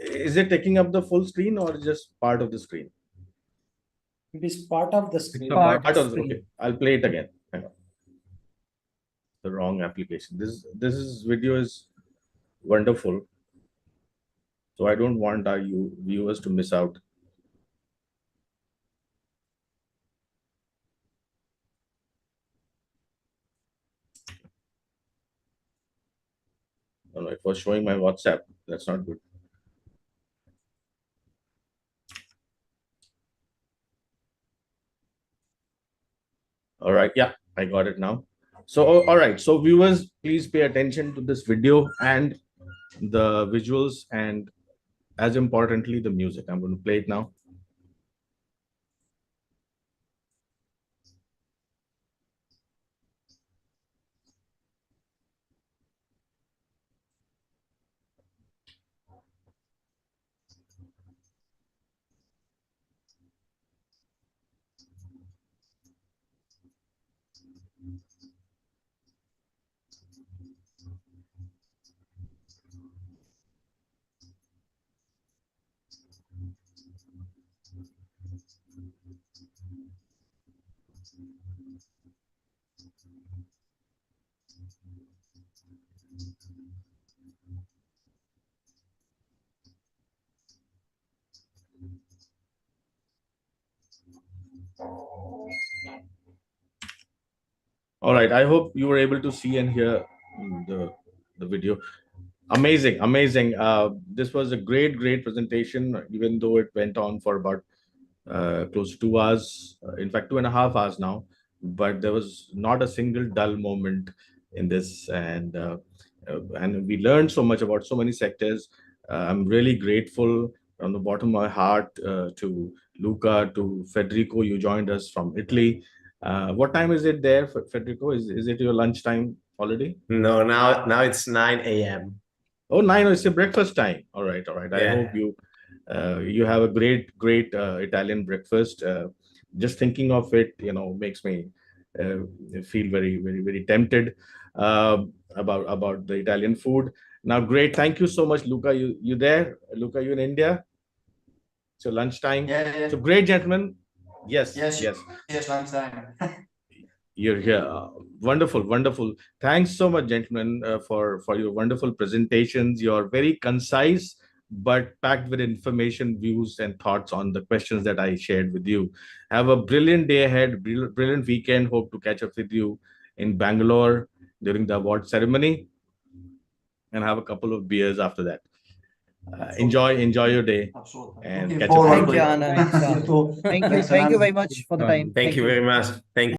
Is it taking up the full screen or just part of the screen? It is part of the screen. Part Part of screen. okay. I'll play it again. Hang on. The wrong application. This video is wonderful. So I don't want our viewers to miss out. Oh, no, it was showing my WhatsApp. That's not good. All right. Yeah, I got it now. So, all right. So viewers, please pay attention to this video and the visuals, and as importantly, the music. I'm going to play it now. All right. I hope you were able to see and hear the video. Amazing, amazing. This was a great presentation, even though it went on for about close to 2 hours, in fact, 2.5 hours now. But there was not a single dull moment in this, and we learned so much about so many sectors. I'm really grateful from the bottom of my heart to Luca, to Federico. You joined us from Italy. What time is it there, Federico? Is it your lunchtime already? No, now it's 9 a.m. Oh, 9, it's a breakfast time. All right, all right. I hope you have a great Italian breakfast. Just thinking of it, makes me feel very tempted about the Italian food. Now, great. Thank you so much, Luca. You there? Luca, you in India? It's your lunchtime. Yeah. So great, gentlemen. Yes. Yes, lunchtime. You're here. Wonderful. Thanks so much, gentlemen, for your wonderful presentations. You're very concise, but packed with information, views, and thoughts on the questions that I shared with you. Have a brilliant day ahead, brilliant weekend. Hope to catch up with you in Bangalore during the award ceremony, and have a couple of beers after that. Enjoy your day. Absolutely. And Looking catch up forward with to you. it. Thank you, Anand. You too. Thank you. Thanks, Thank you Anand. very much for the time. Thank you very much. Thank